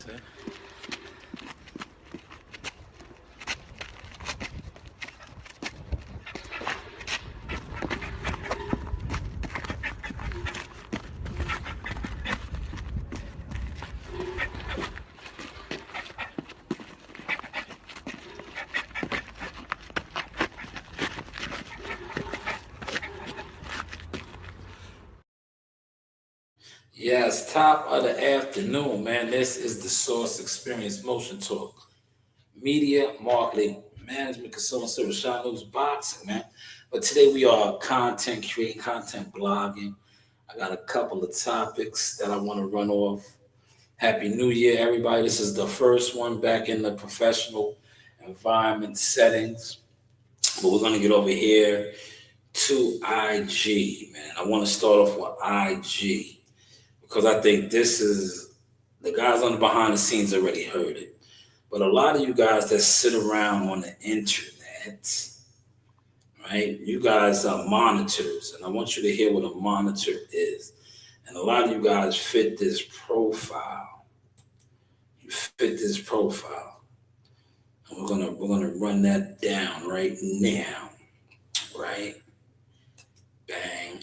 Okay. Yes, top of the afternoon, man. This is the Source Experience Motion Talk. Media, marketing, management, consulting service, Shanewz, boxing, man. But today we are content creating, content blogging. I got a couple of topics that I want to run off. Happy New Year, everybody. This is the first one back in the professional environment settings. But we're going to get over here to IG, man. I want to start off with IG because I think this is the guys on the behind the scenes already heard it. But a lot of you guys that sit around on the internet, right? You guys are monitors, and I want you to hear what a monitor is. And a lot of you guys fit this profile. You fit this profile. And we're gonna run that down right now. Right? Bang.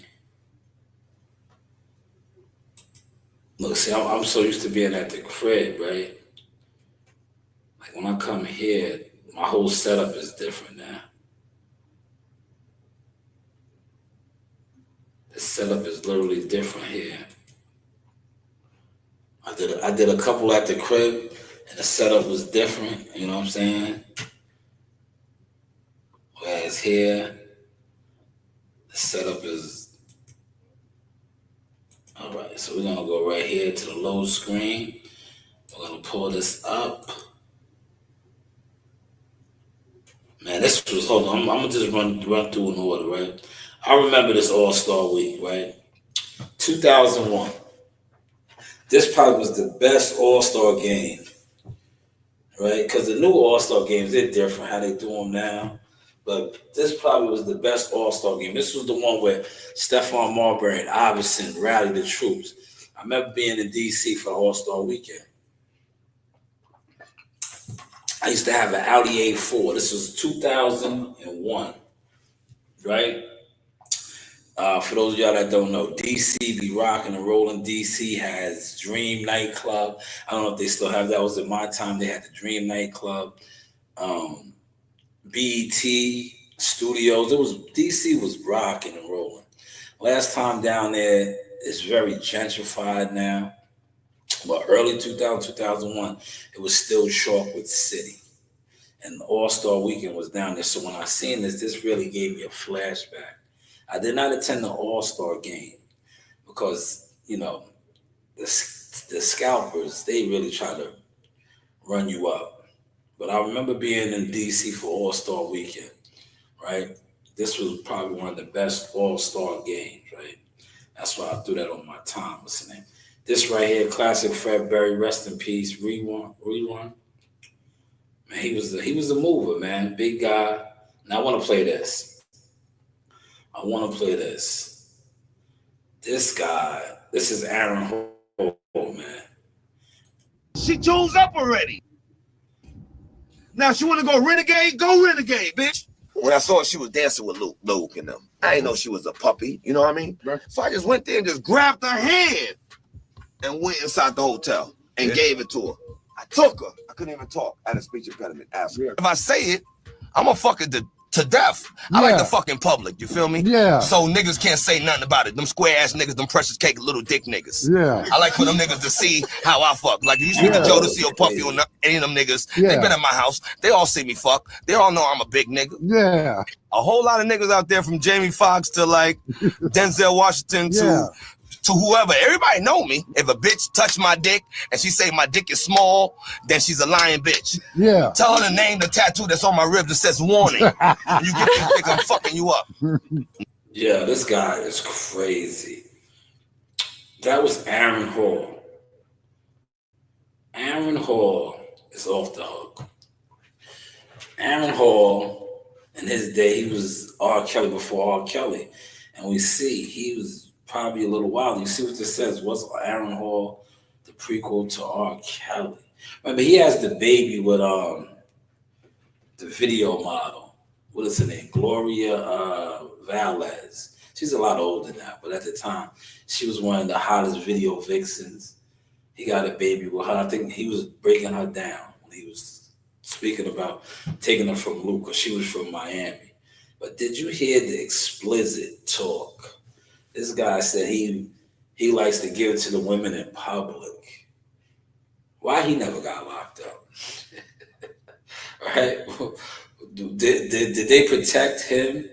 Look, see, I'm so used to being at the crib, right? Like when I come here, my whole setup is different now. The setup is literally different here. I did a couple at the crib, and the setup was different. You know what I'm saying? Whereas here, the setup is all right. So we're gonna go right here to the low screen. We're gonna pull this up. Man, this was hold on. I'm gonna just run through in order, right? I remember this All Star Week, right? 2001. This probably was the best All Star game, right? Because the new All Star games, they're different how they do them now. But this probably was the best All Star game. This was the one where Stephon Marbury and Iverson rallied the troops. I remember being in DC for the All Star weekend. I used to have an Audi A4. This was 2001, right? For those of y'all that don't know, DC be rocking and rolling. DC has Dream Nightclub. I don't know if they still have that. Was in my time. They had the Dream Nightclub. BET Studios. It was DC was rocking and rolling. Last time down there is very gentrified now. But early 2000, 2001, it was still Chalkwood City. And the All-Star Weekend was down there. So when I seen this really gave me a flashback. I did not attend the All-Star game because, you know, the scalpers, they really try to run you up. But I remember being in DC for All-Star Weekend, right? This was probably one of the best All-Star games, right? That's why I threw that on my time. What's the name? This right here, classic Fred Berry, rest in peace, rerun. Man, he was a mover, man. Big guy. Now I want to play this. I want to play this. This guy, this is Aaron Hall, man. She chose up already. Now she want to go renegade, bitch. When I saw her, she was dancing with Luke and them. I didn't know she was a puppy, you know what I mean? Right. So I just went there and just grabbed her hand and went inside the hotel and gave it to her. I took her. I couldn't even talk. I had a speech impediment. Ask her. If I say it, I'm going to fuck it to death. I like the fucking public, you feel me? Yeah. So niggas can't say nothing about it. Them square ass niggas, them precious cake little dick niggas. Yeah. I like for them niggas to see how I fuck. Like if you speak to Jodeci or Puffy or any of them niggas, they been at my house. They all see me fuck. They all know I'm a big nigga. Yeah. A whole lot of niggas out there from Jamie Foxx to like Denzel Washington to whoever. Everybody know me. If a bitch touch my dick and she say my dick is small, then she's a lying bitch. Yeah. Tell her to name the tattoo that's on my rib that says warning. You get to think I'm fucking you up. Yeah, this guy is crazy. That was Aaron Hall. Aaron Hall is off the hook. Aaron Hall, in his day, he was R. Kelly before R. Kelly. And we see he was probably a little wild. You see what this says? Was Aaron Hall the the prequel to R. Kelly. Remember, he has the baby with the video model. What is her name? Gloria Valez. She's a lot older now, but at the time, she was one of the hottest video vixens. He got a baby with her. I think he was breaking her down when he was speaking about taking her from Luke, because she was from Miami. But did you hear the explicit talk? This guy said he likes to give it to the women in public. Why he never got locked up? Right? Did they protect him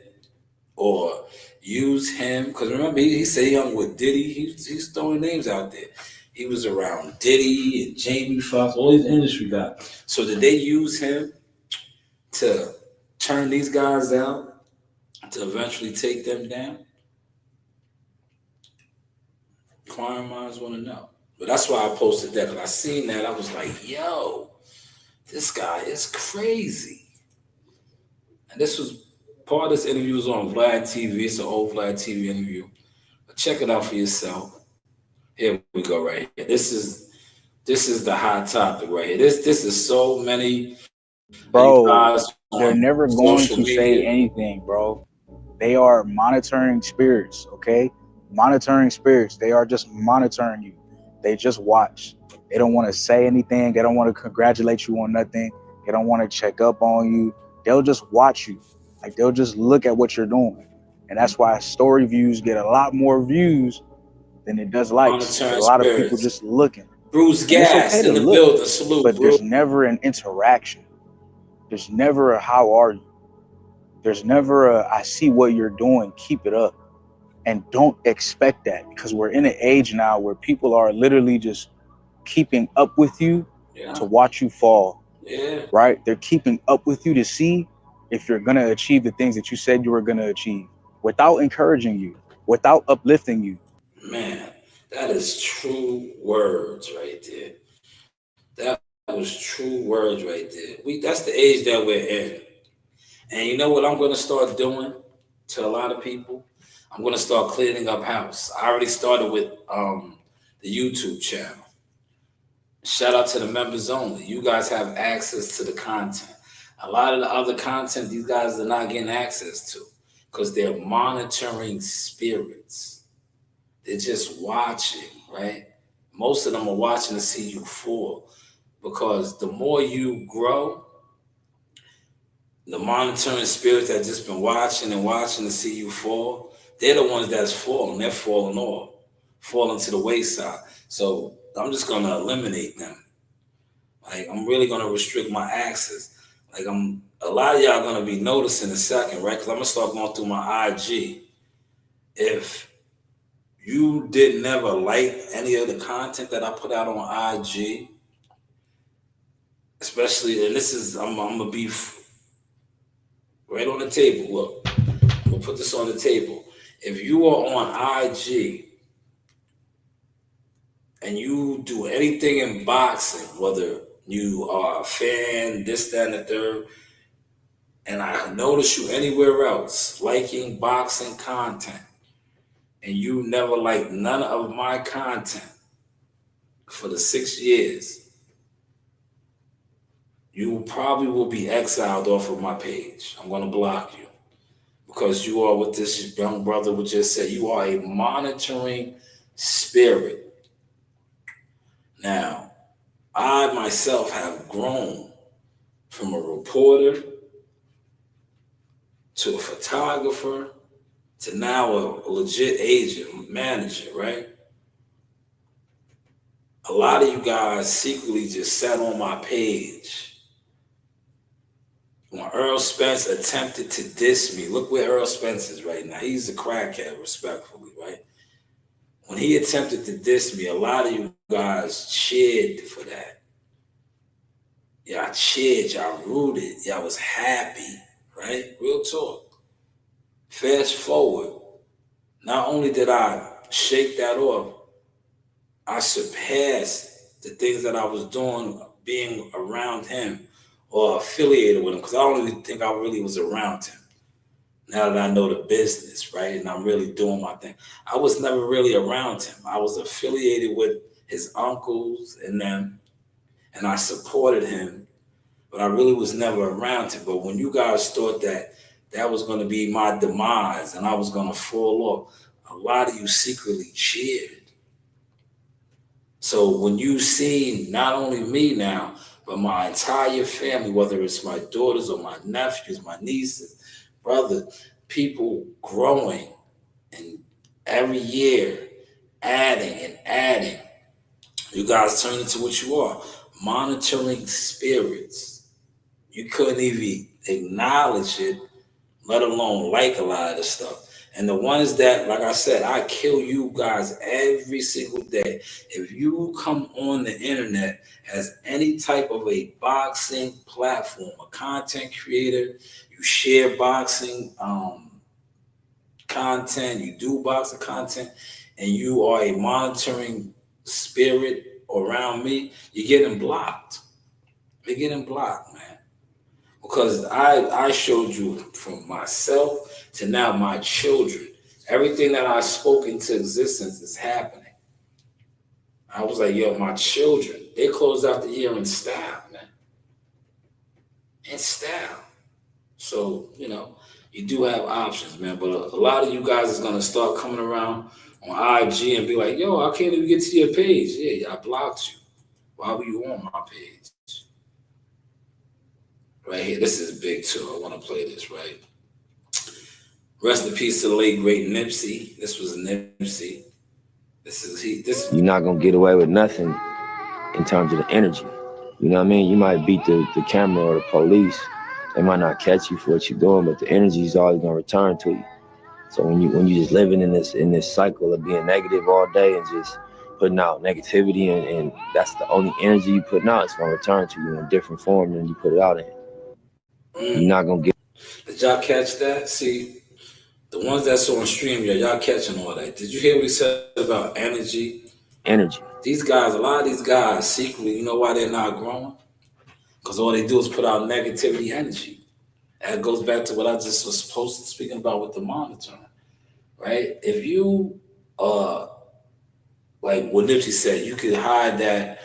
or use him? Because remember, he said he hung with Diddy. He's throwing names out there. He was around Diddy and Jamie Foxx, all these industry guys. So did they use him to turn these guys out, to eventually take them down? Inquiring minds want to know. But that's why I posted that. Because I seen that, I was like, yo, this guy is crazy. And this was part of this interview was on Vlad TV. It's an old Vlad TV interview. But check it out for yourself. Here we go right here. This is the hot topic right here. This is so many Bro, guys they're on never going social to say media. anything, bro. They are monitoring spirits, okay? Monitoring spirits. They are just monitoring you. They just watch. They don't want to say anything. They don't want to congratulate you on nothing. They don't want to check up on you. They'll just watch you. Like, they'll just look at what you're doing. And that's why story views get a lot more views than it does likes. There's a lot of people just looking. Bruce And it's Gas okay to in the look, building. Salute, but Bruce. there's never an interaction. There's never a how are you? There's never a I see what you're doing, keep it up. And don't expect that, because we're in an age now where people are literally just keeping up with you to watch you fall. Yeah. Right? They're keeping up with you to see if you're going to achieve the things that you said you were going to achieve, without encouraging you, without uplifting you. Man, that is true words right there. That was true words right there. That's the age that we're in. And you know what I'm going to start doing to a lot of people? I'm going to start cleaning up house. I already started with the YouTube channel. Shout out to the members only. You guys have access to the content. A lot of the other content these guys are not getting access to because they're monitoring spirits. They're just watching, right? Most of them are watching to see you fall, because the more you grow, the monitoring spirits that just been watching and watching to see you fall, they're the ones that's falling. They're falling off, falling to the wayside. So I'm just gonna eliminate them. Like, I'm really gonna restrict my access. Like, a lot of y'all gonna be noticing in a second, right? Because I'm gonna start going through my IG. If you did never like any of the content that I put out on IG, especially, and this is, I'm gonna be right on the table. Look, I'm gonna put this on the table. If you are on IG and you do anything in boxing, whether you are a fan, this, that, and the third, and I notice you anywhere else liking boxing content, and you never liked none of my content for the 6 years, you probably will be exiled off of my page. I'm gonna block you. Because you are what this young brother would just say. You are a monitoring spirit. Now, I myself have grown from a reporter to a photographer to now a legit agent, manager, right? A lot of you guys secretly just sat on my page. When Earl Spence attempted to diss me, look where Earl Spence is right now. He's a crackhead, respectfully, right? When he attempted to diss me, a lot of you guys cheered for that. Y'all cheered, y'all rooted, y'all was happy, right? Real talk. Fast forward, not only did I shake that off, I surpassed the things that I was doing being around him or affiliated with him, because I don't even think I really was around him. Now that I know the business, right, and I'm really doing my thing. I was never really around him. I was affiliated with his uncles and them, and I supported him, but I really was never around him. But when you guys thought that that was going to be my demise and I was going to fall off, a lot of you secretly cheered. So when you see not only me now, but my entire family, whether it's my daughters or my nephews, my nieces, brother, people growing and every year adding and adding, you guys turn into what you are, monitoring spirits. You couldn't even acknowledge it, let alone like a lot of the stuff. And the ones that, like I said, I kill you guys every single day. If you come on the internet as any type of a boxing platform, a content creator, you share boxing content, you do boxing content, and you are a monitoring spirit around me, you're getting blocked. You're getting blocked, man. Because I showed you from myself to now my children. Everything that I spoke into existence is happening. I was like, yo, my children, they closed out the year in style, man. In style. So, you do have options, man. But a lot of you guys is going to start coming around on IG and be like, yo, I can't even get to your page. Yeah, I blocked you. Why were you on my page? Right here, this is big too. I want to play this, right? Rest in peace to the late great Nipsey. This was Nipsey. You're not gonna get away with nothing in terms of the energy. You know what I mean? You might beat the camera or the police. They might not catch you for what you're doing, but the energy is always gonna return to you. So when you just living in this cycle of being negative all day and just putting out negativity and that's the only energy you putting out, it's gonna return to you in a different form than you put it out in. You're not gonna get. Did y'all catch that? See, the ones that's on stream, y'all catching all that. Did you hear what he said about energy? Energy. These guys, a lot of these guys, secretly, you know why they're not growing? Because all they do is put out negativity energy. That goes back to what I just was speaking about with the monitoring, right? If you, like what Nipsey said, you could hide that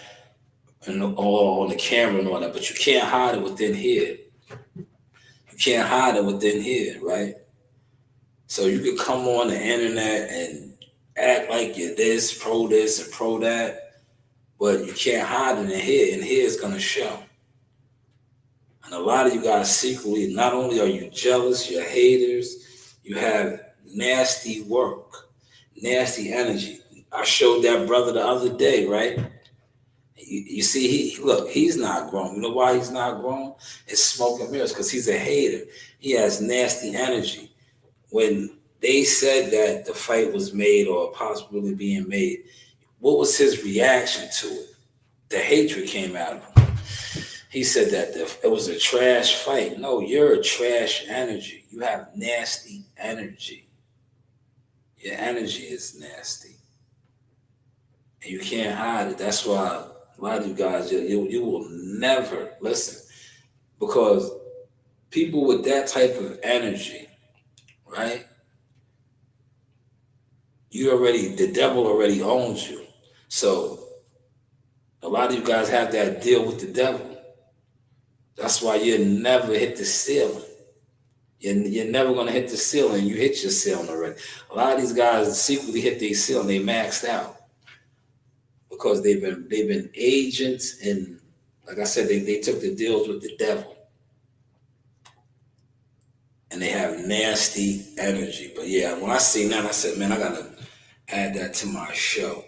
all on the camera and all that, but you can't hide it within here. You can't hide it within here, right? So you could come on the internet and act like you're this and pro that, but you can't hide it in here, and here it's gonna show. And a lot of you guys secretly, not only are you jealous, you're haters, you have nasty work, nasty energy. I showed that brother the other day, right? You see, he's not grown. You know why he's not grown? It's smoke and mirrors, because he's a hater. He has nasty energy. When they said that the fight was made or possibly being made, what was his reaction to it? The hatred came out of him. He said that it was a trash fight. No, you're a trash energy. You have nasty energy. Your energy is nasty. And you can't hide it. That's why a lot of you guys, you will never listen. Because people with that type of energy, right? The devil already owns you. So a lot of you guys have that deal with the devil. That's why you never hit the ceiling. You're never going to hit the ceiling. You hit your ceiling already. A lot of these guys secretly hit their ceiling. They maxed out because they've been agents, and like I said, they took the deals with the devil. And they have nasty energy. But yeah, when I seen that, I said, man, I got to add that to my show.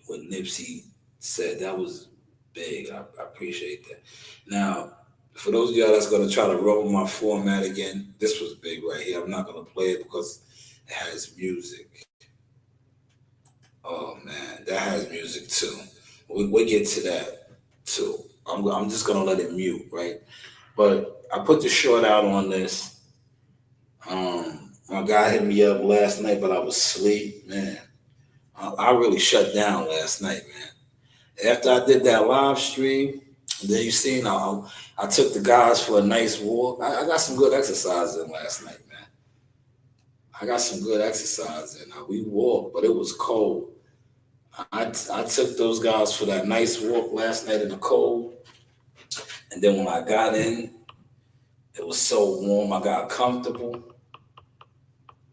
What Nipsey said, that was big. I appreciate that. Now, for those of y'all that's going to try to roll my format again, this was big right here. I'm not going to play it because it has music. Oh, man, that has music too. We'll get to that too. I'm just going to let it mute, right? But I put the short out on this. My guy hit me up last night, but I was asleep, man. I really shut down last night, man. After I did that live stream, then you seen I took the guys for a nice walk. I got some good exercise in last night, man. I got some good exercise in. We walked, but it was cold. I took those guys for that nice walk last night in the cold, and then when I got in, it was so warm. I got comfortable.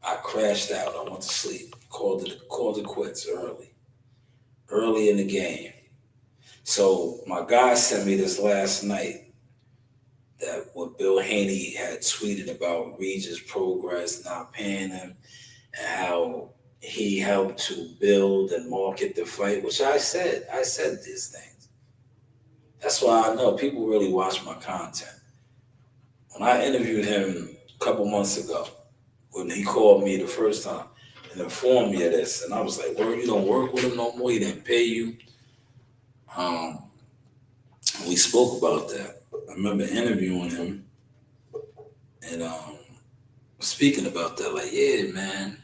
I crashed out. I went to sleep. Called it quits early in the game. So my guy sent me this last night that what Bill Haney had tweeted about Regis Progress not paying him and how he helped to build and market the fight, which I said these things. That's why I know people really watch my content. When I interviewed him a couple months ago, when he called me the first time and informed me of this, and I was like, "Word, you don't work with him no more. He didn't pay you." Um, we spoke about that. I remember interviewing him and speaking about that. Like, yeah, man,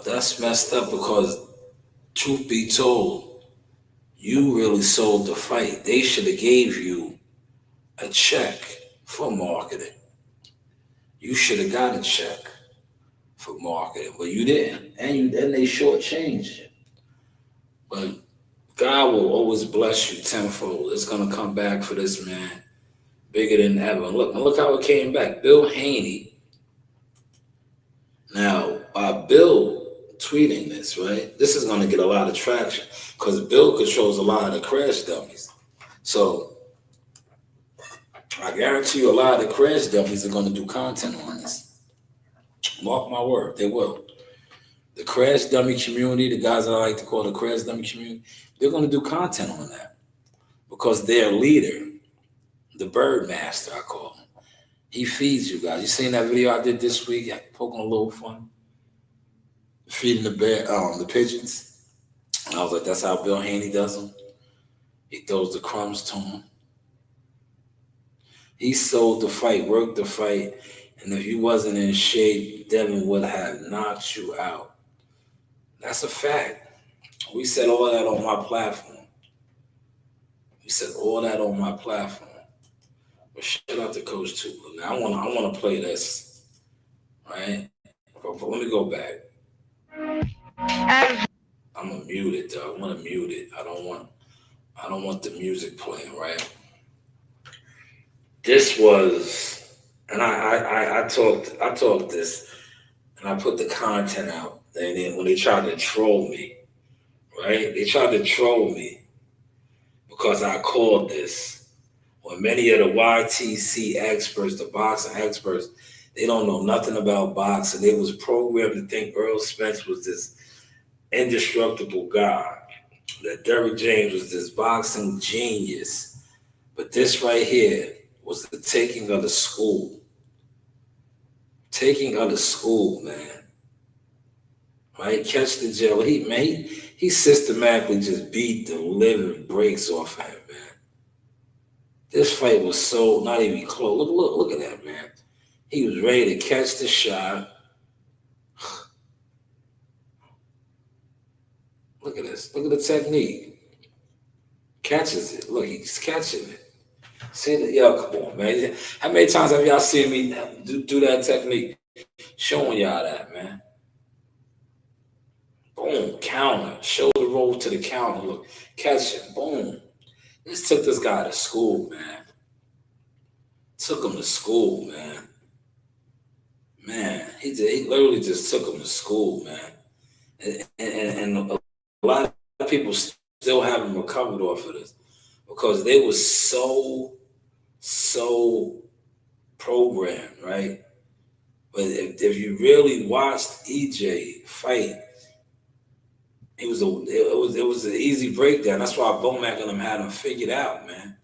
that's messed up because, truth be told, you really sold the fight. They should have gave you a check for marketing. You should have got a check for marketing, but you didn't, and they shortchanged you. But God will always bless you tenfold. It's gonna come back for this man bigger than ever. Look how it came back. Bill Haney. Now, by Bill tweeting this, right? This is gonna get a lot of traction because Bill controls a lot of the crash dummies. So I guarantee you, a lot of the crash dummies are gonna do content on this. Mark my word, they will. The crash dummy community, the guys that I like to call the crash dummy community, they're going to do content on that because their leader, the bird master, I call him, he feeds you guys. You seen that video I did this week, poking a little fun, feeding the pigeons. And I was like, that's how Bill Haney does them. He throws the crumbs to them. He sold the fight, worked the fight, and if you wasn't in shape, Devin would have knocked you out. That's a fact. We said all that on my platform. But shout out to Coach Tupler. Now I want to play this, right? But let me go back. I'm gonna mute it though. I want to mute it. I don't want the music playing, right? This was, and I talked this, and I put the content out. And then when they tried to troll me, right? They tried to troll me because I called this. When many of the YTC experts, the boxing experts, they don't know nothing about boxing. They was programmed to think Earl Spence was this indestructible guy, that Derrick James was this boxing genius. But this right here was the taking of the school. Taking of the school, man. Right? Catch the jail. He systematically just beat the living breaks off of him, man. This fight was so not even close. Look at that, man. He was ready to catch the shot. Look at this. Look at the technique. Catches it. Look, he's catching it. See that? Yo, come on, man. How many times have y'all seen me do that technique? Showing y'all that, man. Boom, counter. Shoulder roll to the counter. Look, catch it. Boom. This took this guy to school, man. Took him to school, man. Man, he literally just took him to school, man. And a lot of people still haven't recovered off of this because they were so programmed, right? But if you really watched EJ fight, it was an easy breakdown. That's why Bomac and them had him figured out, man.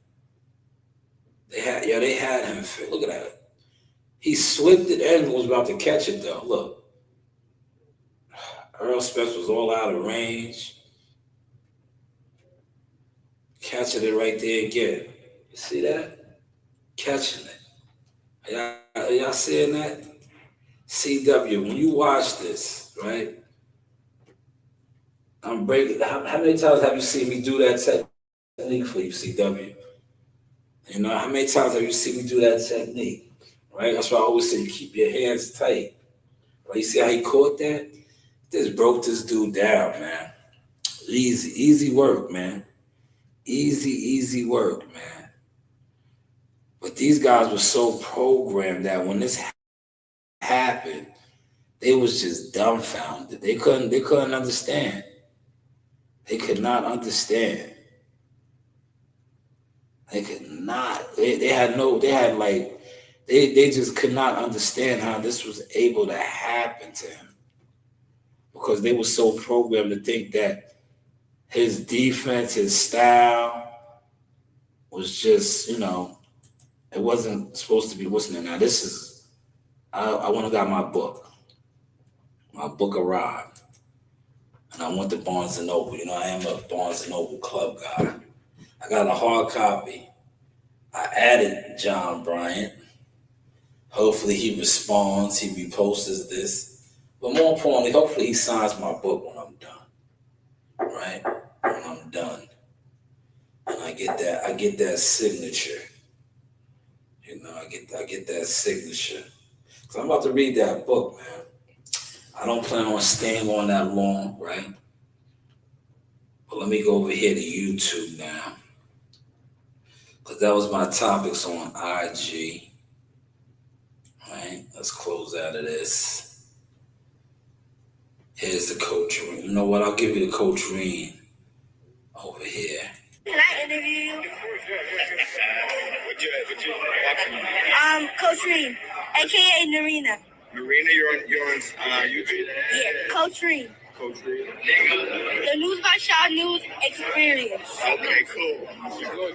They had him. Look at that. He slipped it and was about to catch it though. Look, Earl Spence was all out of range, catching it right there again. You see that? Catching it. Are y'all seeing that? CW, when you watch this, right? I'm breaking. How many times have you seen me do that technique for you, CW? You know, how many times have you seen me do that technique? Right? That's why I always say keep your hands tight. Right? You see how he caught that? Just broke this dude down, man. Easy work, man. Easy work, man. But these guys were so programmed that when this happened, they was just dumbfounded. They couldn't understand. They could not understand. They could not. They just could not understand how this was able to happen to him because they were so programmed to think that his defense, his style was just, it wasn't supposed to be listening. Now this is, I went and got my book. My book arrived. And I went to Barnes & Noble. I am a Barnes & Noble club guy. I got a hard copy. I added John Bryant. Hopefully he responds, he reposts this. But more importantly, hopefully he signs my book when I'm done. Right? When I'm done. And I get that signature. I get that signature. So I'm about to read that book, man. I don't plan on staying on that long, right? But let me go over here to YouTube now. Because that was my topics on IG. Right? Let's close out of this. Here's the Coach Reen. You know what? I'll give you the Coach Reen over here. Can I interview you? Coach Reen, aka Narina. Marina, you're on YouTube? Yeah, Coach Reen. Coach Reed. The News by Shanewz experience. Okay, cool.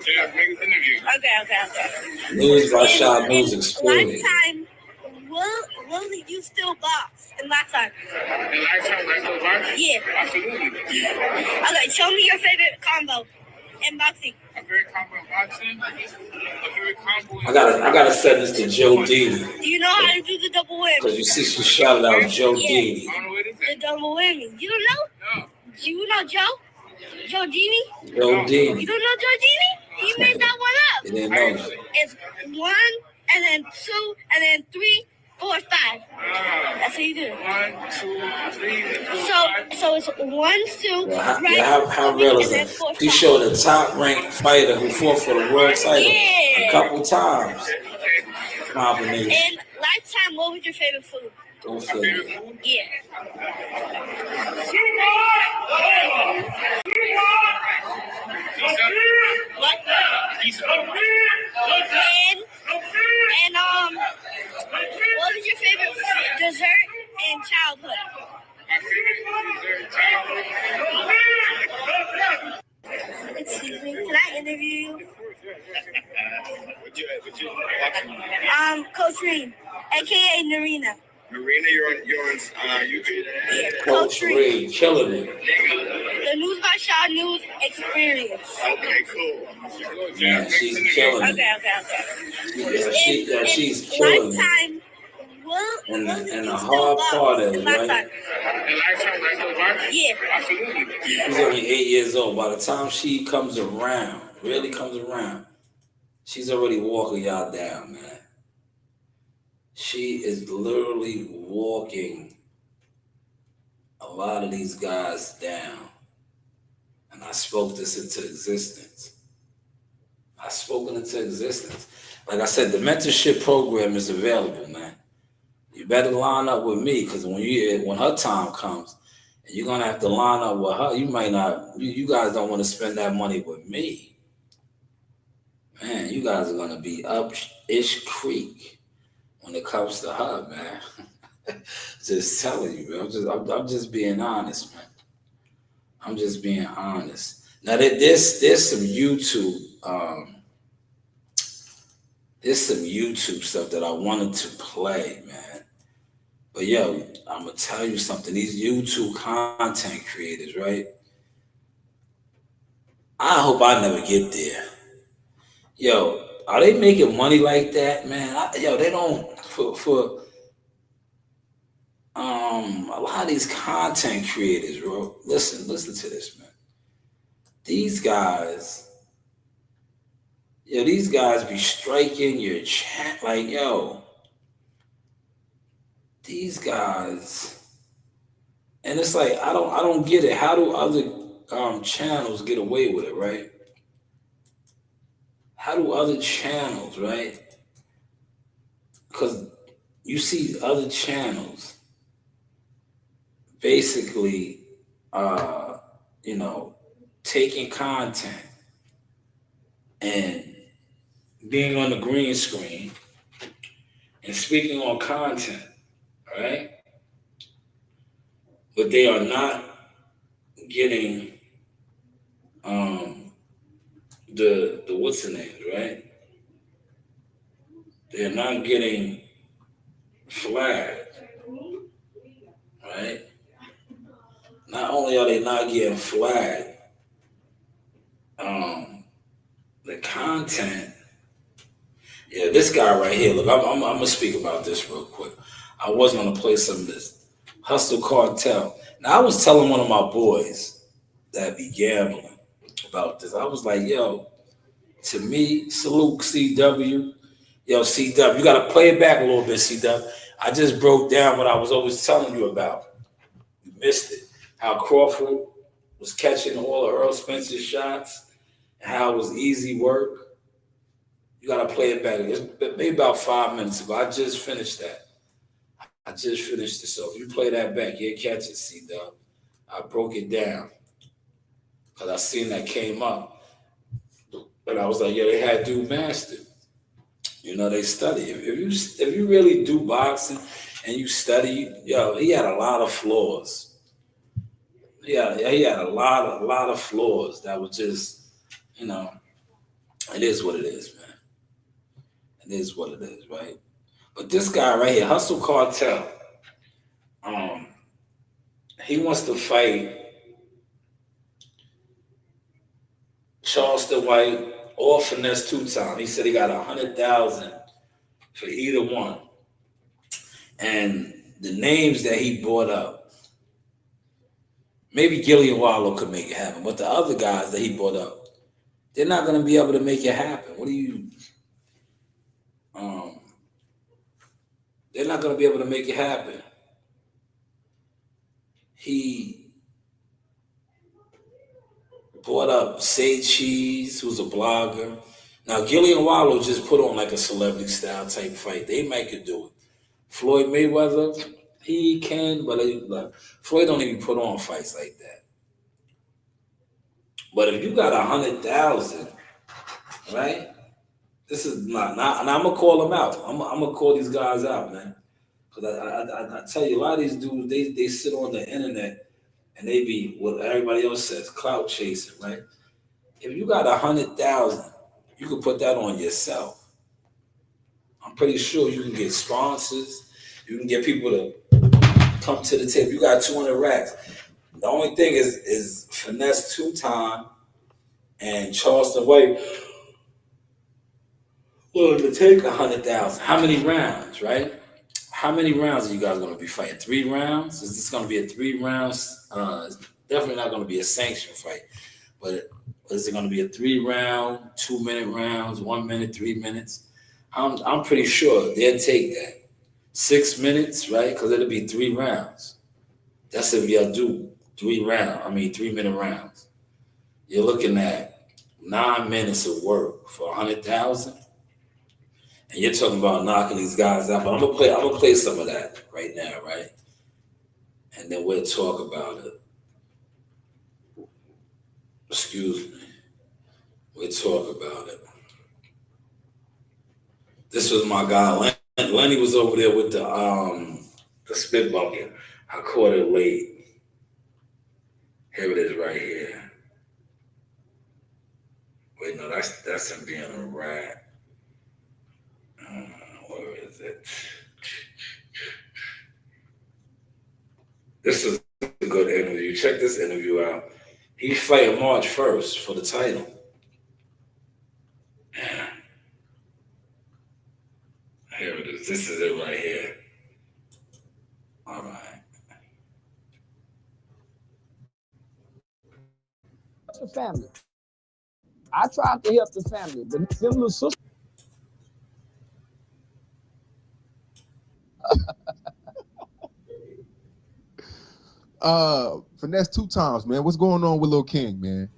Yeah, make this interview. Okay. News by Shanewz experience. Lifetime, will you still box in lifetime? In lifetime, I still box? Yeah. Absolutely. Okay, show me your favorite combo in boxing. A favorite combo in boxing? A favorite combo in I gotta send this to Joe Dini. Do you know how to do the double whammy? Because you see she shouted out Joe Dini. I don't know what it is. The double whammy. You don't know? No. Do you know Joe? Joe Dini? Joe Dini. You don't know Joe Dini? He made that one up. You didn't know. It's 1 and then 2 and then 3, 4, 5. That's how you do it. 1, 2, 3, 4, 5. So it's 1, 2, Yeah, how real is and then it? 4, 5. He showed a top-ranked fighter who fought for the world title a couple times. Combination. In lifetime, what was your favorite food? Go for it. Yeah. What? And what was your favorite dessert in childhood? Excuse me, can I interview you? Coach Reen, aka Narina. Marina, you're on YouTube? Yeah, Coach Reed, killing it. The News by Shanewz experience. Okay, cool. Yeah, she's killing it. Okay. Yeah, she's killing it. Lifetime, And will the you hard still part box is, in right? lifetime? In lifetime, I still box? Yeah. Absolutely. She's only 8 years old. By the time she comes around, really comes around, she's already walking y'all down, man. She is literally walking a lot of these guys down. And I spoke this into existence. I spoke it into existence. Like I said, the mentorship program is available, man. You better line up with me, because when her time comes, and you're gonna have to line up with her, you might not. You guys don't want to spend that money with me, man. You guys are gonna be up ish creek when it comes to her, man. Just telling you, man. I'm just being honest, man. I'm just being honest. Now there's some YouTube. There's some YouTube stuff that I wanted to play, man. But yo, I'm gonna tell you something. These YouTube content creators, right? I hope I never get there. Yo, are they making money like that, man? They don't for a lot of these content creators, bro. Listen to this, man. These guys be striking your chat like, yo. These guys And it's like I don't get it. How do other channels get away with it, right? How do other channels, right? Because you see other channels basically, uh, you know, taking content and being on the green screen and speaking on content, right? But they are not getting um, the what's the name, right? They're not getting flagged, right? Not only are they not getting flagged, um, the content. Yeah, this guy right here. Look, I'm gonna speak about this real quick. I was gonna play some of this Hustle Cartel. Now I was telling one of my boys that be gambling about this. I was like, yo, to me, salute CW. Yo, CW, you gotta play it back a little bit, CW. I just broke down what I was always telling you about. You missed it. How Crawford was catching all of Earl Spencer's shots, and how it was easy work. You gotta play it back. It's maybe about 5 minutes ago. I just finished that. I just finished it. So if you play that back, you'll catch it, CW. I broke it down because I seen that came up. But I was like, yo, they had dude mastered. You know, they study. If you really do boxing and you study, yo, he had a lot of flaws. Yeah, he had a lot of flaws that were just, you know, it is what it is, man. It is what it is, right? But this guy right here, Hustle Cartel, um, he wants to fight Charleston White or Finesse two time. He said he got 100,000 for either one. And the names that he brought up, maybe Gillian Wallow could make it happen, but the other guys that he brought up, they're not going to be able to make it happen. What do you? Um, they're not going to be able to make it happen. He brought up Say Cheese, who's a blogger. Now Gillian Wallow just put on like a celebrity style type fight. They might could do it. Floyd Mayweather, he can, but like, Floyd don't even put on fights like that. But if you got 100,000, right? This is not, and I'm gonna call them out. I'm gonna call these guys out, man. Because I tell you, a lot of these dudes, they sit on the internet and they be what everybody else says, clout chasing, right? If you got 100,000, you can put that on yourself. I'm pretty sure you can get sponsors. You can get people to come to the table. You got 200 racks. The only thing is Finesse two time and Charleston White willing to take 100,000. How many rounds, right? How many rounds are you guys going to be fighting? 3 rounds? Is this going to be a 3 rounds? It's definitely not going to be a sanctioned fight. But is it going to be a 3 round, 2 minute rounds, 1 minute, 3 minutes? I'm pretty sure they'll take that. 6 minutes, right? Because it'll be 3 rounds. That's if y'all do 3 minute rounds. You're looking at 9 minutes of work for 100,000. And you're talking about knocking these guys out. But I'm gonna play some of that right now, right? And then we'll talk about it. Excuse me. We'll talk about it. This was my guy. Lenny was over there with the spit bucket. I caught it late. Here it is right here. Wait, no, that's him being a rat. Where is it? This is a good interview. Check this interview out. He's fighting March 1st for the title. Here it is. This is it right here. All right. The family. I tried to help the family, but them little sisters. Finesse 2 times, man. What's going on with Lil King, man?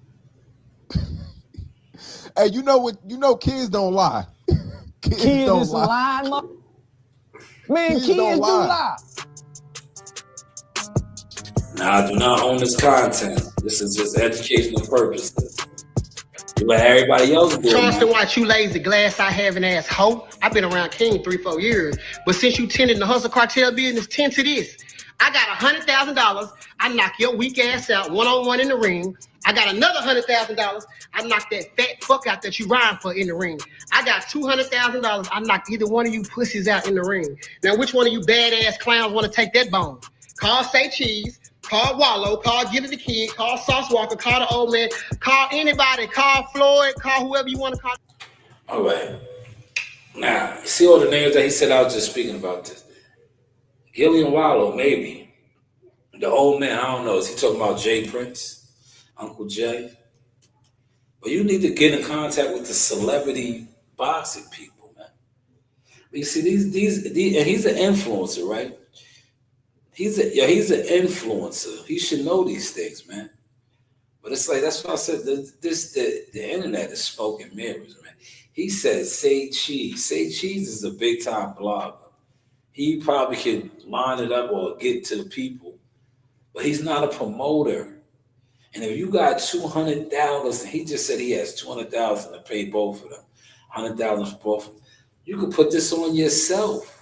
Hey, you know what? You know kids don't lie. Kids don't is some lying man, Kids kids don't do lie. lie. Now, I do not own this content. This is just educational purposes. You let everybody else do it. Charleston White, you lazy glass eye having ass hoe. I've been around King 3-4 years, but since you tended the hustle cartel business, tend to this. I got $100,000. I knock your weak ass out one-on-one in the ring. I got another $100,000. I knock that fat fuck out that you rhyme for in the ring. I got $200,000. I knock either one of you pussies out in the ring. Now, which one of you badass clowns want to take that bone? Call Say Cheese. Call Wallow, call Get It the Kid, call Sauce Walker, call the old man, call anybody, call Floyd, call whoever you want to call. All right. Now, you see all the names that he said. I was just speaking about this. Gillian Wallow, maybe. The old man, I don't know. Is he talking about Jay Prince, Uncle Jay? But you need to get in contact with the celebrity boxing people, man. But you see, these, and he's an influencer, right? He's an influencer. He should know these things, man. But it's like, that's why I said the internet is smoke and mirrors, man. He said Say Cheese. Say Cheese is a big time blogger. He probably could line it up or get to the people, but he's not a promoter. And if you got $200, he just said he has $200,000 to pay both of them, $100,000 for both of them. You could put this on yourself.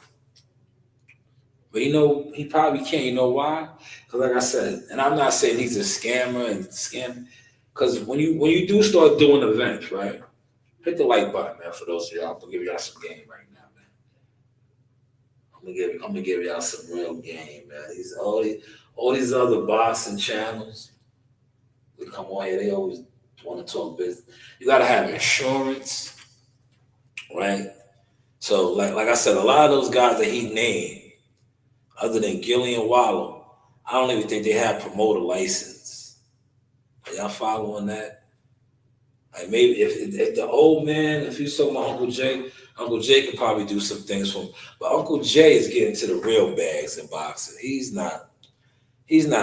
But you know, he probably can't. You know why? Because like I said, and I'm not saying he's a scammer and scam. Because when you do start doing events, right? Hit the like button, man. For those of y'all, I'm gonna give y'all some game right now, man. I'm gonna give y'all some real game, man. All these other boxing channels, they come on here. They always want to talk business. You gotta have insurance, right? So like I said, a lot of those guys that he named, other than Gillian Wallow, I don't even think they have promoter license. Are y'all following that? Like maybe if the old man, if he's talking about Uncle Jay could probably do some things for him. But Uncle Jay is getting to the real bags in boxing. He's not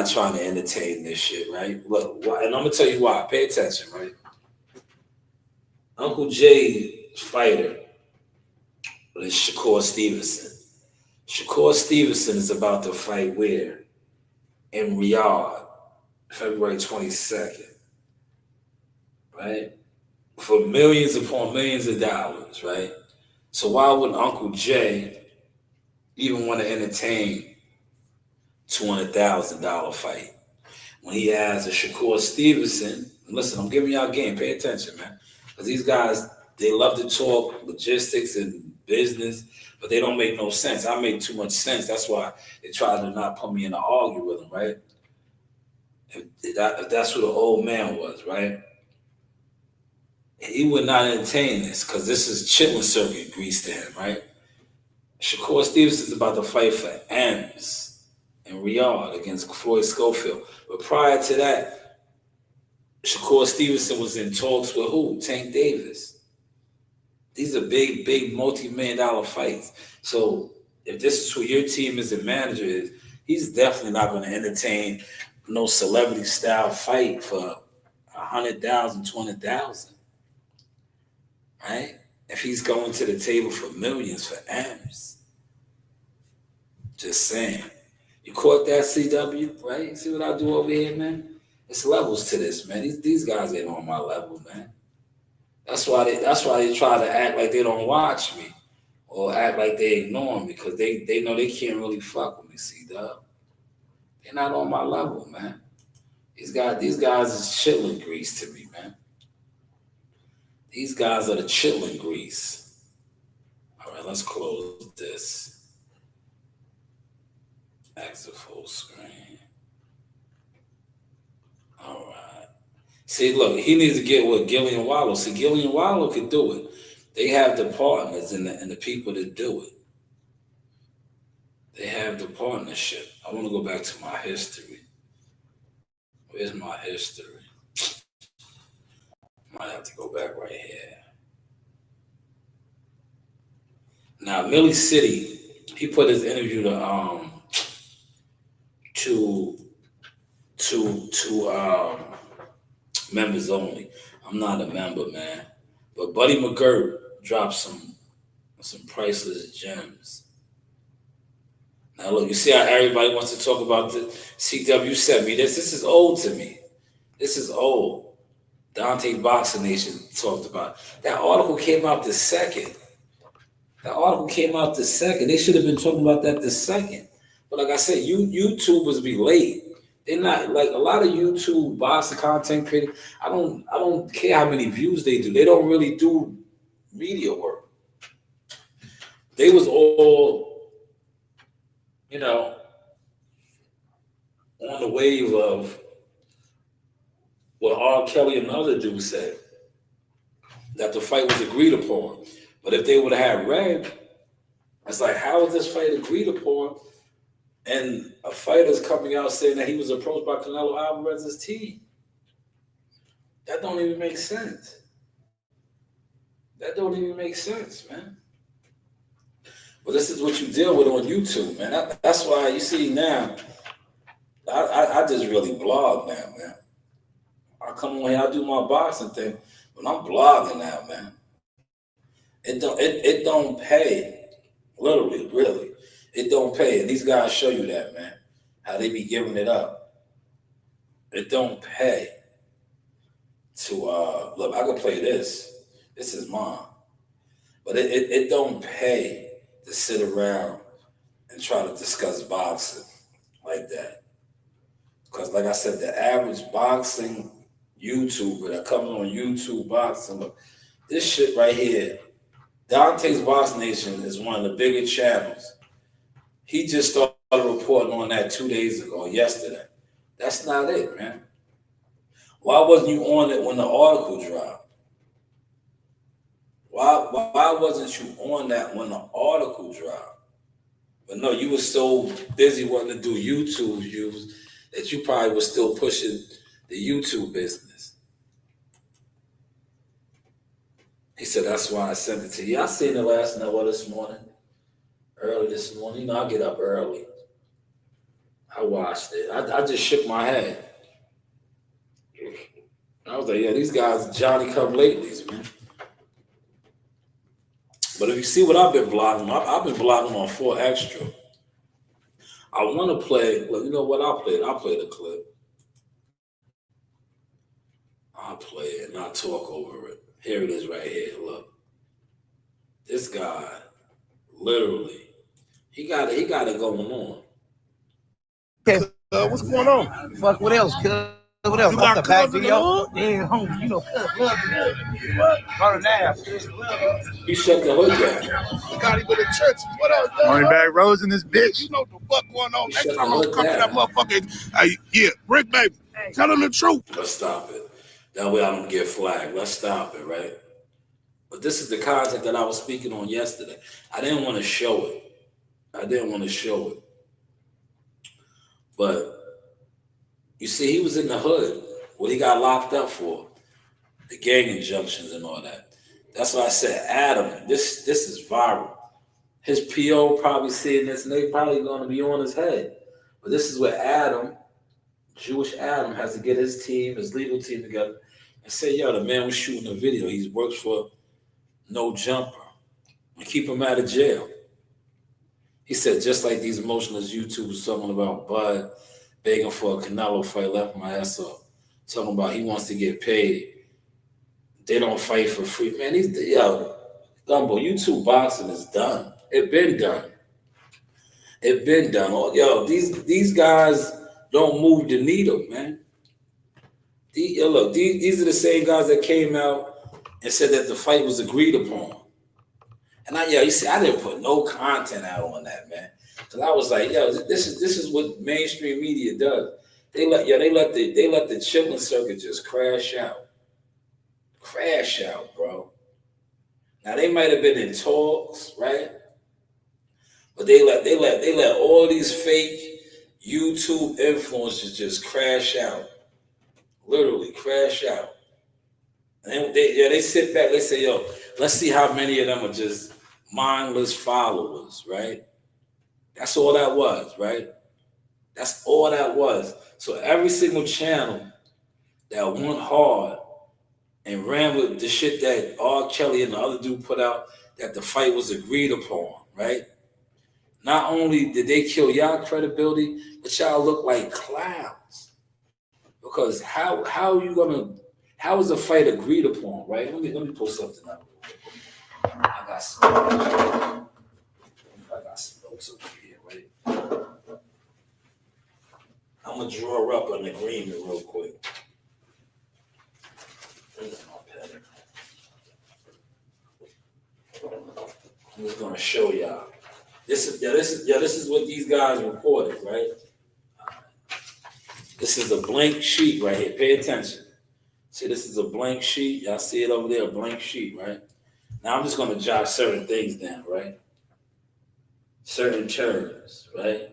trying to entertain this shit, right? Look, and I'm gonna tell you why. Pay attention, right? Uncle Jay's fighter is Shakur Stevenson. Shakur Stevenson is about to fight where? In Riyadh, February 22nd. Right? For millions upon millions of dollars, right? So why would Uncle Jay even want to entertain $200,000 fight when he has a Shakur Stevenson? Listen, I'm giving y'all game. Pay attention, man. Because these guys, they love to talk logistics and business, but they don't make no sense. I make too much sense. That's why they try to not put me in an argument with them, right? If that's who the old man was, right? He would not entertain this because this is chitlin circuit grease to him, right? Shakur Stevenson is about to fight for M's in Riyadh against Floyd Schofield. But prior to that, Shakur Stevenson was in talks with who? Tank Davis. These are big, multi-million dollar fights. So if this is who your team as a manager is, he's definitely not going to entertain no celebrity style fight for $100,000, $200,000. Right? If he's going to the table for millions for M's. Just saying. You caught that, CW, right? See what I do over here, man? It's levels to this, man. These guys ain't on my level, man. That's why they try to act like they don't watch me or act like they ignore me because they know they can't really fuck with me, CW. They're not on my level, man. These guys is chitlin grease to me, man. These guys are the chitlin grease. All right, let's close this. Exit full screen. All right. See, look, he needs to get with Gillian Wallow. See, Gillian Wallow could do it. They have the partners and the people to do it. They have the partnership. I want to go back to my history. Where's my history? Might have to go back right here. Now, Millie City, he put his interview to to members only. I'm not a member, man. But Buddy McGirt dropped some priceless gems. Now look, you see how everybody wants to talk about the CW sent me this. This is old to me. This is old. Dante Boxing Nation talked about. That article came out the second. They should have been talking about that the second. But like I said, YouTubers be late. They're not like a lot of YouTube boxing content creators. I don't care how many views they do. They don't really do media work. They was all, you know, on the wave of what R. Kelly and other dudes said, that the fight was agreed upon. But if they would have had Red, it's like, how is this fight agreed upon? And a fighter's coming out saying that he was approached by Canelo Alvarez's team. That don't even make sense. That don't even make sense, man. But this is what you deal with on YouTube, man. That's why you see now, I just really blog now, man. I come on here, I do my boxing thing, but I'm blogging now, man. It don't pay, literally, really. It don't pay, and these guys show you that, man. How they be giving it up. It don't pay to look. I can play this. This is mine, but it don't pay to sit around and try to discuss boxing like that. Because, like I said, the average boxing YouTuber that comes on YouTube boxing, look, this shit right here. Dante's Box Nation is one of the biggest channels. He just started reporting on that 2 days ago, yesterday. That's not it, man. Why wasn't you on it when the article dropped? Why wasn't you on that when the article dropped? But no, you were so busy wanting to do YouTube views that you probably was still pushing the YouTube business. He said, that's why I sent it to you. I seen it last night, this morning. Early this morning. You know, I get up early. I watched it. I just shook my head. I was like, yeah, these guys Johnny come latelys, man. But if you see what I've been blogging, I've been blogging on 4 Extra. I want to play, well, you know what? I'll play the clip. I'll play it and I'll talk over it. Here it is right here. Look. This guy, literally, he got it going on. Okay, what's going on? Fuck, what else? What else? You got back cousin video? Yeah, homie, you know, love you. What? Run an ass. He shut the hood down. Got him with the church. What else? Running back Rose in this bitch. You know what the fuck going on. Shut Next time the I'm hood coming to that down. motherfucker. Hey, yeah, Brick baby. Tell him the truth. Let's stop it. That way I don't get flagged. Let's stop it, right? But this is the content that I was speaking on yesterday. I didn't want to show it. But you see, he was in the hood. What he got locked up for, the gang injunctions and all that. That's why I said, Adam, this is viral. His PO probably seeing this, and they probably going to be on his head. But this is where Adam, Jewish Adam, has to get his team, his legal team together, and say, yo, the man was shooting a video. He works for No Jumper, and keep him out of jail. He said, just like these emotionless YouTubers talking about Bud begging for a Canelo fight, left my ass up. Talking about he wants to get paid. They don't fight for free. Man, Gumbo, YouTube boxing is done. It been done. Oh, yo, these guys don't move the needle, man. These are the same guys that came out and said that the fight was agreed upon. And you see, I didn't put no content out on that, man. Cause I was like, yo, this is what mainstream media does. They let the chilling circuit just crash out. Crash out, bro. Now they might have been in talks, right? But they let all these fake YouTube influencers just crash out. Literally crash out. And they sit back, they say, yo, let's see how many of them are just mindless followers, right? That's all that was, right? That's all that was. So every single channel that went hard and ran with the shit that R. Kelly and the other dude put out, that the fight was agreed upon, right? Not only did they kill y'all credibility, but y'all look like clowns. Because how is a fight agreed upon, right? Let me pull something up. I got some notes over here, right? I'm gonna draw up an agreement real quick. Where's my pen? I'm just gonna show y'all. This is what these guys reported, right? This is a blank sheet right here. Pay attention. See, this is a blank sheet. Y'all see it over there, a blank sheet, right? Now I'm just gonna jot certain things down, right? Certain terms, right?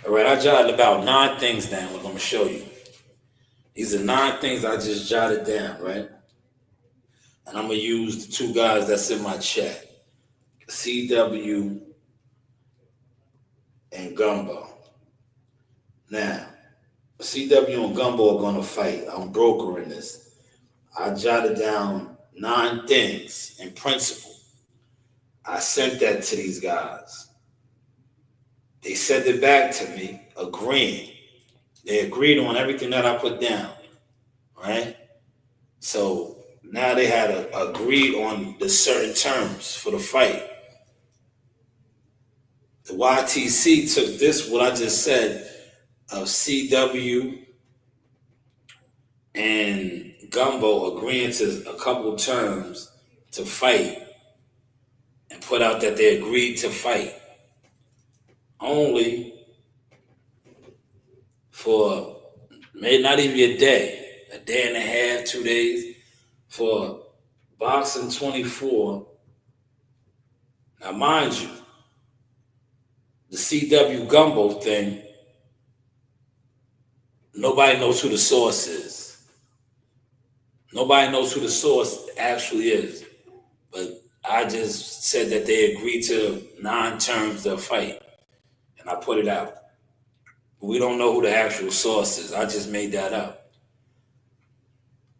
All right, I jotted about 9 things down. I'm gonna show you. These are 9 things I just jotted down, right? And I'm gonna use the 2 guys that's in my chat, CW and Gumbo. Now, CW and Gumbo are gonna fight. I'm brokering this. I jotted down 9 things in principle. I sent that to these guys. They sent it back to me, agreeing. They agreed on everything that I put down, right? So now they had agreed on the certain terms for the fight. The YTC took this, what I just said, of CW and Gumbo agreeing to a couple terms to fight and put out that they agreed to fight only for maybe not even a day and a half, 2 days for Boxing 24. Now, mind you, the CW Gumbo thing, nobody knows who the source is. Nobody knows who the source actually is. But I just said that they agreed to 9 terms of fight, and I put it out. We don't know who the actual source is. I just made that up.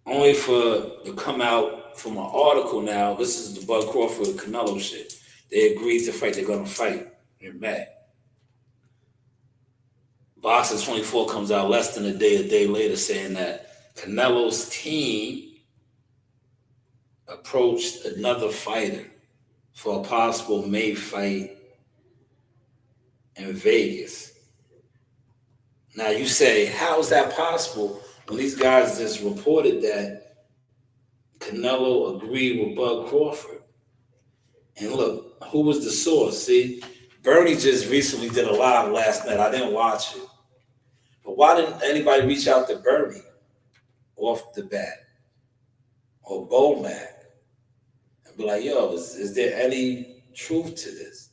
Only for to come out from an article now, this is the Bud Crawford Canelo shit. They agreed to fight. They're going to fight in May. Boxing 24 comes out less than a day later, saying that Canelo's team approached another fighter for a possible May fight in Vegas. Now you say, how is that possible when these guys just reported that Canelo agreed with Bud Crawford? And look, who was the source? See, Bernie just recently did a live last night. I didn't watch it. But why didn't anybody reach out to Bernie off the bat or Bomac and be like, yo, is there any truth to this?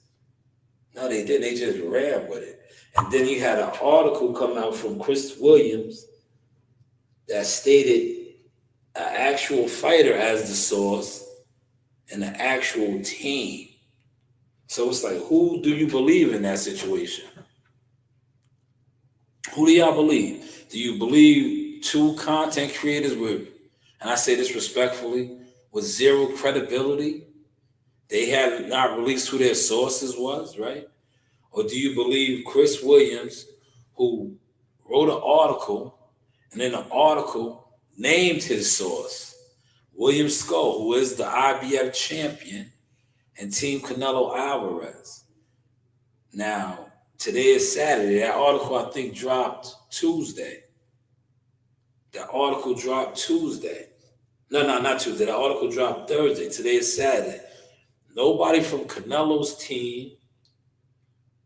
No, they didn't. They just ran with it. And then you had an article come out from Chris Williams that stated an actual fighter as the source and an actual team. So it's like, who do you believe in that situation? Who do y'all believe? Do you believe 2 content creators with, and I say this respectfully, with 0 credibility? They have not released who their sources was, right? Or do you believe Chris Williams, who wrote an article, and in the article named his source, William Skull, who is the IBF champion, and Team Canelo Alvarez? Now, today is Saturday. That article, I think, dropped Tuesday. That article dropped Tuesday. No, not Tuesday. That article dropped Thursday. Today is Saturday. Nobody from Canelo's team,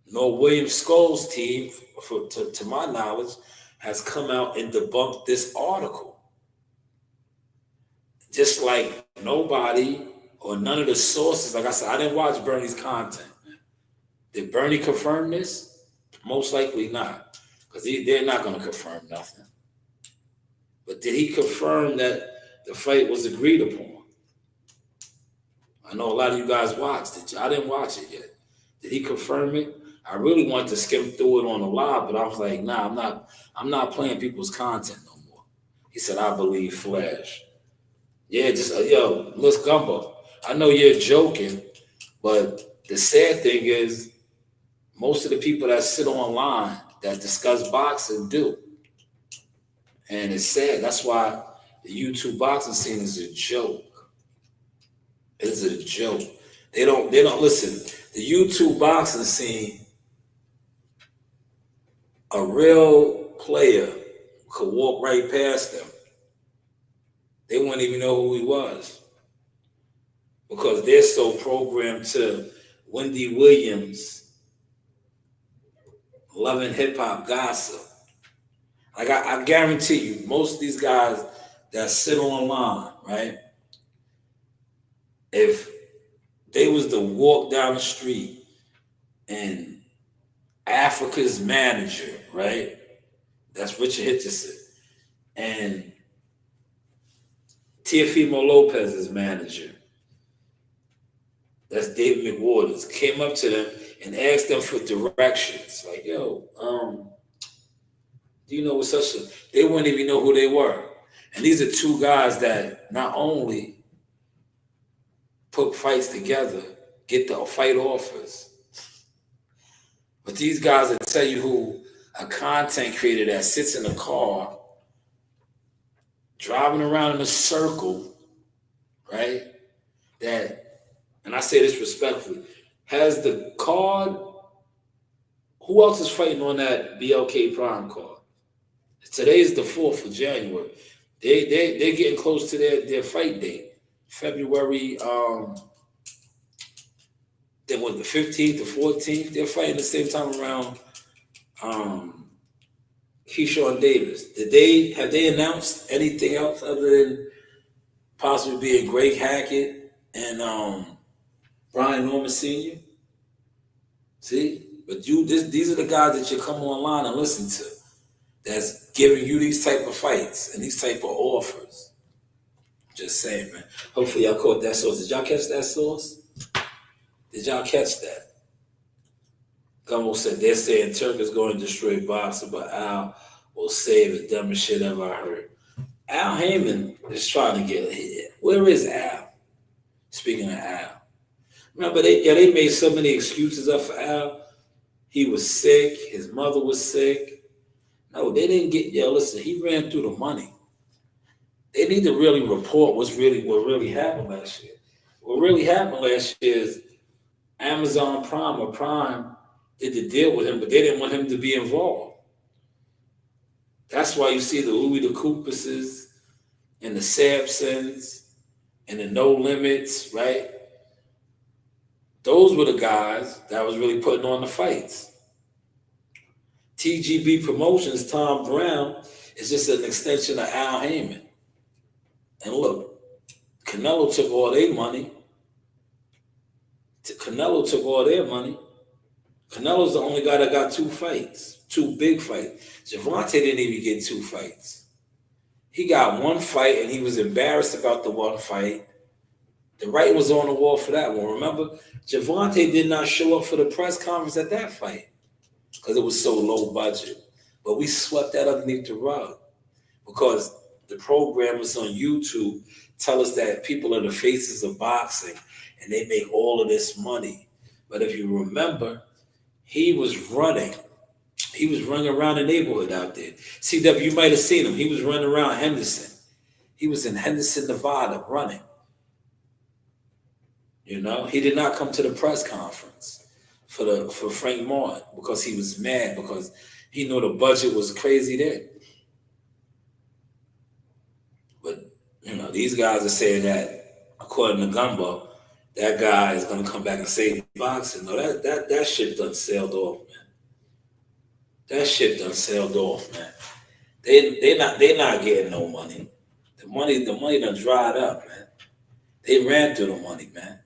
nor William Skull's team, to my knowledge, has come out and debunked this article. Just like nobody or none of the sources, like I said, I didn't watch Bernie's content. Did Bernie confirm this? Most likely not, because they're not going to confirm nothing. But did he confirm that the fight was agreed upon? I know a lot of you guys watched it. I didn't watch it yet. Did he confirm it? I really wanted to skim through it on the live, but I was like, nah, I'm not playing people's content no more. He said, I believe Flash. Yeah, just yo, let's gumbo. I know you're joking, but the sad thing is most of the people that sit online that discuss boxing do. And it's sad. That's why the YouTube boxing scene is a joke. It is a joke. They don't listen. The YouTube boxing scene, a real player could walk right past them. They wouldn't even know who he was. Because they're so programmed to Wendy Williams, loving hip hop gossip. Like I guarantee you, most of these guys that sit online, right? If they was to walk down the street and Africa's manager, right? That's Richard Hitchison, and Teofimo Lopez's manager, that's David McWaters, came up to them and asked them for directions. Like, yo, do you know what such a... They wouldn't even know who they were. And these are two guys that not only put fights together, get the fight offers, but these guys will tell you who a content creator that sits in a car, driving around in a circle, right? That, and I say this respectfully, has the card. Who else is fighting on that BLK Prime card? Today is the 4th of January. They're getting close to their fight date. February, they went the 15th, the 14th. They're fighting the same time around Keyshawn Davis. Have they announced anything else other than possibly being Greg Hackett and Brian Norman Sr.? See? But these are the guys that you come online and listen to, that's giving you these type of fights and these type of offers. Just saying, man. Hopefully y'all caught that source. Did y'all catch that source? Did y'all catch that? Gumbo said they're saying Turk is going to destroy boxing, but Al will save the dumbest shit ever I heard. Al Heyman is trying to get hit. Where is Al? Speaking of Al. Remember, they made so many excuses up for Al. He was sick. His mother was sick. No, they didn't get, listen, he ran through the money. They need to really report what really happened last year. What really happened last year is Amazon Prime or Prime did the deal with him, but they didn't want him to be involved. That's why you see the Louis the Cooperses and the Sampsons and the No Limits, right? Those were the guys that was really putting on the fights. TGB Promotions, Tom Brown, is just an extension of Al Heyman. And look, Canelo took all their money. Canelo took all their money. Canelo's the only guy that got 2 fights, 2 big fights. Gervonta didn't even get 2 fights. He got 1 fight, and he was embarrassed about the 1 fight. The writing was on the wall for that one. Remember, Gervonta did not show up for the press conference at that fight because it was so low budget. But we swept that underneath the rug because the programmers on YouTube tell us that people are the faces of boxing and they make all of this money. But if you remember, he was running. He was running around the neighborhood out there. CW, you might have seen him. He was running around Henderson. He was in Henderson, Nevada, running. You know, he did not come to the press conference for Frank Martin because he was mad because he knew the budget was crazy then. But, you know, these guys are saying that, according to Gumbo, that guy is going to come back and save boxing. No, that shit done sailed off, man. That shit done sailed off, man. They're not getting no money. The money done dried up, man. They ran through the money, man.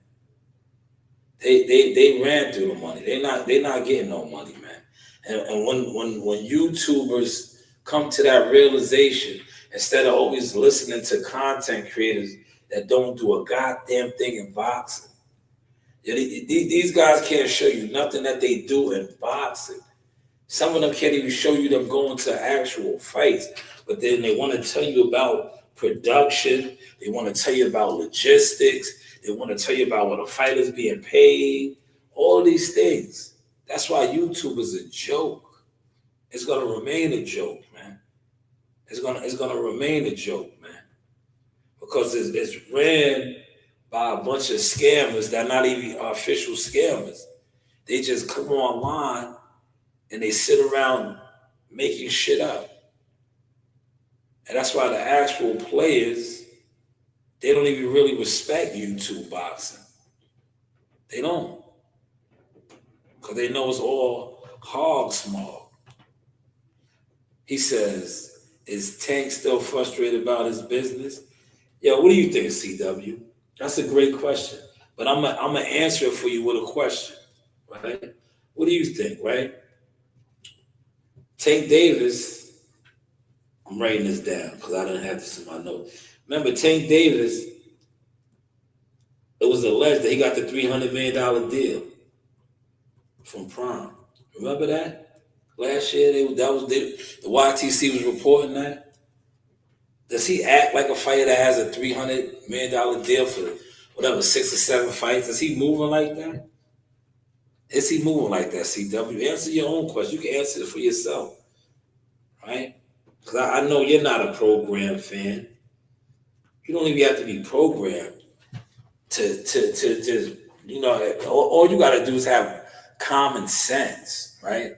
They ran through the money. They not getting no money, man. And when YouTubers come to that realization, instead of always listening to content creators that don't do a goddamn thing in boxing, these guys can't show you nothing that they do in boxing. Some of them can't even show you them going to actual fights, but then they want to tell you about production. They want to tell you about logistics. They want to tell you about what a fighter's being paid. All these things. That's why YouTube is a joke. It's gonna remain a joke, man. It's gonna remain a joke, man, because it's ran by a bunch of scammers that are not even official scammers. They just come online and they sit around making shit up. And that's why the actual players, they don't even really respect YouTube boxing. They don't. Because they know it's all hog smog. He says, is Tank still frustrated about his business? Yo, what do you think, CW? That's a great question. But I'm gonna answer it for you with a question, right? What do you think, right? Tank Davis, I'm writing this down because I didn't have this in my notes. Remember, Tank Davis, it was alleged that he got the $300 million deal from Prime. Remember that? Last year, the YTC was reporting that. Does he act like a fighter that has a $300 million deal for whatever, 6 or 7 fights? Is he moving like that? Is he moving like that, CW? Answer your own question. You can answer it for yourself, right? Because I know you're not a program fan. You don't even have to be programmed to you know, all you got to do is have common sense, right?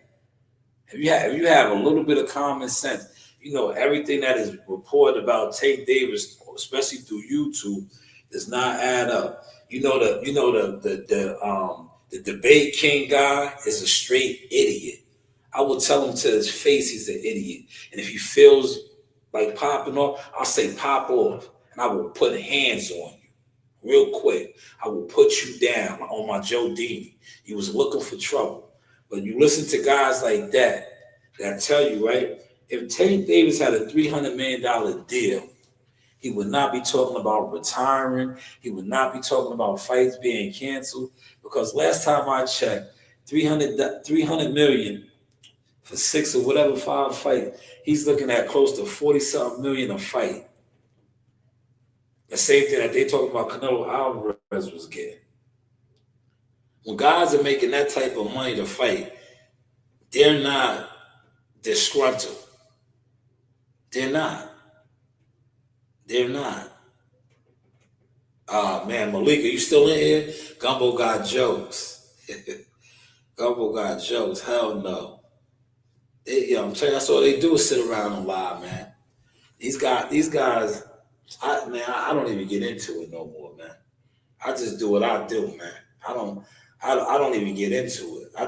If you have a little bit of common sense, you know everything that is reported about Tank Davis, especially through YouTube, does not add up. You know the debate king guy is a straight idiot. I will tell him to his face he's an idiot. And if he feels like popping off, I'll say pop off. And I will put hands on you real quick. I will put you down on my Joe Dini. You was looking for trouble. But you listen to guys like that tell you, right, if Tank Davis had a $300 million deal, he would not be talking about retiring. He would not be talking about fights being canceled. Because last time I checked, 300 million for 6 or whatever 5 fights, he's looking at close to 40-something million a fight. The same thing that they talking about Canelo Alvarez was getting. When guys are making that type of money to fight, they're not disgruntled. They're not. They're not. Man, Malika, you still in here? Gumbo got jokes. Gumbo got jokes. Hell no. I'm telling you, that's all they do is sit around and lie, man. These guys, I don't even get into it no more, man. I just do what I do, man. I don't even get into it. I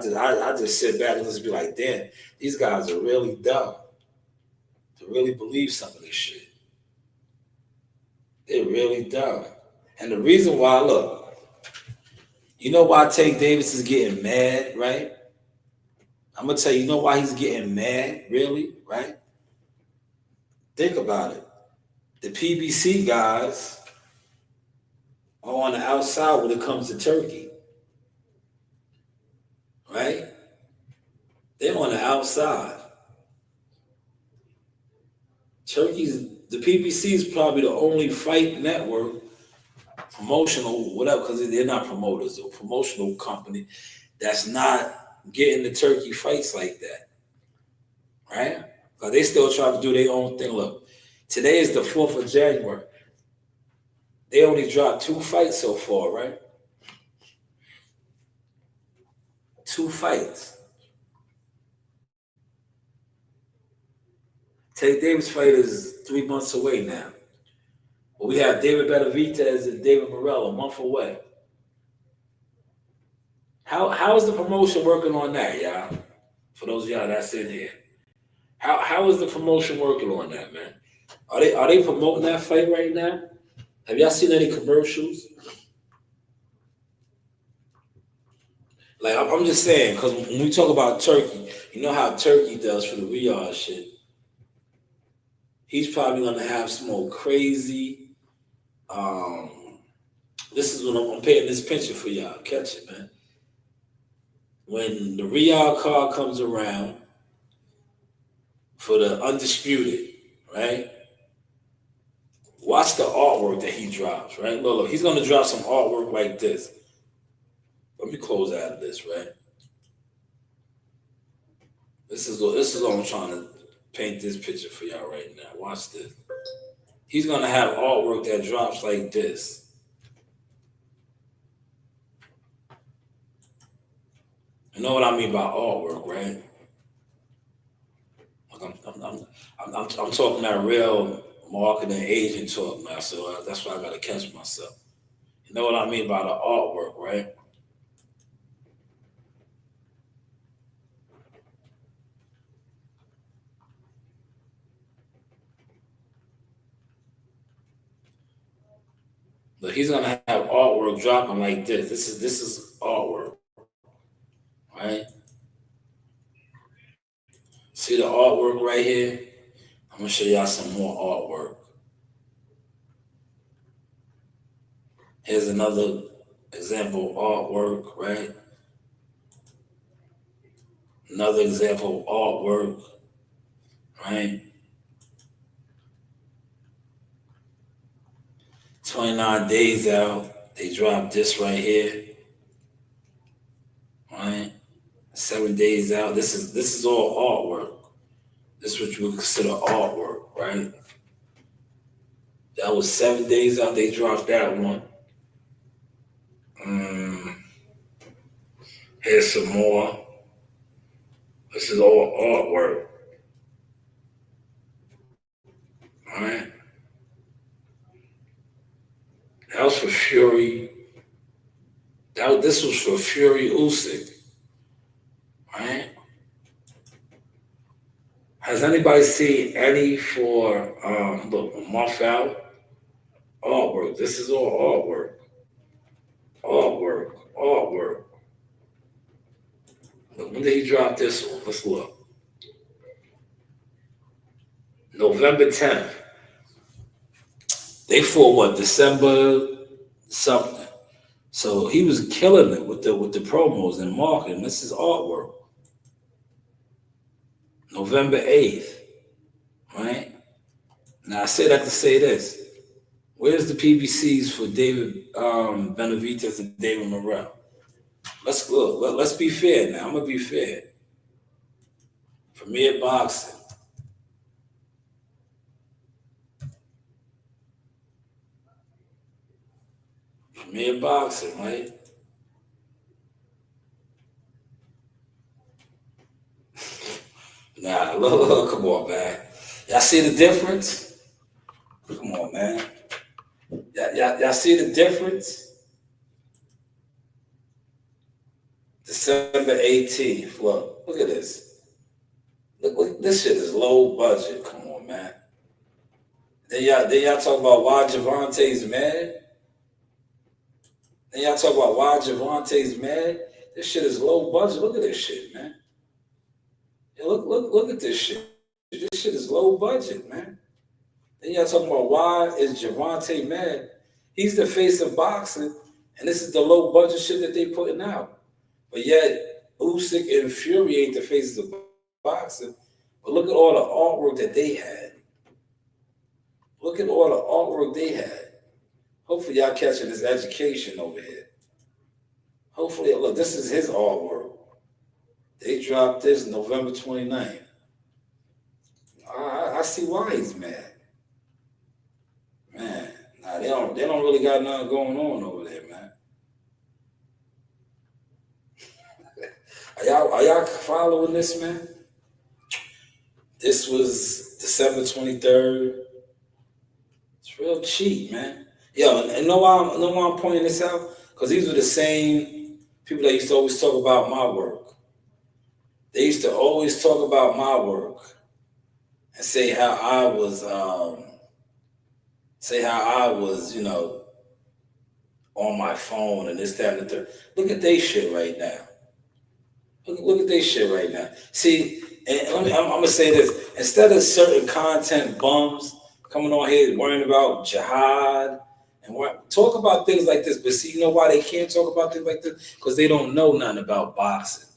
just sit back and just be like, damn, these guys are really dumb to really believe some of this shit. They're really dumb. And the reason why, look, you know why Tank Davis is getting mad, right? I'm going to tell you, you know why he's getting mad, really, right? Think about it. The PBC guys are on the outside when it comes to Turkey, right? They're on the outside. The PBC is probably the only fight network, promotional, whatever, because they're not promoters or promotional company that's not getting the Turkey fights like that, right? Because they still try to do their own thing. Look, today is the 4th of January. They only dropped 2 fights so far, right? 2 fights. Tank Davis fight is 3 months away now. But we have David Benavidez and David Morrell a month away. How is the promotion working on that, y'all? For those of y'all that's in here. How is the promotion working on that, man? Are they promoting that fight right now? Have y'all seen any commercials? Like I'm just saying, because when we talk about Turkey, you know how Turkey does for the Riyadh shit. He's probably gonna have some more crazy. This is what I'm painting this picture for y'all. Catch it, man. When the Riyadh card comes around for the undisputed, right? Watch the artwork that he drops, right? Look, he's gonna drop some artwork like this. Let me close out of this, right? This is what I'm trying to paint this picture for y'all right now. Watch this. He's gonna have artwork that drops like this. You know what I mean by artwork, right? I'm talking that real marketing agent talk now, so that's why I gotta catch myself. You know what I mean by the artwork, right? But he's gonna have artwork dropping like this. This is artwork, right? See the artwork right here? I'm gonna show y'all some more artwork. Here's another example of artwork, right? Another example of artwork, right? 29 days out, they dropped this right here, right? 7 days out. This is all artwork. This is what you would consider artwork, right? That was 7 days out. They dropped that one. Here's some more. This is all artwork, right? That was for Fury. This was for Fury Usyk, right? Has anybody seen any for look, month out? Artwork. This is all artwork. Artwork. Look, when did he drop this one? Let's look. November 10th. They fought what? December something. So he was killing it with the promos and marketing. This is artwork. November 8th. Right? Now I say that to say this. Where's the PBCs for David Benavidez and David Morrell? Let's look. Let's be fair now. I'm gonna be fair. Premier Boxing. Premier Boxing, right? Nah, look, come on, man. Y'all see the difference? Come on, man. Y'all see the difference? December 18th. Look at this. Look, this shit is low budget. Come on, man. Then y'all talk about why Javante's mad. Then y'all talk about why Javante's mad. This shit is low budget. Look at this shit, man. Yeah, look at this shit. This shit is low budget, man. Then y'all talking about why is Javante mad? He's the face of boxing, and this is the low budget shit that they putting out. But yet, Usyk and Fury ain't the faces of boxing. But look at all the artwork that they had. Look at all the artwork they had. Hopefully y'all catching this education over here. Hopefully, look, this is his artwork. They dropped this November 29th. I see why he's mad. Man, nah, they don't really got nothing going on over there, man. Are y'all following this, man? This was December 23rd. It's real cheap, man. Yo, and know why I'm pointing this out? Because these were the same people that used to always talk about my work. They used to always talk about my work and say how I was say how I was, on my phone and this, that, and the third. Look at they shit right now. Look at they shit right now. See, and I'm gonna say this: instead of certain content bums coming on here worrying about jihad and talk about things like this, but see, you know why they can't talk about things like this? Because they don't know nothing about boxing.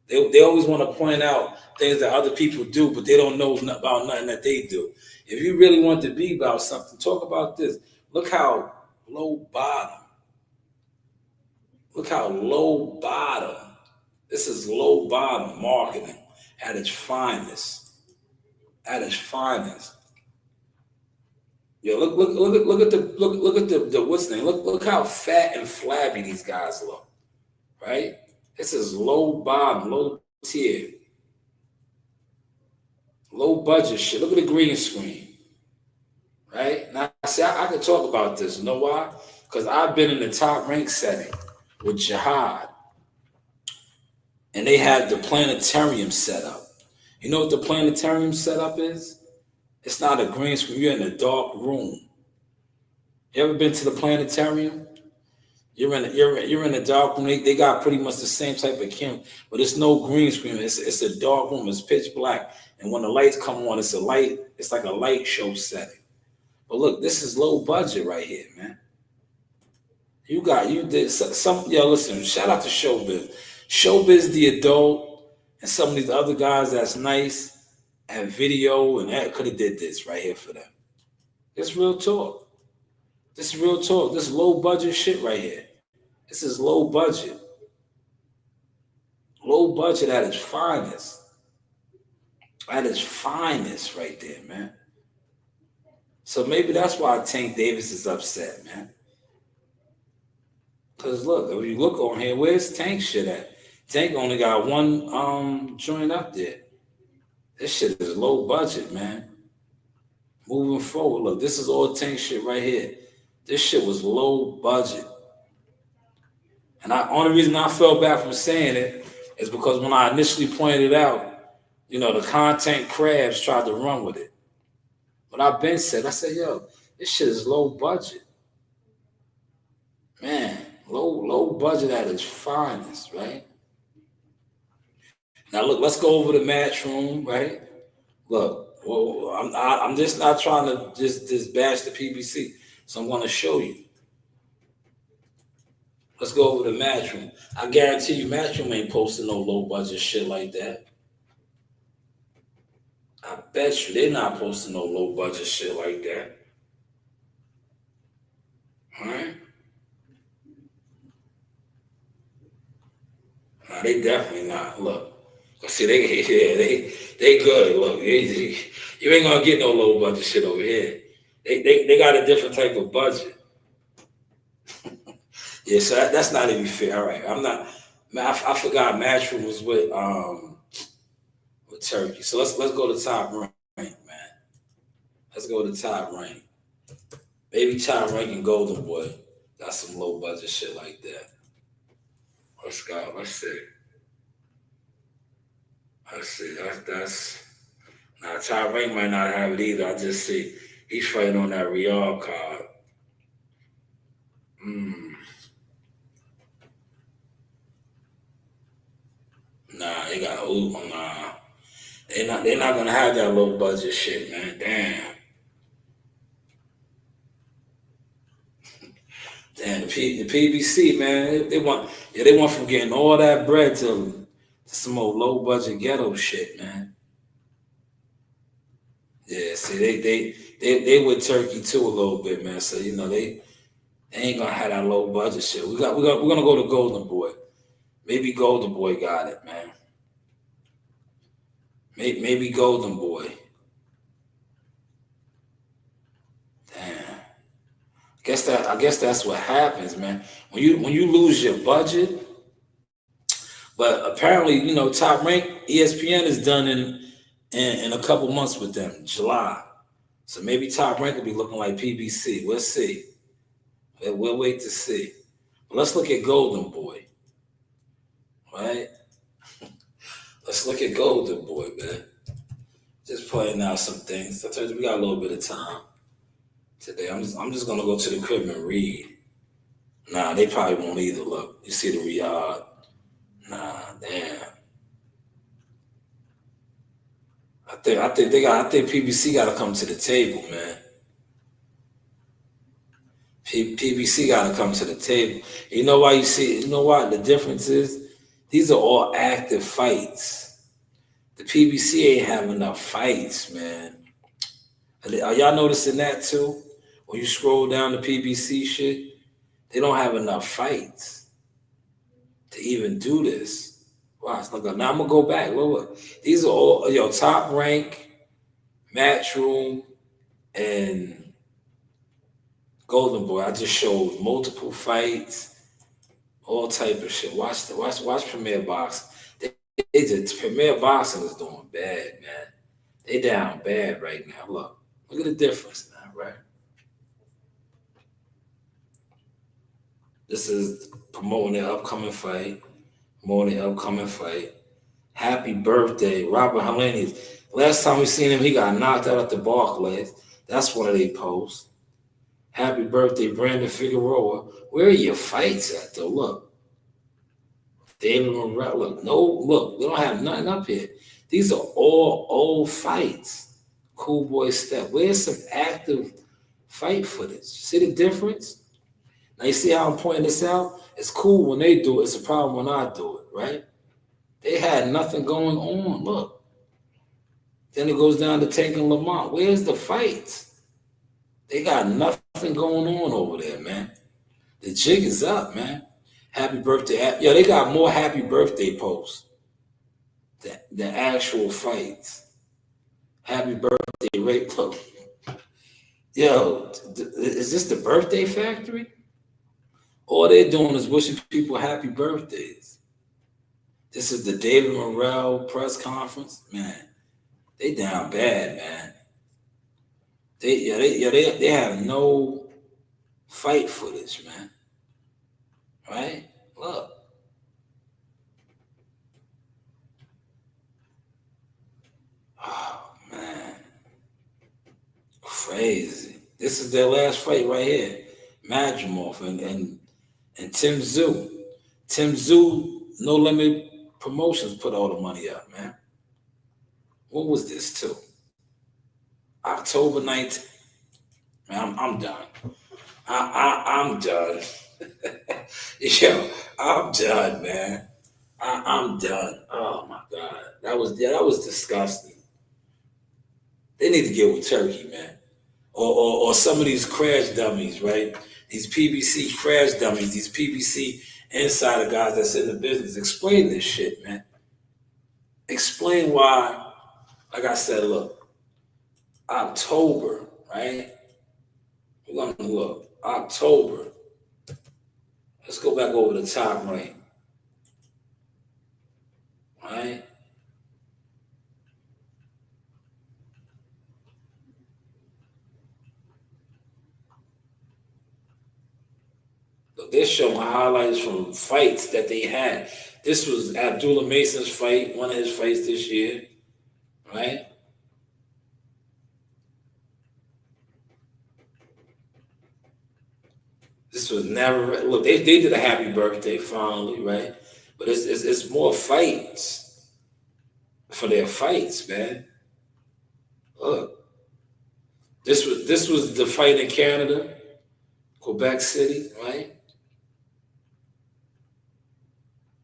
They always want to point out things that other people do, but they don't know about nothing that they do. If you really want to be about something, talk about this. Look how low bottom. Look how low bottom. This is low bottom marketing at its finest. At its finest. Yo, look at the what's the name? Look how fat and flabby these guys look. Right? This is low bottom, low tier. Low budget shit. Look at the green screen. Right? Now, see, I can talk about this. You know why? Because I've been in the top rank setting with Jihad. And they had the planetarium set up. You know what the planetarium setup is? It's not a green screen. You're in a dark room. You ever been to the planetarium? You're in a dark room. They got pretty much the same type of camera, but it's no green screen. It's a dark room. It's pitch black. And when the lights come on, it's like a light show setting. But look, this is low budget right here, man. You did some, listen, shout out to Showbiz. Showbiz, the adult, and some of these other guys that's nice at video and that could have did this right here for them. It's real talk. This is real talk. This is low budget shit right here. This is low budget. Low budget at its finest. At its finest right there, man. So maybe that's why Tank Davis is upset, man. Because look, if you look on here, where's Tank shit at? Tank only got one joint up there. This shit is low budget, man. Moving forward, look, this is all Tank shit right here. This shit was low budget. And the only reason I felt bad from saying it is because when I initially pointed it out, the content crabs tried to run with it. But I've been said, I said, yo, this shit is low budget. Man, low budget at its finest, right? Now look, let's go over the Matchroom, right? Look, well, I'm just not trying to just bash the PBC, so I'm going to show you. Let's go over the Matchroom. I guarantee you, Matchroom ain't posting no low budget shit like that. I bet you they're not posting no low budget shit like that. All right? Nah, they definitely not. Look. See, they good. Look, you ain't gonna get no low budget shit over here. They got a different type of budget. Yeah, so that's not even fair. All right, I'm not. Man, I forgot Matchroom was with Turkey. So let's go to top rank, man. Let's go to top rank. Maybe top rank and Golden Boy got some low budget shit like that. Let's go. Let's see. That's now Top Rank might not have it either. I just see he's fighting on that Real card. Nah, they got nah. They're not gonna have that low budget shit, man. Damn. Damn, the PBC, man, they went from getting all that bread to some more low budget ghetto shit, man. Yeah, see, they with Turkey too a little bit, man. So they ain't gonna have that low budget shit. We're gonna go to Golden Boy. Maybe Golden Boy got it, man. Maybe Golden Boy. Damn. I guess that's what happens, man. When you lose your budget. But apparently, Top Rank, ESPN is done in a couple months with them, July. So maybe Top Rank will be looking like PBC. We'll see. We'll wait to see. But let's look at Golden Boy. Right? Let's look at Golden Boy, man. Just pointing out some things. I told you we got a little bit of time. today. I'm just gonna go to the crib and read. Nah, they probably won't either. Look, you see the Riyadh. Nah, damn. I think PBC got to come to the table, man. PBC got to come to the table. You know why you know what the difference is? These are all active fights. The PBC ain't have enough fights, man. Are y'all noticing that too? When you scroll down the PBC shit, they don't have enough fights to even do this. Watch, look, now I'm gonna go back. Look. These are all Top Rank, Matchroom, and Golden Boy. I just showed multiple fights, all type of shit. Watch Premier Boxing. They just Premier Boxing is doing bad, man. They down bad right now. Look at the difference now, right? This is promoting their upcoming fight. Happy birthday, Robert Helenius. Last time we seen him, he got knocked out at the Barclays. That's one of their posts. Happy birthday, Brandon Figueroa. Where are your fights at, though? Look. David Morrell. Look, we don't have nothing up here. These are all old fights. Cool Boy Step. Where's some active fight footage? See the difference? Now, you see how I'm pointing this out? It's cool when they do it. It's a problem when I do it, right? They had nothing going on. Look. Then it goes down to Tank and Lamont. Where's the fights? They got nothing going on over there, man. The jig is up, man. Happy birthday. They got more happy birthday posts than actual fights. Happy birthday, Ray. Look. Yo, is this the birthday factory? All they're doing is wishing people happy birthdays. This is the David Morrell press conference. Man, they down bad, man. They have no fight footage, man. Right? Look. Oh, man. Crazy. This is their last fight right here. Madrimov and Tim Tszyu. Tim Tszyu, No Limit Promotions put all the money up, man. What was this too? October 19th. Man, I'm done. I'm done. Yo, I'm done, man. I'm done. Oh my God. That was disgusting. They need to get with Turkey, man. Or some of these crash dummies, right? These PBC crash dummies, these PBC insider guys that's in the business. Explain this shit, man. Explain why, like I said, look, October, right? We're gonna look. October. Let's go back over the Top Rank. Right? Look, they're showing highlights from fights that they had. This was Abdullah Mason's fight, one of his fights this year, right? This was never, look, they did a happy birthday finally, right? But it's more fights for their fights, man. Look, this was the fight in Canada, Quebec City, right?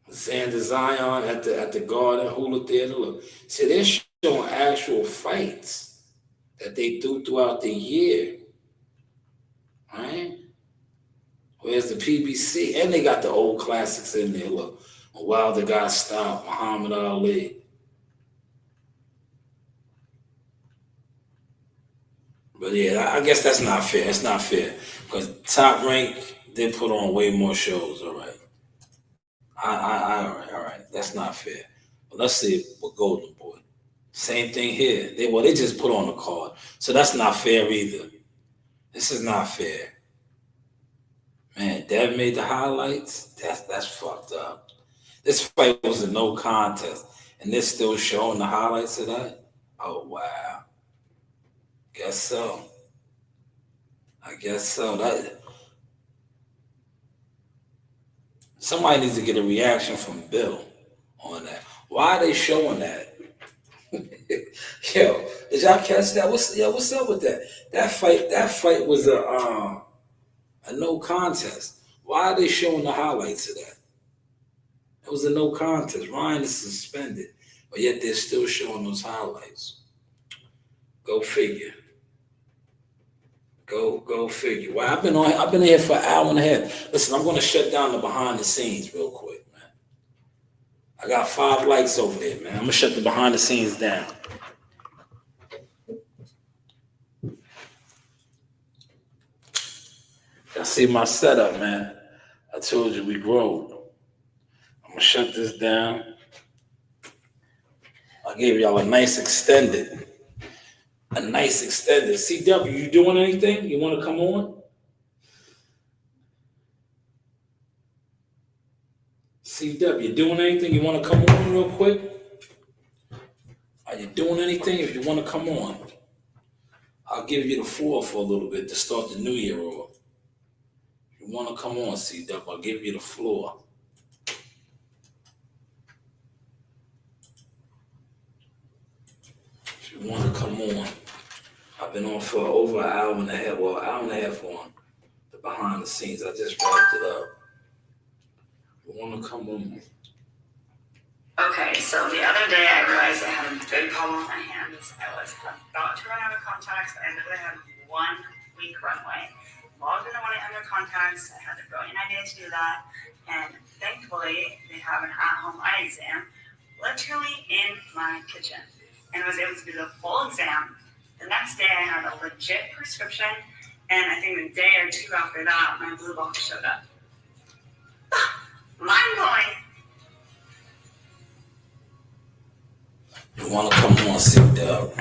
Xander Zion at the Garden Hula Theater. Look, see, they're showing actual fights that they do throughout the year, right? Where's the PBC? And they got the old classics in there. Look, Wilder got stopped, Muhammad Ali. But yeah, I guess that's not fair. It's not fair because Top Rank did put on way more shows. All right, all right. That's not fair. But let's see with Golden Boy. Same thing here. They just put on the card, so that's not fair either. This is not fair. Man, Dev made the highlights. That's fucked up. This fight was a no contest, and they're still showing the highlights of that. Oh wow. Guess so. I guess so. That somebody needs to get a reaction from Bill on that. Why are they showing that? Yo, did y'all catch that? What's up with that? That fight was a no contest. Why are they showing the highlights of that? It was a no contest. Ryan is suspended, but yet they're still showing those highlights. Go figure. Go figure. Well, I've been here for an hour and a half. Listen, I'm gonna shut down the behind the scenes real quick, man. I got 5 lights over there, man. I'm gonna shut the behind the scenes down. I see my setup, man. I told you we grow. I'm gonna shut this down. I gave y'all a nice extended. CW, you doing anything? You want to come on? CW, you doing anything? You want to come on real quick? Are you doing anything? If you want to come on, I'll give you the floor for a little bit to start the new year off. If you want to come on, CW, I'll give you the floor. If you want to come on. I've been on for over an hour and a half, well, an hour and a half on the behind the scenes. I just wrapped it up. You want to come on? Okay, so the other day I realized I had a big problem with my hands. I was about to run out of contacts. I literally had 1 week runway. Logged into one under contacts. I had a brilliant idea to do that. And thankfully, they have an at-home eye exam literally in my kitchen. And I was able to do the full exam. The next day, I had a legit prescription. And I think a day or 2 after that, my blue box showed up. Mind blowing. You want to come on, CW?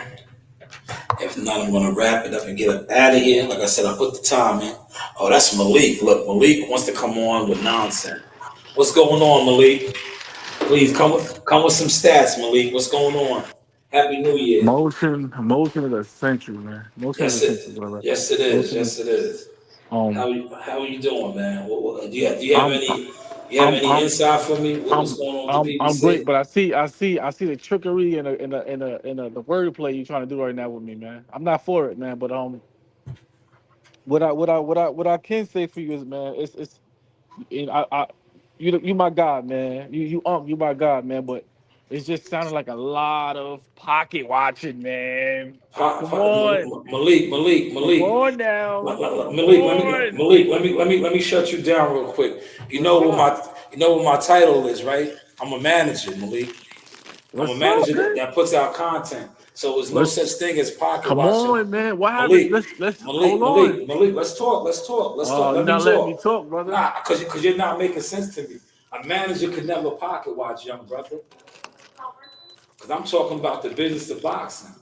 If not, I'm going to wrap it up and get up out of here. Like I said, I put the time in. Oh, that's Malik. Look, Malik wants to come on with nonsense. What's going on, Malik? Please come with some stats, Malik. What's going on? Happy New Year. Motion is essential, man. Motion is essential, brother. Yes, it is. Motion Yes, it is. How are you doing, man? Do you have I'm, any insight for me? What's going on with the I'm great, PBC? but I see the trickery and the wordplay you're trying to do right now with me, man. I'm not for it, man. But what I can say for you is, man, it's I you my God, man. You my God, man. But it's just sounding like a lot of pocket watching, man. Come on, Malik. come on now, come Malik, on. let me shut you down real quick. You What's know up? what my title is, right? I'm a manager, Malik. I'm a What's up, manager man? that puts out content. So there's no such Let's thing as pocket come watching. on, man. What happened? Malik, Let's hold on. Let's talk. You're Let me not letting me talk. talk, brother. Nah, because you're not making sense to me. A manager could never pocket watch, young brother. Because I'm talking about the business of boxing.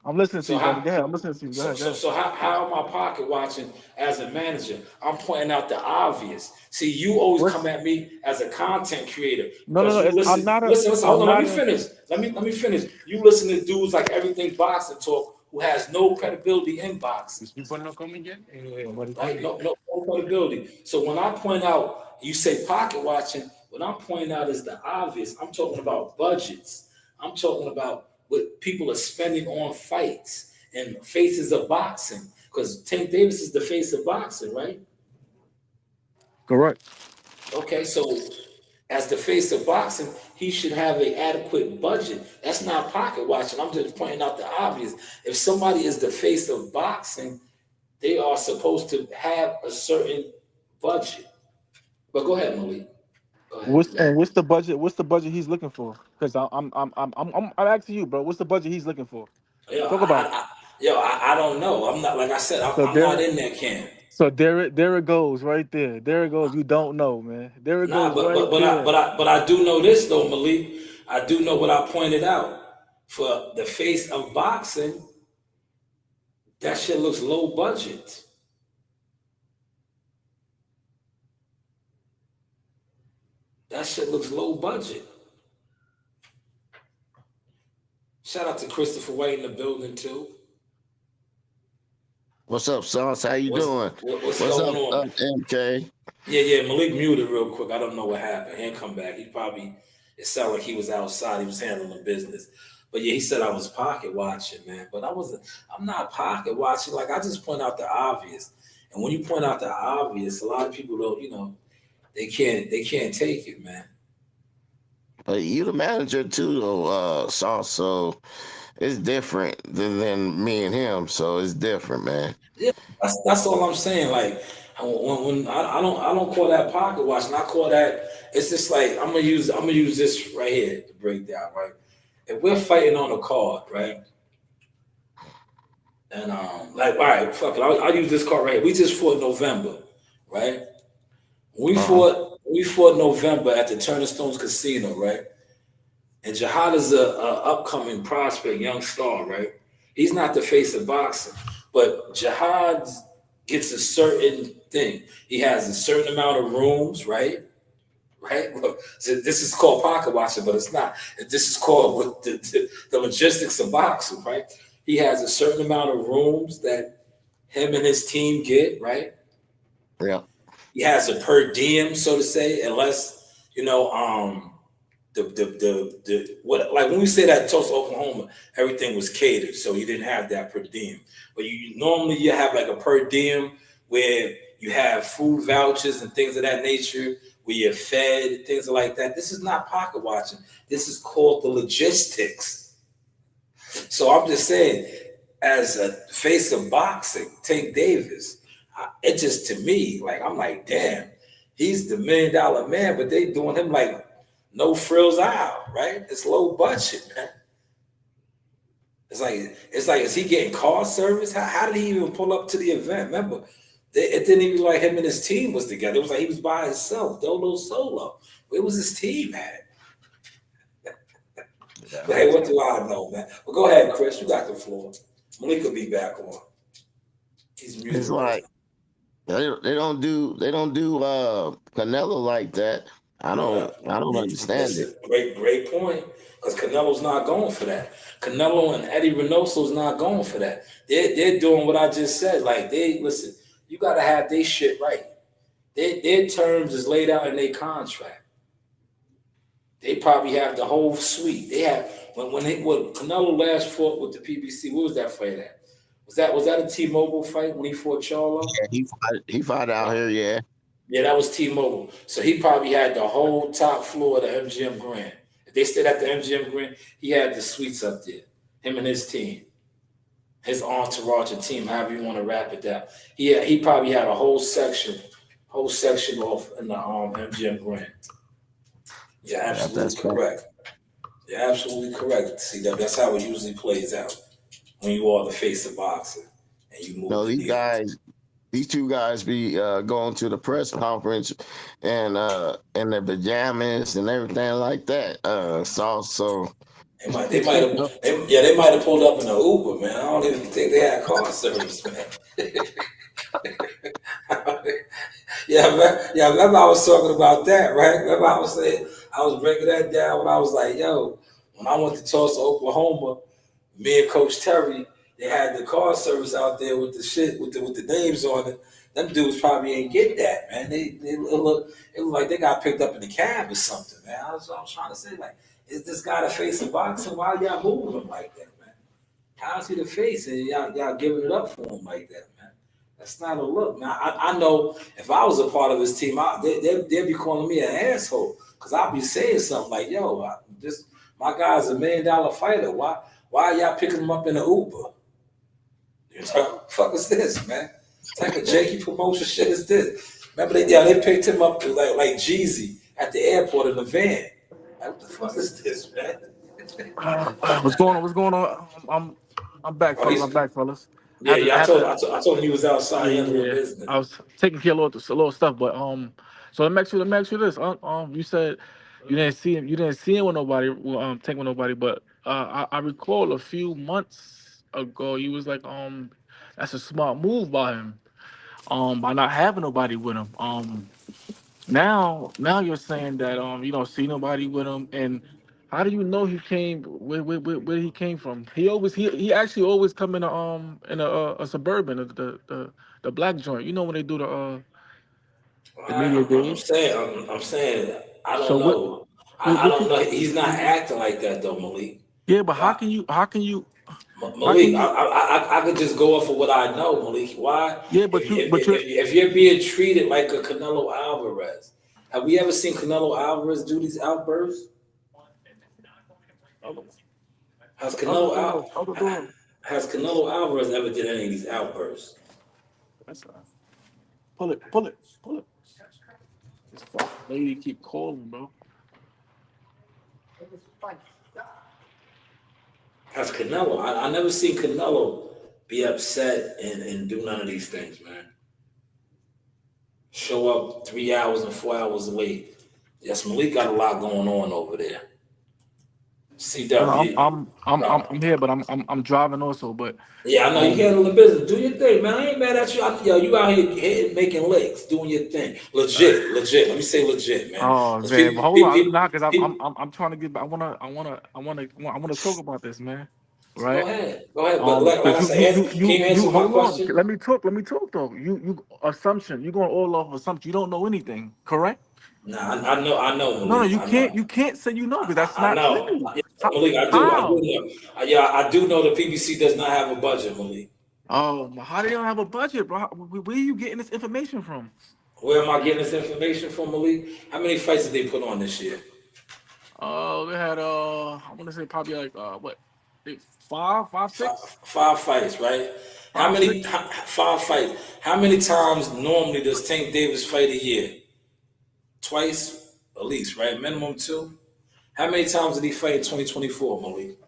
I'm listening to So you, brother. how Go ahead. I'm listening to you. Go so ahead. Go so ahead. so how am I pocket watching as a manager? I'm pointing out the obvious. See, you always What's come at me as a content creator no. because you I'm listen. not a. Listen. Hold I'm on. Let not me a. finish. Let me finish. You listen to dudes like Everything Boxing Talk who has no credibility in boxing. Right? No credibility. So when I point out, you say pocket watching. What I'm pointing out is the obvious. I'm talking about budgets. I'm talking about what people are spending on fights and faces of boxing. Because Tank Davis is the face of boxing, right? Correct. Okay, so as the face of boxing, he should have an adequate budget. That's not pocket watching. I'm just pointing out the obvious. If somebody is the face of boxing, they are supposed to have a certain budget. But go ahead, Malik. Go ahead. What's the budget? What's the budget he's looking for? Because I'm asking you, bro. What's the budget he's looking for? Yo, Talk about it. I don't know. I'm not, like I said, So I'm not there, in that camp. so there it goes right there. There it goes. You don't know, man. There it Nah, goes right there. but I do know this though, Malik. I do know what I pointed out. For the face of boxing, that shit looks low budget. That shit looks low budget. Shout out to Christopher White in the building too. What's up, Sauce? How you doing? What's What's going up, on? MK? Yeah. Malik muted real quick. I don't know what happened. He didn't come back. It sounded like he was outside. He was handling business. But yeah, he said I was pocket watching, man. But I'm not pocket watching. Like, I just point out the obvious. And when you point out the obvious, a lot of people don't, they can't take it, man. But you the manager too, though, Sauce. So it's different than me and him. So it's different, man. Yeah, that's all I'm saying. Like, when I don't call that pocket watching. I call that, it's just like, I'm gonna use this right here to break down, right? If we're fighting on a card, right? And like, all right, fuck it. I'll use this card right here. We just fought November, right? We fought November at the Turner Stones Casino, right? And Jihad is a upcoming prospect, young star, right? He's not the face of boxing, but Jihad gets a certain thing. He has a certain amount of rooms, right? Right? Look, so this is called pocket watching, but it's not. This is called the logistics of boxing, right? He has a certain amount of rooms that him and his team get, right? Yeah. He has a per diem, so to say, unless the what, like when we say that Tulsa, Oklahoma, everything was catered, so you didn't have that per diem. But you normally you have like a per diem where you have food vouchers and things of that nature, where you're fed, things like that. This is not pocket watching. This is called the logistics. So I'm just saying, as a face of boxing, Tank Davis, it just, to me, like, I'm like, damn, he's the $1 million man, but they doing him like no frills out, right? It's low budget, man. It's like, is he getting car service? How did he even pull up to the event? Remember, it didn't even like him and his team was together. It was like he was by himself, Dolo solo. Where was his team at? But hey, what do I know, man? Well, go ahead, Chris. You got the floor. Malik will be back on. He's muted. It's like they don't do Canelo like that. I don't understand it. Great point. Because Canelo's not going for that. Canelo and Eddie Reynoso's not going for that. They're doing what I just said. Like, listen, you gotta have their shit right. Their terms is laid out in their contract. They probably have the whole suite. They have when Canelo last fought with the PBC. What was that fight at? Was that a T-Mobile fight when he fought Charlo? Yeah, he fought out here, yeah. Yeah, that was T-Mobile. So he probably had the whole top floor of the MGM Grand. If they stayed at the MGM Grand, he had the suites up there. Him and his team, his entourage and team, however you want to wrap it down. He probably had a whole section off in the MGM Grand. Yeah, absolutely correct. You're absolutely correct. See, that's how it usually plays out when you are the face of boxing and you move. No, these two guys be going to the press conference and their pajamas and everything like that. So they might have pulled up in an Uber, man. I don't even think they had car service, man. Yeah, remember I was talking about that, right? Remember I was saying, I was breaking that down when I was like, yo, when I went to Tulsa, Oklahoma, me and Coach Terry, they had the car service out there with the shit, with the names on it. Them dudes probably ain't get that, man. It looked like they got picked up in the cab or something, man. I was trying to say, like, is this guy the face of boxing? Why y'all moving him like that, man? How's he the face and y'all giving it up for him like that, man? That's not a look. Now, I know if I was a part of his team, they'd be calling me an asshole because I'd be saying something like, yo, my guy's a $1 million fighter. Why are y'all picking him up in an Uber? You know, fuck is this, man? What type of janky promotion shit is this? Remember they picked him up like Jeezy at the airport in the van. Like, what the fuck is this, man? What's going on? I'm back, fellas. I told him he was outside handling business. I was taking care of a little stuff, but so let me ask you this. You said you didn't see him with nobody, Tank with nobody, but I recall a few months ago you was like, that's a smart move by him, by not having nobody with him. Now you're saying that you don't see nobody with him, and How do you know he came where he came from? He actually always come in a suburban, the black joint. You know when they do the media I'm days. saying, I'm saying, I So don't know. I what don't you know. He's not acting like that though, Malik. yeah, but Why, how can Malik? you I could just go off of what I know, Malik. Why? yeah, If you're being treated like a Canelo Alvarez, have we ever seen Canelo Alvarez do these outbursts? Has other Canelo door, Al, other door. has Canelo Alvarez ever did any of these outbursts? That's pull it, pull it, pull it. This fucking lady keep calling, bro. Has Canelo? I never seen Canelo be upset and do none of these things, man. Show up 3 hours and 4 hours late. Yes, Malik got a lot going on over there. No, no, CW. I'm here, but I'm driving also. But Yeah, I know you um, handling business. Do your thing, man. I ain't mad at you. Yo, you out here hitting, making licks, doing your thing. Legit, legit. Let me say legit, man. oh Because man, but hold on, nah, because people, I'm trying to get. I wanna talk about this, man. Right? go ahead. Go ahead. But like Because I said, can you you answer my hold on. question? Let me talk though. You assumption. You going all off assumption. You don't know anything, correct? Nah, I know, No, no, Malik. I know. you can't say you know because that's I not know. true. Yeah, Malik, I do How? know. Yeah, I do know the PBC does not have a budget, Malik. Oh, how they don't have a budget, bro? Where are you getting this information from? Where am I getting this information from, Malik? How many fights did they put on this year? They had I want to say probably like what, five, six, Five fights, right? How five, many? six. Five fights. How many times normally does Tank Davis fight a year? Twice, at least, right? Minimum two. How many times did he fight in 2024, Malik?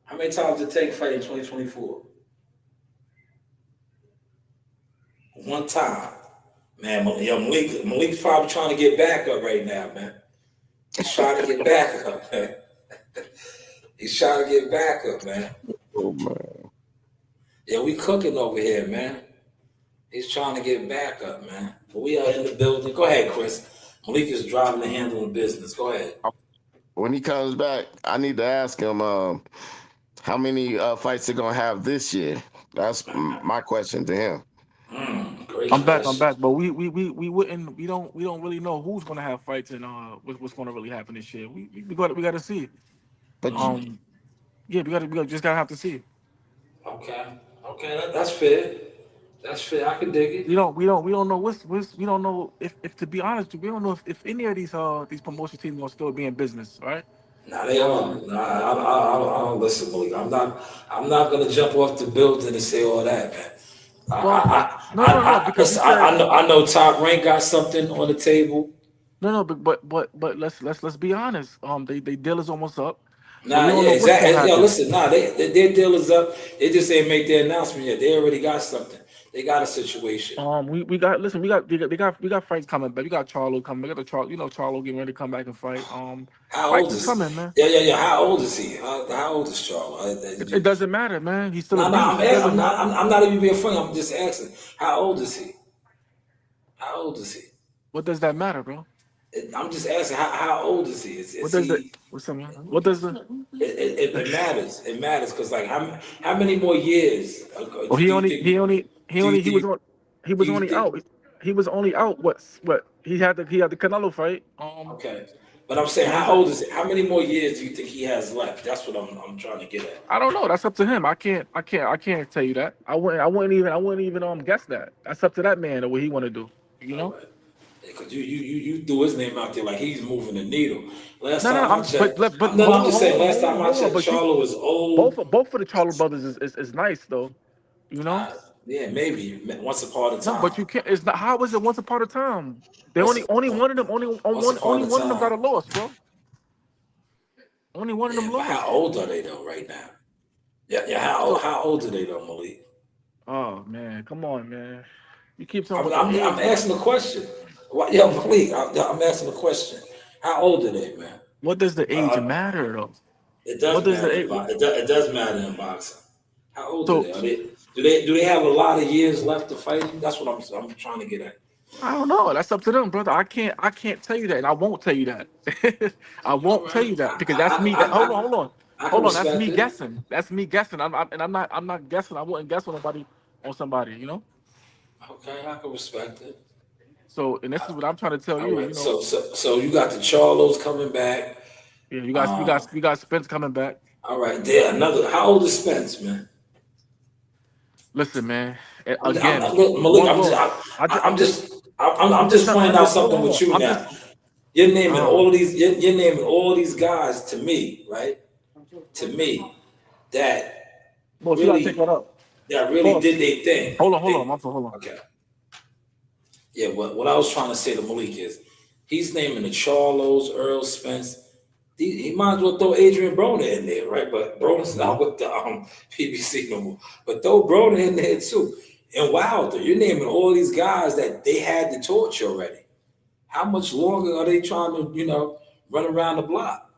How many times did Tank fight in 2024? One time. Man, Malik's probably trying to get back up right now, man. He's trying to get back up, man. He's trying to get back up, man. Oh man. Yeah, we cooking over here, man. He's trying to get back up, man. But we are in the building. Go ahead, Chris. Malik is driving and handling business. Go ahead. When he comes back, I need to ask him how many fights they're gonna have this year. That's my question to him. Great I'm back. question. But we don't really know who's gonna have fights and what's gonna really happen this year. We got to see. But Yeah, we just gotta have to see. Okay. That's fair. That's fair. I can dig it. We don't know we don't know if to be honest, we don't know if any of these promotion teams gonna still be in business, right? Nah, they are. Nah, I don't listen, Malik. I'm not gonna jump off the building and say all that, man. Well, no, because you Listen, said I know Top Rank got something on the table. no, but let's be honest. They deal is almost up, so Nah, we don't yeah, know what's gonna exactly. Yo, happen. listen, nah, their deal is up. They just ain't make their announcement yet. They already got something. They got a situation. We got listen, we got fights coming back. We got Charlo coming. We got the Charlo getting ready to come back and fight. How Fights old is is? coming, man. Yeah. How old is he? How old is Charles? It doesn't matter, man. He's still a No, beast. It doesn't matter. I'm not even being funny. I'm just asking. How old is he? How old is he? What does that matter, bro? I'm just asking. How old is he? What Is does the he? what's up, man? What does the It matters. It matters because like how many more years well do you think? Do you think? he Do was you only think? out. He was only out what he had the Canelo fight. Okay, but I'm saying You know what I'm how saying? old is it? How many more years do you think he has left? That's what I'm trying to get at. I don't know. That's up to him. I can't tell you that. I wouldn't even guess that. That's up to that man or what he want to do. You All know? right. Because you threw his name out there like he's moving the needle. Last No, no. time I checked, But I'm just saying. Last time I hold on. checked, But you Charlo was old. both of the Charlo brothers is nice though. You know? Yeah, maybe once upon a No, but time. you can't. It's not. How was it once upon a time? They Once only one of them once upon only a one of them got time. a loss, bro. Only one of Yeah, them but how lost. old are they though right now? Yeah. So, How old are they though, Malik? oh man, come on, man. You keep talking about the I'm age, man. asking a question. Yeah, Malik, I'm asking a question. How old are they, man? What does the age Uh, matter though? it What does does matter the in age? it does matter in boxing. How old are So they? Do they have a lot of years left to fight? That's what I'm trying to get at. I don't know. That's up to them, brother. I can't tell you that, and I won't tell you that. I All won't tell right. you that because that's me. I can Hold on. That's respect me it. guessing. That's me guessing. I'm not guessing. I wouldn't guess on nobody on somebody. Okay, I can respect it. So, and this is what I'm trying to tell All you. right. So you got the Charlos coming back. Yeah, you guys, Um, you got Spence coming back. all right. There another. How old is Spence, man? Listen, man. I'm Again, look, Malik. one loss. I'm just, I'm I'm just just not. pointing I'm out just. Hold on, something hold with on. you I'm now. just. You're naming Uh, all of these. You're naming all these guys to me, right? To me, that boss, you gotta take really, that up. that really Boss, did their thing. hold on, my fault, hold on. Okay. Yeah. What I was trying to say to Malik is, he's naming the Charlos, Earl Spence. He might as well throw Adrian Broner in there, right? But Broner's not with the PBC no more. But throw Broner in there too. And Wilder, you're naming all these guys that they had the torch already. How much longer are they trying to, run around the block?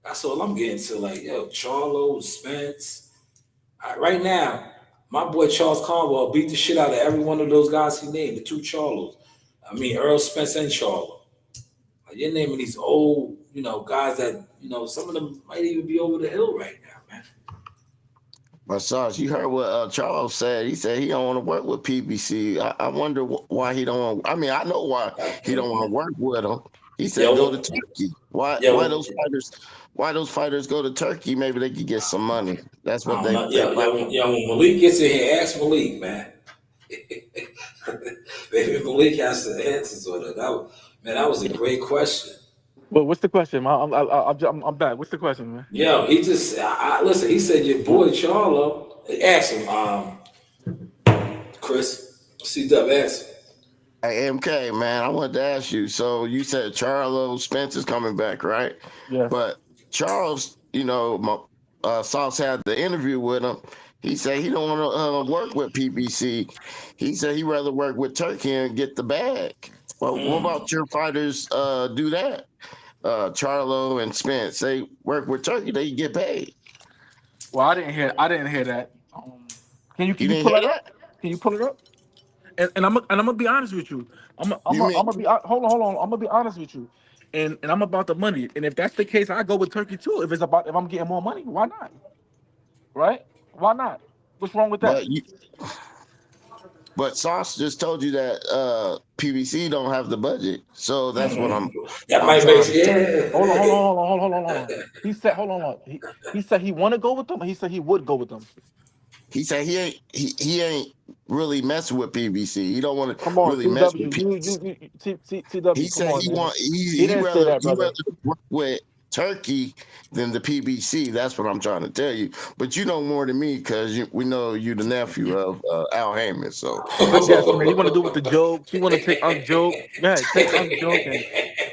That's all I'm getting to. Like, yo, Charlo, Spence. Right now, my boy Charles Conwell beat the shit out of every one of those guys he named, the two Charlos. I mean, Earl Spence and Charlo. Like, you're naming these old, guys that, some of them might even be over the hill right now, man. But Sarge, you heard what Charles said. He said he don't want to work with PBC. I wonder why he don't want. I mean, I know why he don't want to work with them. He said go to Yo, Turkey. Why? Why yo, those fighters? Why those fighters go to Turkey? Maybe they could get some money. That's I what don't know. they When Malik gets in here, ask Malik, man. Maybe Malik has the answers on it. That was a great question. Well, what's the question? I'm back. What's the question, man? Yo, he just listen. He said your boy Charlo. Ask him, Chris. C-Dub, ask him. Hey, MK, man, I wanted to ask you. So you said Charlo Spence is coming back, right? Yes. But Charles, Sauce had the interview with him. He said he don't want to work with PBC. He said he'd rather work with Turkey and get the bag. Well, what about your fighters do that? Charlo and Spence, they work with Turkey, they get paid. Well, I didn't hear that. Can You you didn't pull hear that up? that? Can you pull it up? And I'm gonna be honest with you. You mean, I'm gonna be hold on. I'm gonna be honest with you. And I'm about the money. And if that's the case, I go with Turkey too. If I'm getting more money, why not? Right? Why not? What's wrong with that? but you, but Sauce just told you that PBC don't have the budget, so that's what That I'm might make trying to tell you. Hold on. He said, hold on. He said he want to go with them. He said he would go with them. He said he ain't really messing with PBC. He don't want to Come on, really mess with CW. PBC. He CW. Come said on, man. He he didn't say rather that, brother. work with Turkey than the PBC. That's what I'm trying to tell you. But you know more than me because we know you the nephew of Al Heyman. So I guess, man. You want to do with the jokes? You want to take joke? Yeah, take joke and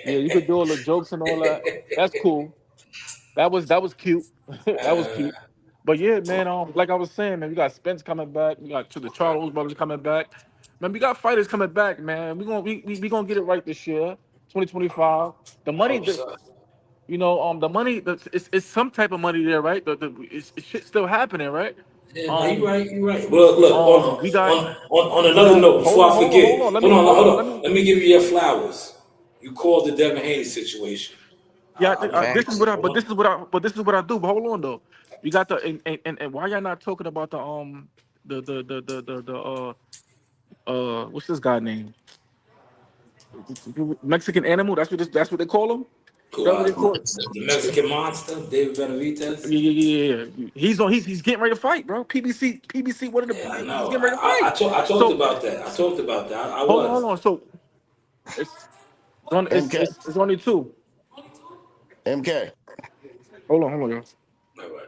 yeah, you could do all the jokes and all that. That's cool. That was cute. That was cute. But yeah, man. Like I was saying, man, we got Spence coming back. We got the Charles brothers coming back. Man, we got fighters coming back, man. We gonna get it right this year, 2025. The I money, hope so. the money, it's some type of money there, right? It's shit still happening, right? Yeah, no, you're Um, right. You're right. Well, look, we got, on another note, hold before I on, hold on, forget, hold on. hold Let on. me. Let me give you your flowers. You called the Devin Haney situation. Yeah, this is facts. what I, but this is what I, but this is what I do. But hold on though, you got the and why y'all not talking about the what's this guy name? Mexican animal. That's what they call him. Who, That's what they call. the Mexican monster, David Benavidez. Yeah. He's getting ready to fight, bro. PBC. One of Yeah, I the he's know. getting ready to fight. I talked So about that. I talked about that. I hold was. on. So it's MK, it's only two. MK. Hold on, y'all. All right.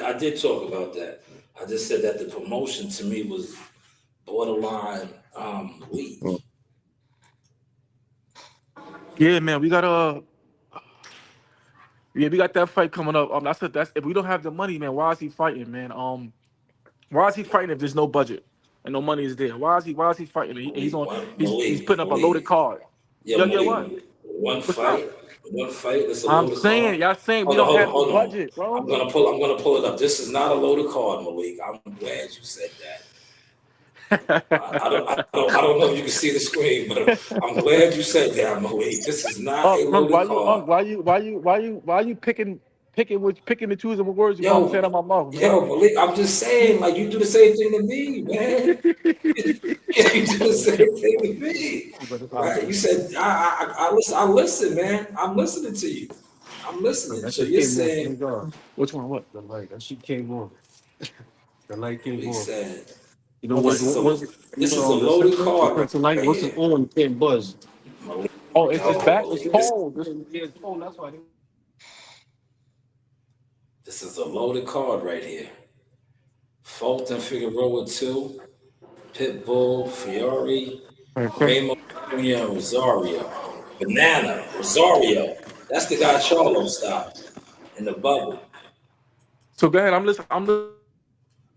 I did talk about that. I just said that the promotion to me was borderline weak. Yeah, man, we got we got that fight coming up. That's if we don't have the money, man. Why is he fighting, man? Why is he fighting if there's no budget and no money is there? Why is he fighting? He's putting up a loaded Malik. card. Yeah, Yeah, what? Malik. One What's up? fight. One fight. That's a I'm loaded card. saying, y'all saying we don't have the Hold on. budget, bro. I'm gonna pull it up. This is not a loaded card, Malik. I'm glad you said that. I don't know if you can see the screen, but I'm glad you said that, Malik. This is not a Unc, loaded why you, card. Unc, why you picking and choosing my words before I'm saying Yo, out my mouth, man? Malik, I'm just saying, like you do the same thing to me, man. Yeah, you do the same thing to me, right? You said I listen. I listen, man. I'm listening to you. I'm listening. So you're saying Which one? What? Malik said What, this is what, a what's, this is a loaded card right here. Malik, oh, it's yo, back. It's Malik, cold. this is a loaded card right here. Fulton Figueroa 2, Pitbull, Fiore, Raymond Jr., and Rosario. Banana, Rosario. That's the guy Charlo stopped in the bubble. So go ahead. I'm listening.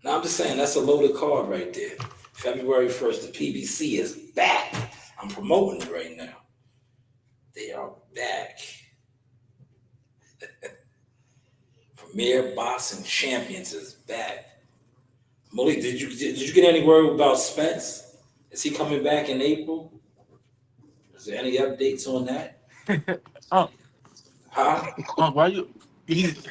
Now I'm just saying that's a loaded card right there. February 1st, the PBC is back. I'm promoting it right now. They are back. Premier Boxing Champions is back. Malik, did you get any word about Spence? Is he coming back in April? Is there any updates on that? Oh, Huh? why you? He's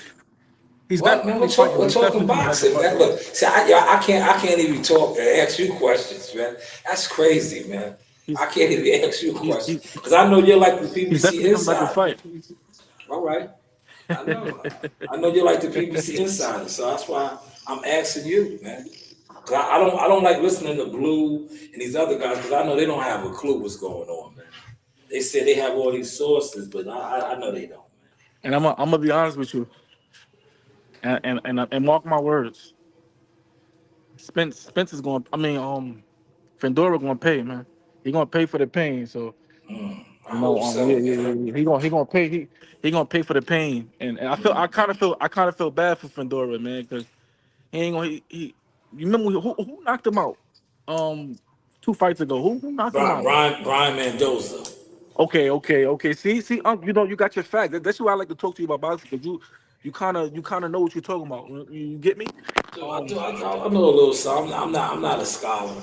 What, man? definitely fighting. We're He's talking definitely coming back to boxing, fight. man. Look, see, I can't even talk and ask you questions, man. That's crazy, man. I can't even ask you a He's question he's because I know you're like the he's PBC definitely coming back to insider. fight. All right, I know. I know you're like the PBC insider, so that's why I'm asking you, man. 'Cause I don't like listening to Blue and these other guys because I know they don't have a clue what's going on, man. They say they have all these sources, but I know they don't. And I'm gonna be honest with you, and mark my words. Spence is going. I mean, Fendora going to pay, man. He going to pay for the pain. So I hope yeah, so, yeah, man. yeah. He gonna pay. He gonna pay for the pain. And I kind of feel bad for Fendora, man, because he ain't gonna. You remember who knocked him out? 2 fights ago. Who knocked him out? Brian Mendoza. Okay. See, you got your facts. That's why I like to talk to you about boxing because you kind of know what you're talking about. You get me? I know a little something. I'm not a scholar.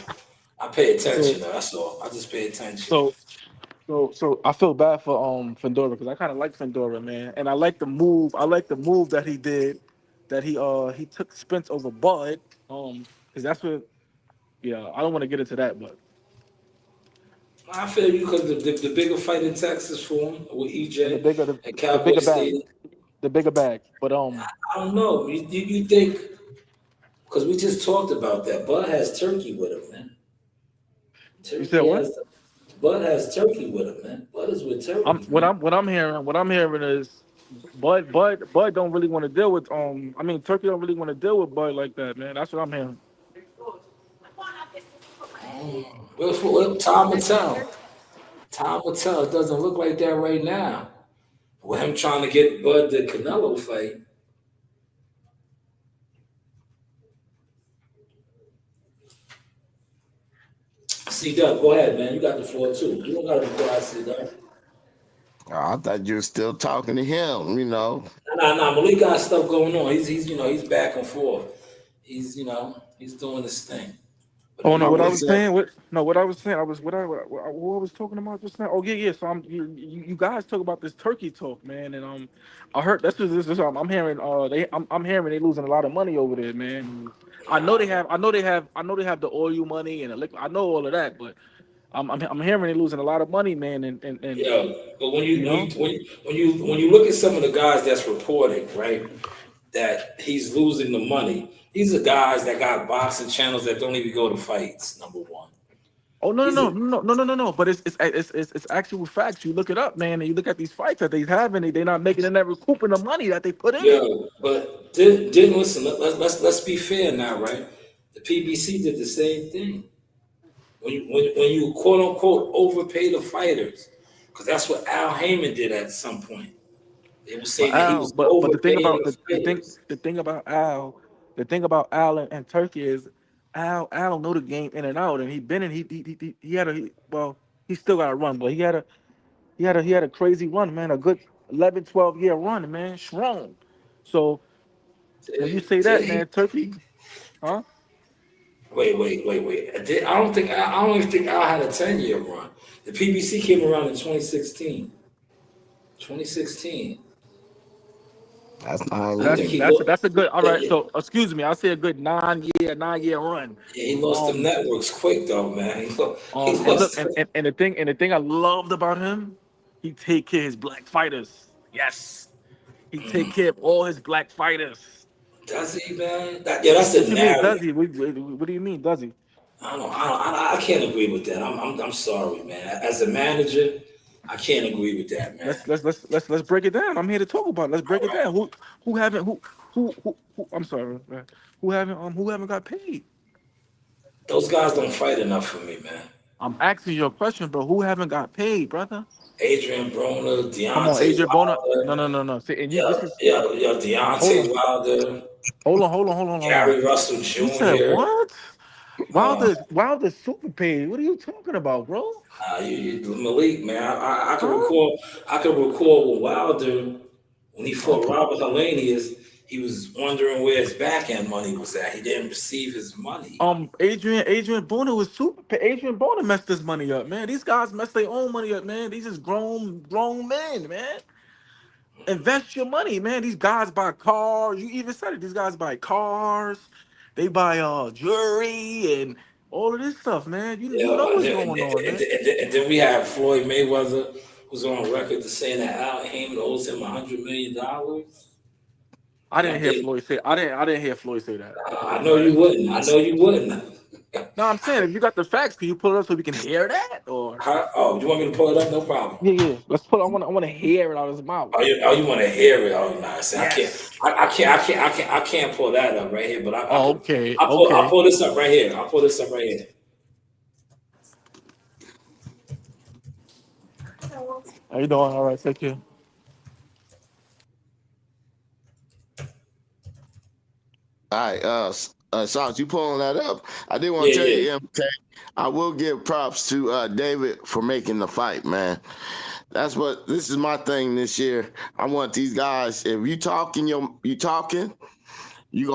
I pay So attention. That's all. I just pay attention. so so I feel bad for Fendora because I kind of like Fendora, man, and I like the move. I like the move that he did, that he took Spence over Bud, because that's what. Yeah, I don't want to get into that, but I feel you because the bigger fight in Texas for him with and EJ at the Cowboy bigger bag, Stadium. the bigger bag. But I don't know. You think because we just talked about that. Bud has turkey with him, man. you said Turkey what? has Bud has turkey with him, man. Bud is with turkeys, man. What I'm hearing is Bud don't really want to deal with I mean Turkey don't really want to deal with Bud like that, man. That's what I'm hearing. Well, time will tell. Time will tell. It doesn't look like that right now. With him trying to get Bud the Canelo fight. C Dub, go ahead, man. You got the floor too. You don't gotta be quiet, C Dub. I thought you were still talking to him, you know. Nah. Malik got stuff going on. He's back and forth. He's doing this thing. But if Oh no, you what I really was said, saying, what I was saying, I was what I was talking about just now. Oh yeah. So you guys talk about this turkey talk, man, and I heard that's what this is. I'm hearing I'm hearing they losing a lot of money over there, man. I know they have the oil money and the liquor. I know all of that, but I'm hearing they losing a lot of money, man, and yeah, but when you you when know. you when you when you when you look at some of the guys that's reporting, right, that he's losing the money, these are guys that got boxing channels that don't even go to fights. Number one, Oh no these no are no no no no no no! But it's actual facts. You look it up, man, and you look at these fights that they have, and they're not making and never recouping the money that they put in it. yo, but didn't listen. Let's be fair now, right? The PBC did the same thing. When you quote unquote overpay the fighters, because that's what Al Heyman did at some point. They were But saying that he Al, was but the thing overpaying about the fighters. the thing about Al, and Turkey is Al know the game in and out, and he been in he had a well he still got a run, but he had a crazy run, man, a good 11, 12 year run, man, strong. So when you say Did that, he? man, Turkey, huh? Wait. I don't even think Al had a 10-year run. The PBC came around in 2016. 2016. That's 9 I That's think years. he that's lost. that's a good. All right. Yeah, So excuse me. I'll say a good 9 year run. he lost them Um. networks quick though, man. He And look, lost. and the thing I loved about him, he take care of his black fighters. Yes, he take care of all his black fighters. Does he, man? Yeah, that's the What you mean, narrative. does he? What do you mean, does he? I can't agree with that. I'm sorry, man. As a manager, I can't agree with that, man. Let's break it down. I'm here to talk about it. Let's break All it right. down. Who haven't who I'm sorry, man. Who haven't got paid? Those guys don't fight enough for me, man. I'm asking you a question, bro. Who haven't got paid, brother? Adrian Broner, Come on, Deontay Adrian Bona. No, Wilder, no, no, no. See, and you, yeah, this is yeah, yeah, hold Deontay on, Wilder, hold on. Gary Russell You said Jr. what? Uh, Wilder's super paid. What are you talking about, bro? Malik, man. I can Huh? recall. I can recall when Wilder, when he fought Okay. Robert Helenius, he was wondering where his backhand money was at. He didn't receive his money. Adrian Bona was super paid. Adrian Bona messed his money up, man. These guys mess their own money up, man. These is grown men, man. Invest your money, man. These guys buy cars. You even said it. These guys buy cars. They buy jewelry and all of this stuff, man. You know Yeah, what's going on, man. and then we have Floyd Mayweather, who's on record to saying that Al Haymon owes him $100 million. I And didn't I hear think Floyd say. I didn't hear Floyd say that. I know you wouldn't. I know you wouldn't. No, I'm saying if you got the facts, can you pull it up so we can hear that? Or Oh, you want me to pull it up? No problem. yeah. Let's pull. I want to hear it out of his mouth. You want to hear it? Oh, no, see, Yes. I can't pull that up right here. But I Oh, can. okay. I'll Okay. pull this up right here. I'll pull this up right here. How you doing? All right. Take care. All right, Sauce, you pulling that up? I did want Yeah, to tell yeah. you, MK. I will give props to David for making the fight, man. This is my thing this year. I want these guys. If you talking, we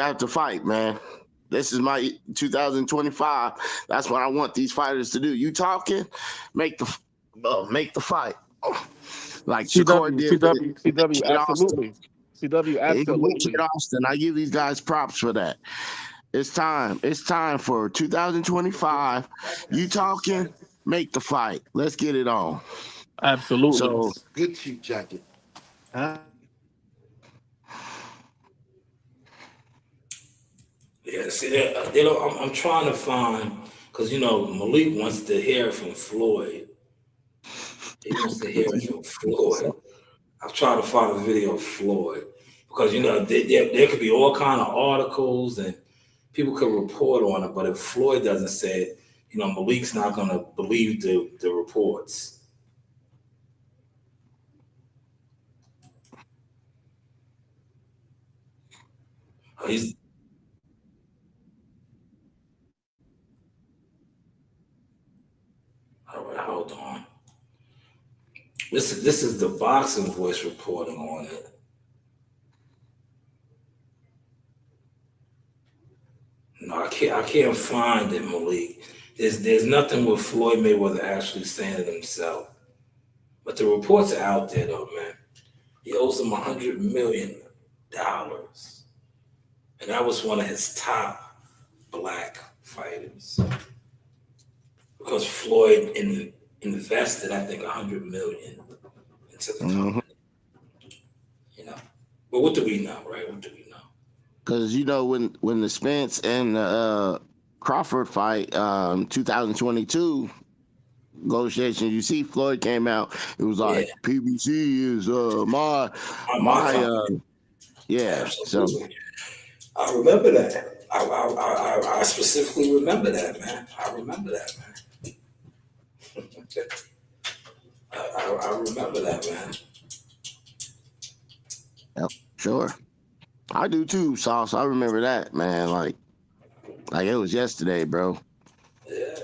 have to fight, man. This is my 2025. That's what I want these fighters to do. You talking, make the fight. Like Shakur did with CW, Kid Austin. absolutely. CW, He did with Kid absolutely. Austin. I give these guys props for that. It's time. It's time for 2025. You talking, make the fight. Let's get it on. Absolutely. So Good cheap jacket. Huh? Yeah, see, I'm trying to find because Malik wants to hear from Floyd. He wants to hear it from Floyd. I'm trying to find a video of Floyd because there could be all kind of articles and people could report on it, but if Floyd doesn't say it, Malik's not gonna believe the reports. He's all right. Hold on. This is the Boxing Voice reporting on it. No, I can't find it, Malik. There's nothing with Floyd Mayweather actually saying it himself. But the reports are out there though, man. He owes him $100 million. And that was one of his top black fighters. Because Floyd invested, I think, $100 million into the company. But what do we know, right? What do we know? because when the Spence and Crawford fight, 2022 negotiations, you see Floyd came out. It was like PBC is my yeah. So Absolutely. I remember that. I specifically remember that, man. I remember that, man. I remember that, man. yep, sure. I do too, Sauce. I remember that, man. Like it was yesterday, bro. Yeah.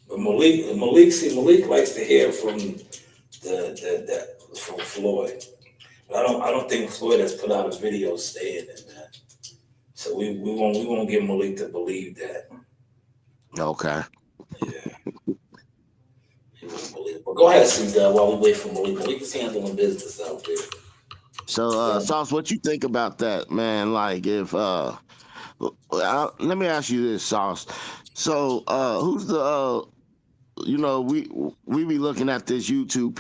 But Malik likes to hear from from Floyd. But I don't think Floyd has put out a video saying it, man. So we won't get Malik to believe that. Okay. Yeah. He won't believe it. But go ahead, see that while we wait for Malik. Malik is handling business out there. So, Sauce, what you think about that, man? Like, if let me ask you this, Sauce. So, who's the we be looking at these YouTube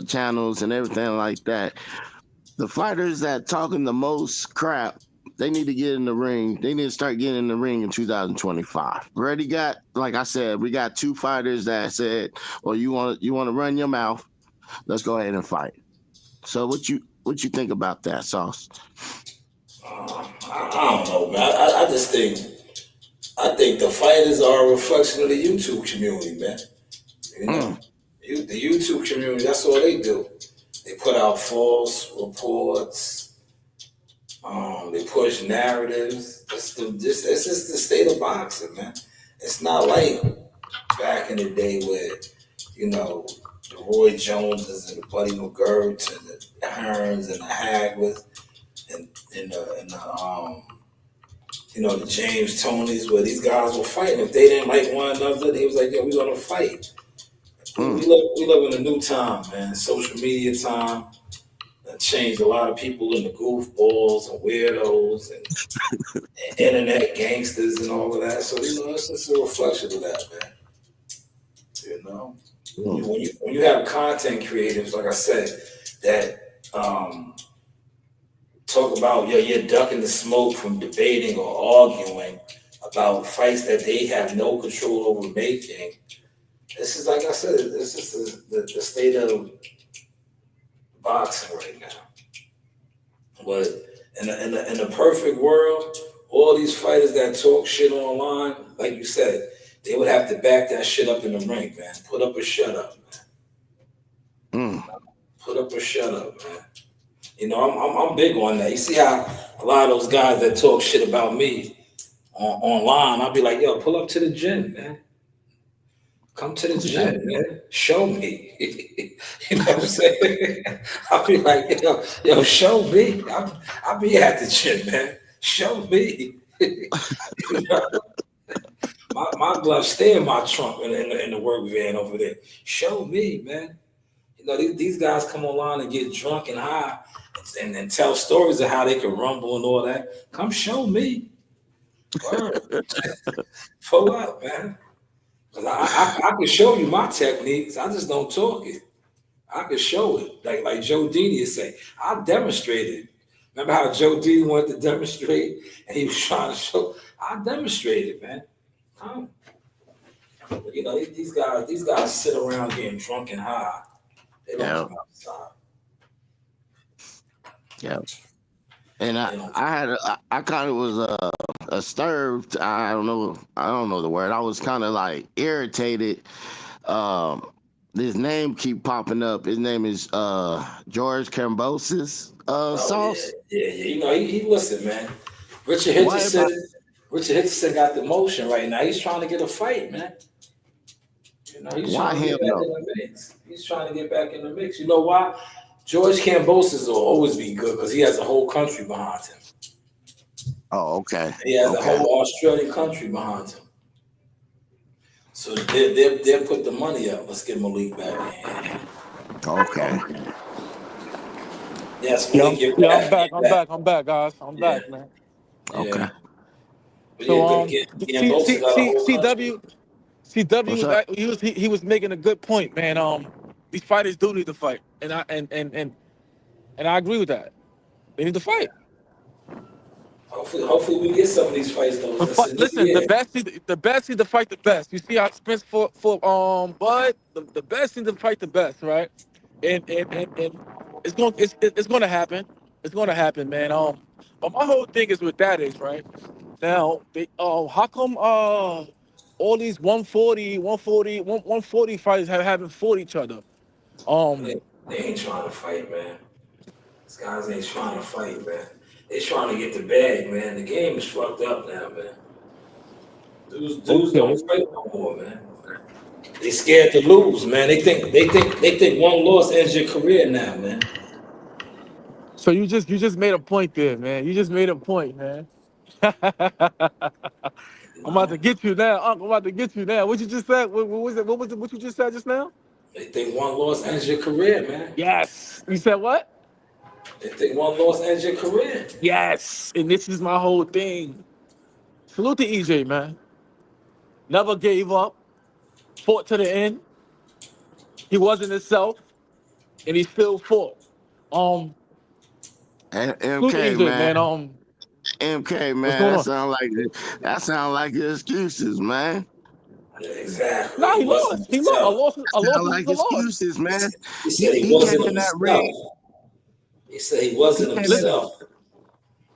channels and everything like that. The fighters that talking the most crap, they need to get in the ring. They need to start getting in the ring in 2025. We already got, like I said, we got 2 fighters that said, "Well, you want to run your mouth? Let's go ahead and fight." So, what you think about that, Sauce? I don't know, man. I think the fighters are a reflection of the YouTube community, man. You know, the YouTube community, that's all they do. They put out false reports. They push narratives. It's just the state of boxing, man. It's not like back in the day where, the Roy Joneses and the Buddy McGirts and the Hearns and the Haglers and the James Tonys, where these guys were fighting. If they didn't like one another, they was like, "Yo, we're gonna fight." We live in a new time, man. Social media time that changed a lot of people into goofballs and weirdos and internet gangsters and all of that. So it's just a reflection of that, man. When you have content creators, like I said, that talk about you're ducking the smoke from debating or arguing about fights that they have no control over making. This is, like I said, this is the state of boxing right now. But in the perfect world, all these fighters that talk shit online, like you said, they would have to back that shit up in the ring, man. Put up or shut up, man. Put up or shut up, man. I'm big on that. You see how a lot of those guys that talk shit about me online, I'll be like, yo, pull up to the gym, man. Come to the gym, man. Show me. You know what I'm saying? I'll be like, yo, show me. I'll be at the gym, man. Show me. My gloves stay in my trunk in the work van over there. Show me, man. These guys come online and get drunk and high and then tell stories of how they can rumble and all that. Come show me. Pull up, man. I can show you my techniques. I just don't talk it. I can show it. Like Joe Dini would say, I demonstrated. Remember how Joe Dini wanted to demonstrate and he was trying to show? I demonstrated, man. Come. These guys sit around getting drunk and high. They don't come outside. Yeah. And I kind of was disturbed. I don't know the word. I was kind of like irritated. His name keep popping up. His name is George Kambosos. Sauce. Yeah. He listen, man. Richard Hitchison got the motion right now. He's trying to get a fight, man. He's trying to get back in the mix. He's trying to get back in the mix. You know why? George Kambosos will always be good because he has a whole country behind him. Oh, okay. He has a whole Australian country behind him. So they'll put the money up. Let's get Malik back in. Okay. Yes, Malik, I'm back, guys. I'm back, man. Okay. So CW, he was making a good point, man. These fighters do need to fight, and I agree with that. They need to fight. Hopefully we get some of these fights though. Listen, the best need to fight the best. You see how Spence for Bud, the best need to fight the best, right? And it's gonna happen. It's gonna happen, man. But my whole thing is with that is right now. How come all these 140 fighters haven't fought each other? They ain't trying to fight, man. These guys ain't trying to fight, man. They trying to get the bag, man. The game is fucked up now, man. Dudes don't fight no more, man. They scared to lose, man. They think one loss ends your career now, man. So you just made a point there, man. You just made a point, man. I'm about to get you now, Uncle. I'm about to get you now. What you just said? What was it? What was it? What you just said just now? They think one loss ends your career, man. Yes. You said what? They think one loss ends your career. Yes. And this is my whole thing. Salute to EJ, man. Never gave up. Fought to the end. He wasn't himself, and he still fought. Um, Salute to MK, EJ, man. man. MK, What's man. going That on? sound like your excuses, man. Yeah, exactly. Nah, He he wasn't lost. He lost. himself. A loss Sound is like a loss. excuses, man. He said he He came wasn't in that ring. himself. He said he He wasn't came in. himself.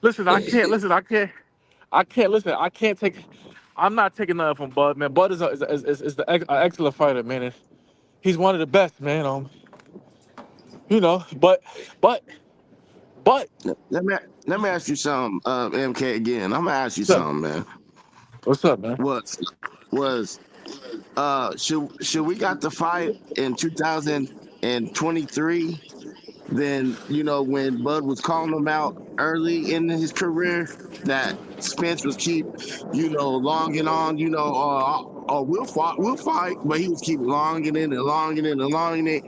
Listen, I can't. Listen, I can't listen. I can't take. I'm not taking nothing from Bud, man. Bud is the excellent fighter, man. And he's one of the best, man. You know, but but Let me ask you something, MK again. I'm gonna ask you what's up? something, man. What's up, man? Was should we got the fight in 2023? Then when Bud was calling him out early in his career, that Spence was keep longing on, we'll fight, but he was keep longing it and longing it and longing it,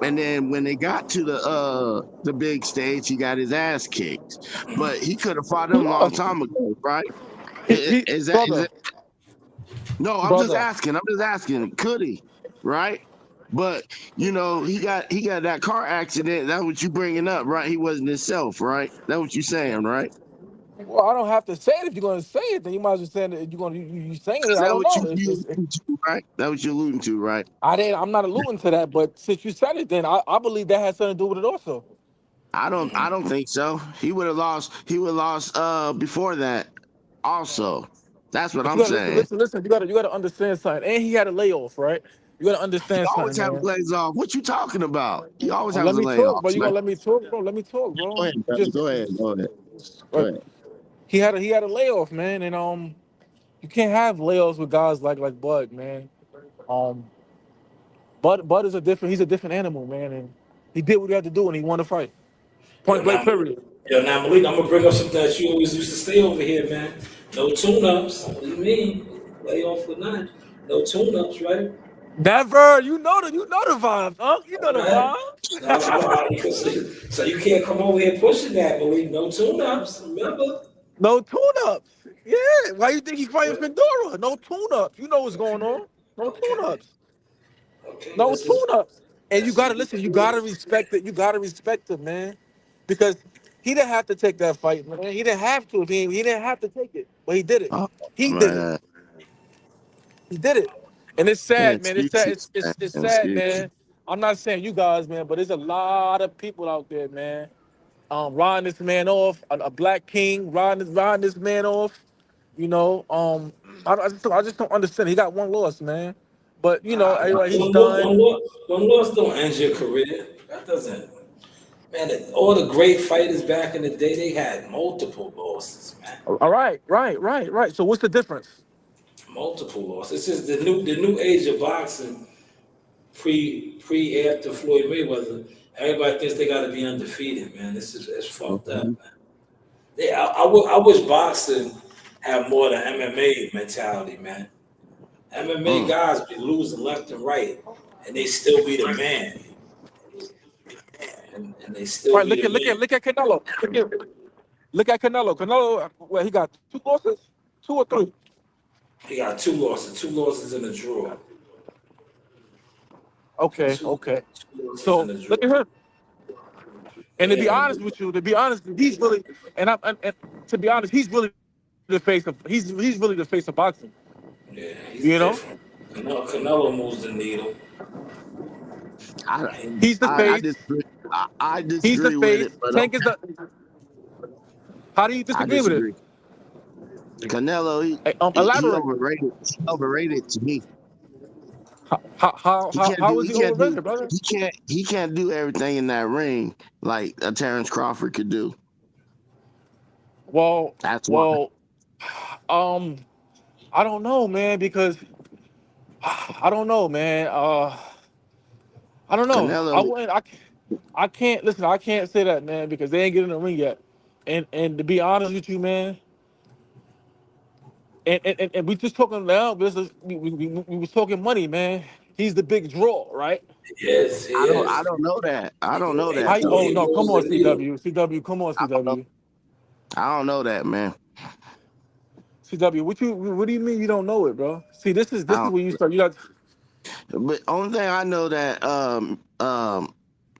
and then when they got to the big stage, he got his ass kicked. But he could have fought He him a long lost. time ago, right? He Is brother, it? No, I'm just brother. asking. I'm just asking. Could he? Right? But he got that car accident. That's what you bringing up, right? He wasn't himself, right? That's what you saying, right? Well, I don't have to say it. If you're gonna say it, then you might as well say it. You're gonna you saying it. Is I that don't what know. you alluding to, right? That what you alluding to, right? I didn't. I'm not alluding to that. But since you said it, then I believe that has something to do with it also. I don't think so. He would have lost. He would have lost before that also. That's what But you I'm gotta listen, saying. listen, listen. You gotta understand something. And he had a layoff, right? You gotta He understand always something, have man. lays off. What you talking about? He always has Let a me talk, bro. layoffs, You man. gonna let me talk, bro? Let me talk, Go bro. ahead, You brother. just Go ahead. Go ahead. Go ahead. he had a layoff, man, and you can't have layoffs with guys like Bud, man. Um, Bud is a different. He's a different animal, man, and he did what he had to do, and he won the fight. Yo, Point blank, now, period. now, Malik, I'm gonna bring up something that you always used to say over here, man. No tune-ups. What do you mean? Lay off for none. No tune-ups, right? Never. You know the vibe, huh? You know All the right. So, vibe. so you can't come over here pushing that, Malik. No tune-ups. Remember? No tune-ups. Yeah. Why you think he's fighting Fedora? No tune-ups. You know what's going on. No Okay. tune-ups. Okay. No This is tune-ups. And you this is gotta listen. You gotta respect it. You gotta respect it, man, because he didn't have to take that fight, man. He didn't have to. He didn't have to take it, but he did it. Oh, He did it. man. He did it. And it's sad, man. It's sad. Excuses, It's, man. it's, it's sad, Excuses. man. I'm not saying you guys, man, but there's a lot of people out there, man. Riding this man off, a black king, riding this man off. You know, I just don't understand. He got one loss, man. But everybody, he's done. one loss don't end your career. That doesn't. Man, all the great fighters back in the day, they had multiple losses, man. All right, right. So what's the difference? Multiple losses. It's just the new age of boxing, pre after Floyd Mayweather. Everybody thinks they got to be undefeated, man. It's fucked up, Mhm. man. Yeah, I wish boxing had more the MMA mentality, man. MMA Mm. guys be losing left and right, and they still be the man, and they All still right, be the man. look at Canelo. Look at Canelo. Canelo, well, he got two losses, two or three. He got two losses in a draw. Okay, Two, okay. two losses in So a look draw. at him. And to be Yeah, honest with you, he's really, and to be honest, he's really the face of he's really the face of boxing. yeah, he's You know, different. Canelo moves the needle. I, And he's the I face. disagree. I He's the disagree with face. it, but Tank is the. How do you I disagree with it? disagree. Canelo, Hey, he elaborate. overrated. He overrated to me. How how He how can't how do. is He he can't do. overrated, brother? He can't do everything in that ring like a Terrence Crawford could do. Well, That's why well, um, I don't know, man, because I don't know, man. I don't know. I Canelo. wouldn't. I, I can't listen. I can't say that, man, because they ain't getting in the ring yet. And to be honest with you, man, and we just talking now. We was talking money, man. He's the big draw, right? Yes, he I is. don't know that. I don't know He, that How? he, though. Oh he no, come moves on, the needle. CW, come on, I don't know. CW. I don't know that, man. CW, what do you mean you don't know it, bro? See, I this is don't. where you start. You got But only thing I know that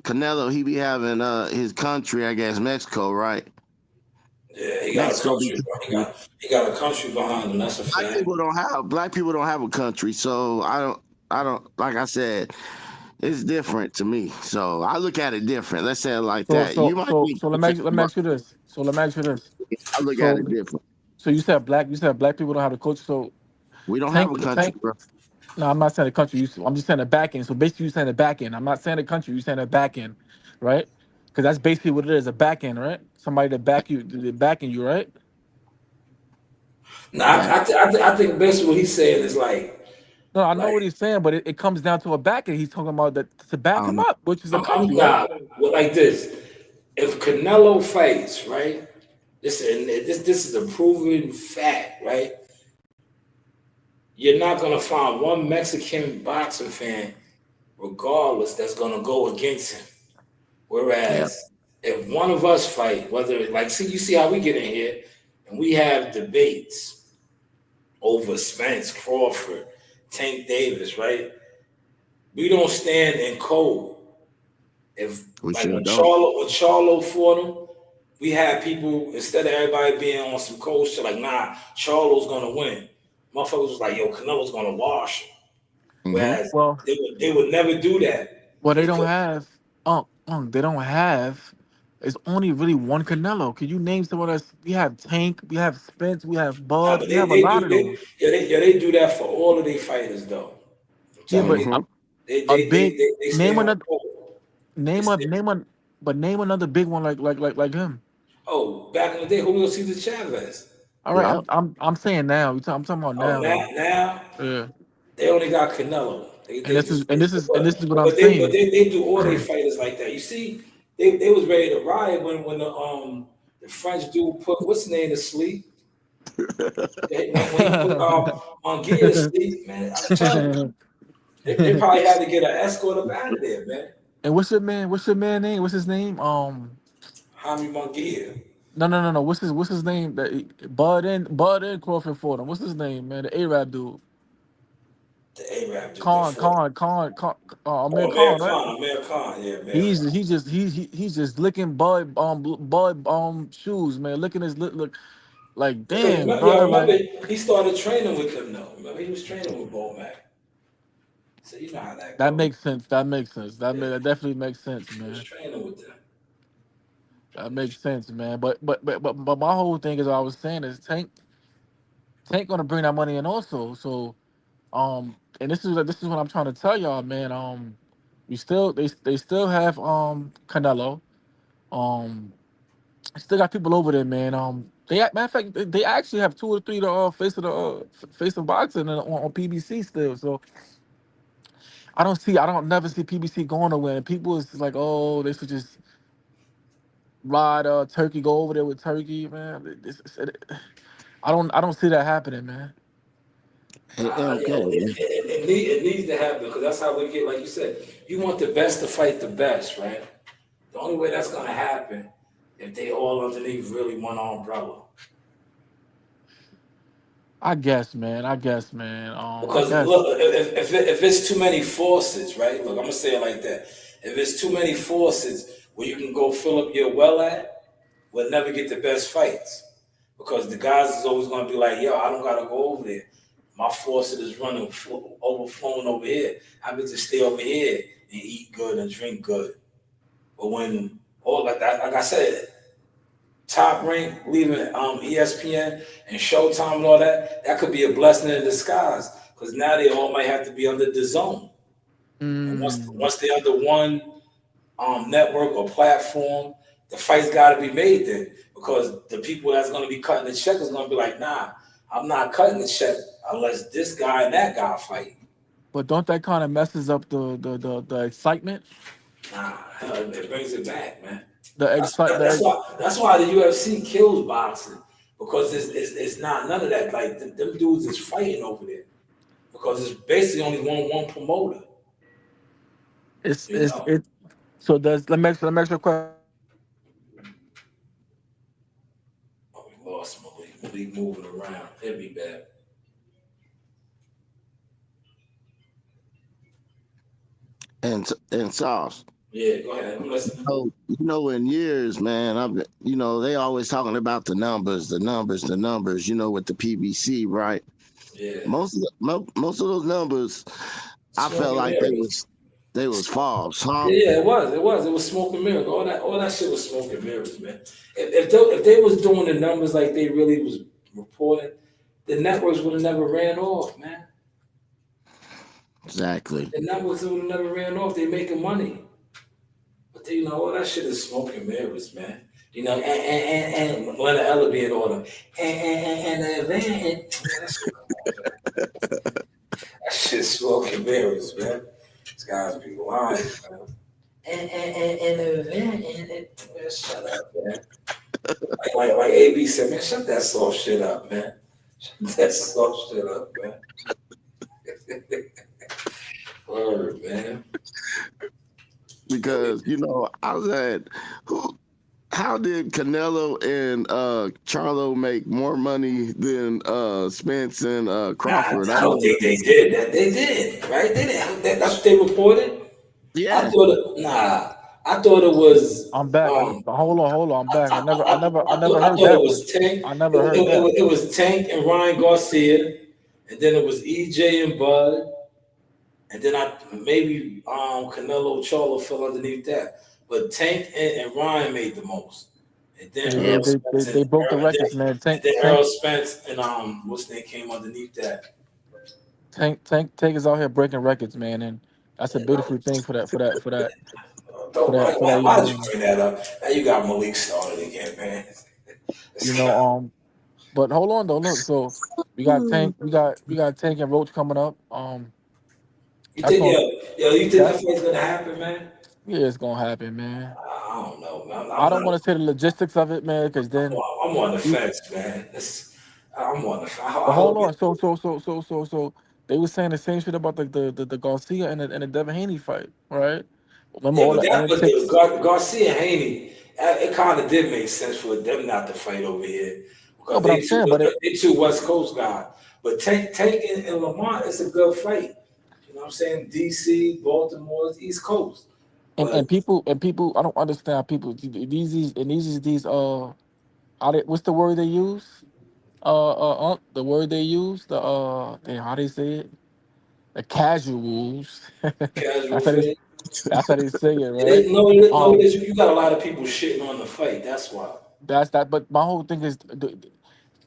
Canelo he be having his country, I guess Mexico, right? Yeah, he got a Mexico be country. He got a country behind him. That's a fact. black people don't have a country, so I don't like I said, it's different to me. So I look at it different. Let's say it like so that. so You might so be so different, let me but ask you this. So let me ask you this. I look at So it different. so you said black people don't have the culture. So We don't have tank a country, tank. bro. No, I'm not saying the country. I'm just saying the back end. So basically, you saying the back end. I'm not saying the country. You saying the back end, right? Because that's basically what it is, a back end, right? Somebody to back you, to backing you, right? No, Yeah, I think basically what he's saying is No, I know like what he's saying, but it comes down to a back end. He's talking about that to I back don't him know. up, which is a I'm country, right? not like this. If Canelo fights, right? This is a proven fact, right? You're not gonna find one Mexican boxing fan, regardless, that's gonna go against him. Yeah, Whereas if one of us fight, whether like see you see how we get in here and we have debates over Spence, Crawford, Tank Davis, right? We don't stand in cold. If we like sure don't. When Charlo fought him, we had people instead of everybody being on some cold shit like nah, Charlo's gonna win. Motherfuckers was like, yo, Canelo's gonna wash him. Hmm. Whereas Well, they would never do that. well, they If don't have. They don't have. It's only really one Canelo. Can you name someone else? We have Tank, we have Spence, we have nah, Bud, but we have a they lot do of those. they do that for all of their fighters though. I'm Yeah, telling but you, Hmm. a big they stay name on another cold. They name a stay, name a but name another big one like him. oh, back in the day, Julio Cesar Chavez. All right, Yeah. I'm saying now. I'm talking about Oh, now though. now Yeah. they only got Canelo. And this is and this is and this is what I'm But saying. they do all their fighters like that. You see, they was ready to riot when the French dude put what's his name to sleep. When he put Munguia to sleep, man, I'm telling you, they probably had to get an escort up out of there, man. And what's your man? What's your man name? What's his name? Jaime Munguia, No. What's his name? Bud and Crawford fought him. What's his name, man? The Arab dude. the Arab dude that fought. Khan. Oh, Amir Khan, right? Amir Khan, yeah, Amir He's Khan. he just he's just licking Bud shoes, man. Licking his look like damn, Yeah, brother. remember Like he started training with them though. Remember he was training with Bo Mac. So you know how that that goes. makes sense. That makes sense. Yeah, That definitely makes sense, he was man. training with them. That makes sense, man. But my whole thing is, what I was saying is Tank gonna bring that money in also. So and this is what I'm trying to tell y'all, man. We still they still have Canelo. Um, still got people over there, man. Matter of fact, they actually have two or three to face of boxing on PBC still. So I don't never see PBC going nowhere. And people is like, oh, they should just ride Turkey, go over there with Turkey, man. I don't see that happening, man. Okay. It needs to happen because that's how we get. Like you said, you want the best to fight the best, right? The only way that's gonna happen if they all underneath really one umbrella. I guess, man. I guess, man. I Because guess. look, if it's too many forces, right? Look, I'm gonna say it like that. If it's too many forces where you can go fill up your well at, we'll never get the best fights. Because the guys is always gonna be like, yo, I don't gotta go over there. My forces is running overflowing over here. I can just stay over here and eat good and drink good. But when all like I said, Top Rank leaving ESPN and Showtime and all that, that could be a blessing in disguise. Because now they all might have to be under the zone. And Mm, once they're under one network or platform, the fight's got to be made then. Because the people that's going to be cutting the check is going to be like, nah, I'm not cutting the check unless this guy and that guy fight. but don't that kind of messes up the excitement? Nah, hell, it brings it back, man. The That's excite that's the why that's why the UFC kills boxing because it's not none of that. Like them dudes is fighting over there because it's basically only one promoter. You it's know, it. So does let me ask you a question. oh, we lost Malik. Malik moving around. He'll be back. And Sauce. Yeah, go ahead. I'm listening. In years, man, they always talking about the numbers, with the PBC, right? Yeah, Most of those numbers, I felt smoking like mirrors. they was false, huh? Yeah, it was smoke and mirrors. All that shit was smoke and mirrors, man. If they was doing the numbers like they really was reporting, the networks would have never ran off, man. Exactly. The networks would have never ran off. They making money, but all that shit is smoke and mirrors, man. And let the Ella be in order. And the event, man, that shit smoke and mirrors, man. These guys be lying, man. And the event, man, shut up, man. Like AB said, man, shut that soft shit up, man. Shut that soft shit up, man. Word, man. Because I said, who? How did Canelo and Charlo make more money than Spence and Nah, Crawford? I I don't know. think they did that. They did, right? They did. That's what they reported. I Yeah. thought it. Nah, I thought it was. I'm back. Hold on. I'm back. I never I heard thought it that one. was Tank. I never heard that. It was Tank and Ryan Garcia, and then it was EJ and Bud, and then I maybe Canelo Charlo fell underneath that. But Tank and Ryan made the most, and then They Yeah. they Earl they they, Spence they broke the records, man. and then Earl Spence and what's his name came underneath that. Tank is out here breaking records, man, and that's a beautiful thing Don't for that young why'd you man. bring that up? Now you got Malik started again, man. You know, but hold on though. Look, so we got Tank and Roach coming up. You That's think, on you think that that's fight's gonna happen, man? yeah, it's gonna happen, man. I don't know, man. I I'm don't not. want to say the logistics of it, man, because then I'm on the you. fence, man. I'm on the. I But hold hope on. it. So they were saying the same shit about the Garcia and the Devin Haney fight, right? Remember Yeah, all but the antics. Garcia and Haney, it kind of did make sense for them not to fight over here No, because but I'm saying, but it they two West Coast guys. But Tank and Lamont is a good fight. You know what I'm saying? DC, Baltimore, East Coast. But and people I don't understand how people these what's the word they use? The word they use, how they say it? The casuals. casual that's how they fan. that's how they say it, It right? is, no, it, no, it Um is. You got a lot of people shitting on the fight. That's why. that's that, but my whole thing is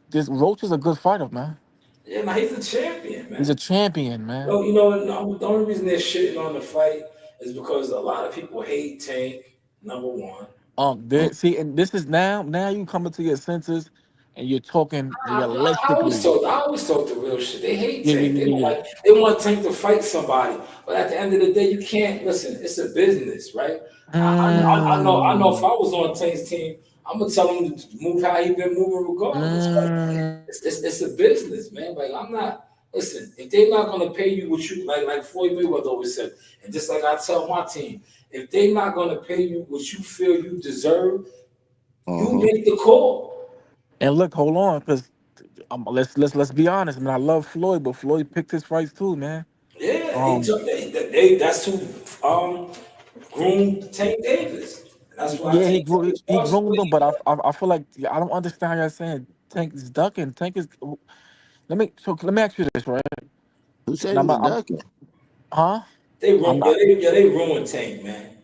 this Roach is a good fighter, man. Yeah, now he's a champion, He's a man. champion, man. No, you know what? No, the only reason they're shitting on the fight is because a lot of people hate Tank. Number one. See, and this is now you coming to your senses, and you're talking I realistically. always talk the real shit. They hate Yeah, yeah, Tank. yeah, yeah, They want Tank to fight somebody, but at the end of the day, you can't listen. It's a business, right? I know. If I yeah. was on Tank's team, I'm gonna tell him to move how he been moving regardless. Like Mm. it's a business, man. Like I'm not. Listen, if they're not gonna pay you what you like Floyd Mayweather always said, and just like I tell my team, if they're not gonna pay you what you feel you deserve, you Uh-huh. make the call. And look, hold on, because let's be honest, man. I love Floyd, but Floyd picked his fights too, man. Yeah, he Um, took they that's who groomed Tank Davis. And that's why yeah, Tank he lost the groomed way them, he but I, lost. I I feel like I don't understand how y'all saying Tank is ducking. Tank is. Let me ask you this, right? Who said And he I'm was I'm ducking? huh? They I'm ruined not. they ruined Tank, man.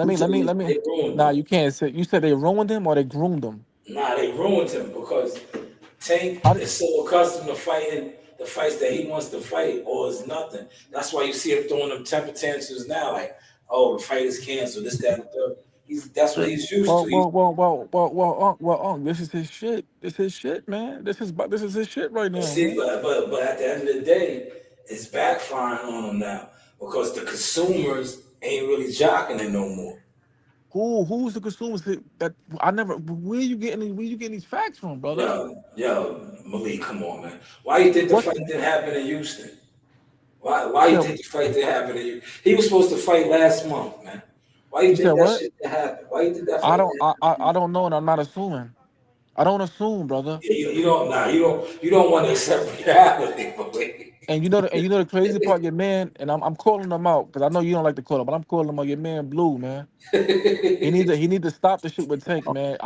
Who said he? Let me. They ruined Nah, him. you can't say. You said they ruined him or they groomed him. Nah, they ruined him because Tank How did, is so accustomed to fighting the fights that he wants to fight, or it's nothing. That's why you see him throwing them temper tantrums now, like, oh, the fight is canceled, this, that, and the third. That's what he's used to. This is his shit. This is shit, man. This is his shit right But now, see, man. but at the end of the day, it's backfiring on them now because the consumers ain't really jocking it no more. Who's the consumers that I never? Where you getting these facts from, brother? Yo, Malik, come on, man. Why you think the What fight didn't happen in Houston? Why you you said? think the fight didn't happen in Houston? He was supposed to fight last month, man. Why you You said think that what? shit didn't happen? Why you think that I fight don't didn't I, I happen? I don't know, and I'm not assuming. I don't assume, brother. Yeah, you don't want to accept reality, Malik. And you know the crazy part, your man, and I'm calling him out because I know you don't like to call him, but I'm calling him out. Your man, Blue, man. He need to stop the shit with Tank, man.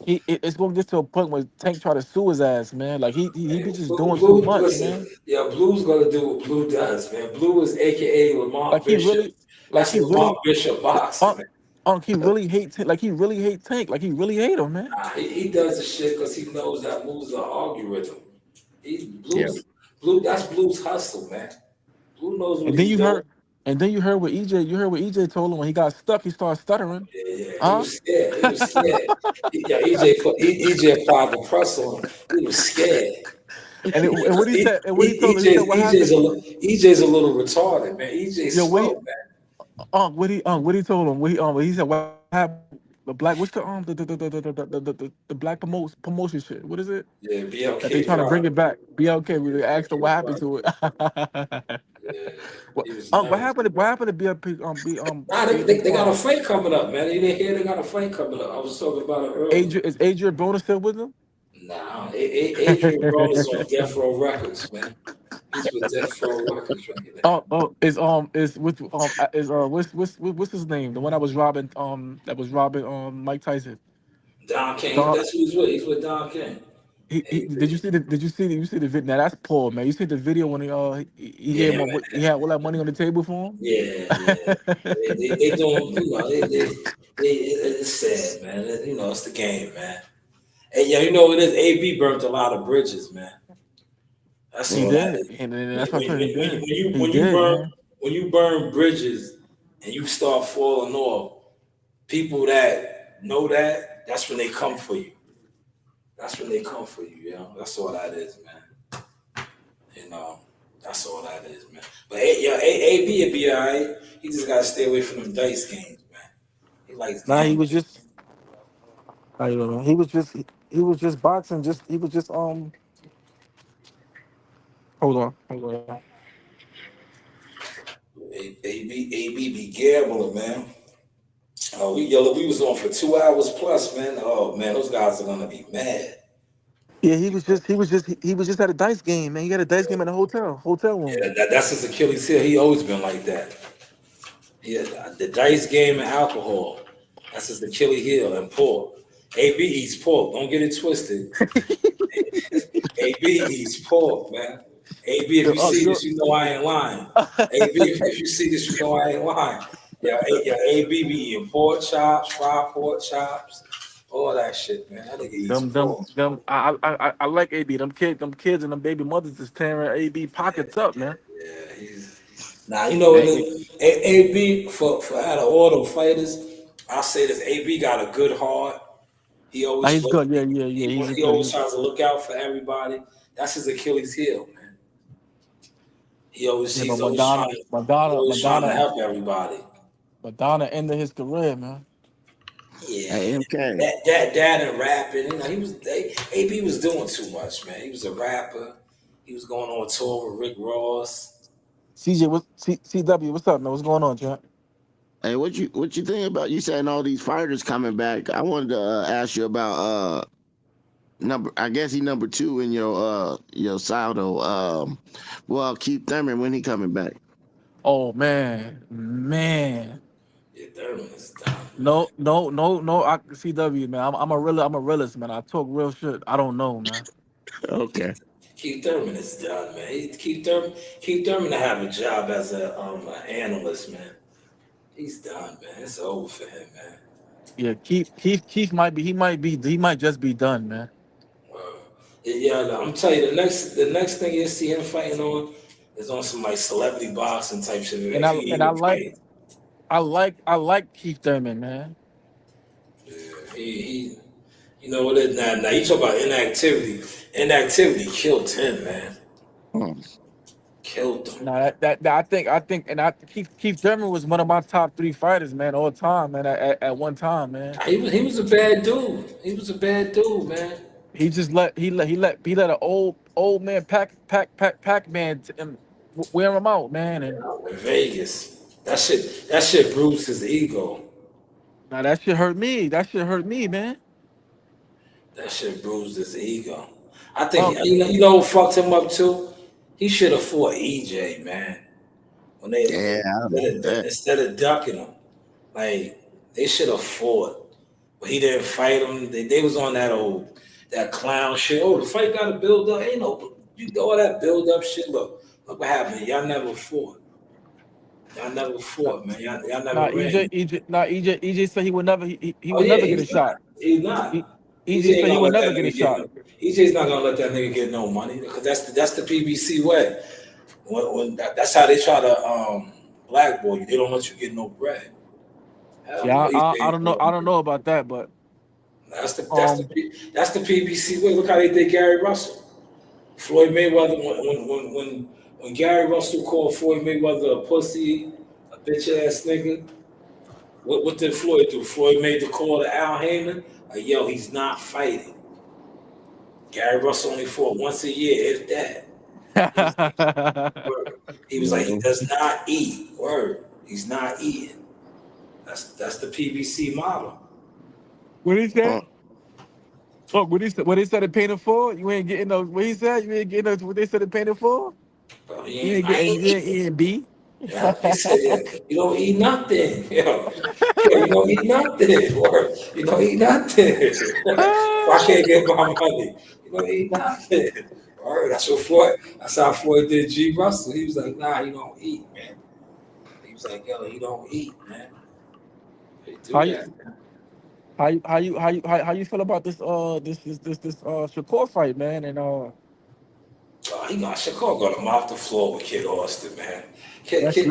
It's gonna get to a point where Tank try to sue his ass, man. Like he be just doing too much, Listen, man. yeah, Blue's gonna do what Blue does, man. Blue is AKA Lamont Like he Bishop. really, like That's he Lamont really, Bishop boxing, Unc, man. he really hate Tank. Like he really hate Tank. Like he really hate him, man. He does the shit because he knows that moves the algorithm. He Yeah. Blue. That's Blue's hustle, man. Blue knows what And then he's you doing. heard, and then you heard what EJ. You heard what EJ told him when he got stuck. He started stuttering. Yeah, he Huh? was scared. He was scared. EJ applied the press on him. He was scared. And what he said, and what he told him, he said, "What EJ's happened?" EJ's a little retarded, man. EJ's Yo, slow, man. what he told him? What he said? What happened? The black, what's the black promotion shit? What is it? Yeah, That they BLK trying to bring pride. it back? BLK. We asked him BLK what happened pride. to it. Yeah, what, he was what nuts. happened? What happened to BLP? Nah, they got a fight coming up, man. You didn't hear they got a fight coming up. I was talking about it earlier. Adrian Broner still with them? Nah, Adrian Brown is on Death Row Records, man. He's with Death Row Records right now. What's his name? The one that was robbing Mike Tyson. Don King, Don, that's who he's with. He's with Don King. did you see the video? Now that's Paul, man. You see the video when he Yeah, gave him him he had all that money on the table for him? yeah. They don't, it's sad, man. It's the game, man. And yeah, it is. AB burnt a lot of bridges, man. That's He all that did, is. and When, that's what I when, said. He when, did. when you He when you did, burn man. when you burn bridges and you start falling off, people that know that's when they come for you. That's when they come for you. That's all that is, man. You know, that's all that is, man. But AB will be all right. He just gotta stay away from them dice games, man. He likes Nah, gambling. I don't know. He was just boxing. He was just hold on. AB be gambling, man. Oh, we was on for 2 hours plus, man. Oh man, those guys are gonna be mad. Yeah, he was just at a dice game, man. He had a dice game in a hotel room. Yeah, that's his Achilles heel. He always been like that. Yeah, the dice game and alcohol. That's his Achilles heel and pork. AB eats pork. Don't get it twisted. AB eats pork, man. AB, if Yo, you see yo. this, you know I ain't lying. AB, if you see this, you know I ain't lying. Yeah, AB be eating pork chops, fried pork chops, all that shit, man. That nigga eats pork. I like AB. Them kids and them baby mothers is tearing AB pockets up, man. Yeah, he's now you know what Hey, AB for out of all them fighters, I say this AB got a good heart. He Nah, always he's look good. Yeah. He's a he good. always tries to look out for everybody. That's his Achilles heel, man. Yeah, but He's always trying to help everybody. Madonna ended his career, man. Yeah, hey, MK. that and rapping. AB was doing too much, man. He was a rapper. He was going on tour with Rick Ross. CW, what's up, man? What's going on, champ? Hey, what you think about you saying all these fighters coming back? I wanted to ask you about number. I guess he number two in your Saldo. Well, Keith Thurman, when he coming back? Oh man. Yeah, Thurman is done. No. CW, man. I'm a realist, man. I talk real shit. I don't know, man. Okay. Keith Thurman is done, man. Keith Thurman to have a job as an analyst, man. He's done, man. It's over for him, man. Yeah, Keith he might just be done, man. Yeah, I'm telling you, the next thing you see him fighting on is on some like celebrity boxing type shit. And If I he and I even like fight, I like Keith Thurman, man. he you know what it is now. Now you talk about inactivity. Inactivity killed him, man. Hmm. Killed him. Nah, that I think, and Keith Thurman was one of my top 3 fighters, man, all time, man. At one time, man. He was a bad dude. He was a bad dude, man. He just let an old man pack man wear him out, man. And In Vegas. That shit bruised his ego. now that shit hurt me. That shit hurt me, man. That shit bruised his ego. I think you know who fucked him up too? He should have fought EJ, man. When instead of ducking him. Like they should have fought. But he didn't fight him. They was on that clown shit. Oh, the fight gotta build up. Ain't no all that build up shit. Look what happened. Y'all never fought. Y'all never fought, man. Y'all never Nah, ran. EJ said he would never he would never get a shot. He's not. EJ said he would never get a shot. EJ's not gonna let that nigga get no money because that's the PBC way. That's how they try to blackball you. They don't let you get no bread. Yeah, I don't know. I don't know about that, but that's the PBC way. Look how they did Gary Russell. Floyd Mayweather when Gary Russell called Floyd Mayweather a pussy, a bitch ass nigga. What did Floyd do? Floyd made the call to Al Heyman. Like, yo, he's not fighting. Gary Russell only fought once a year, if that. He was like, he does not eat. Word. He's not eating. That's the PBC model. What he said? Oh, what he said it painted for? You ain't getting no. What he said? You ain't getting no. What they said it painted for? You ain't getting B. Yeah, he said, yeah, you don't eat nothing. Yo, you don't eat nothing. Or you don't eat nothing. I can't get my money. You don't eat nothing. All right, that's how Floyd did G. Russell. He was like, nah, you don't eat, man. He was like, yo, you don't eat, man. How you feel about this Shakur fight, man? And Shakur got him off the floor with Kid Austin, man. Let's be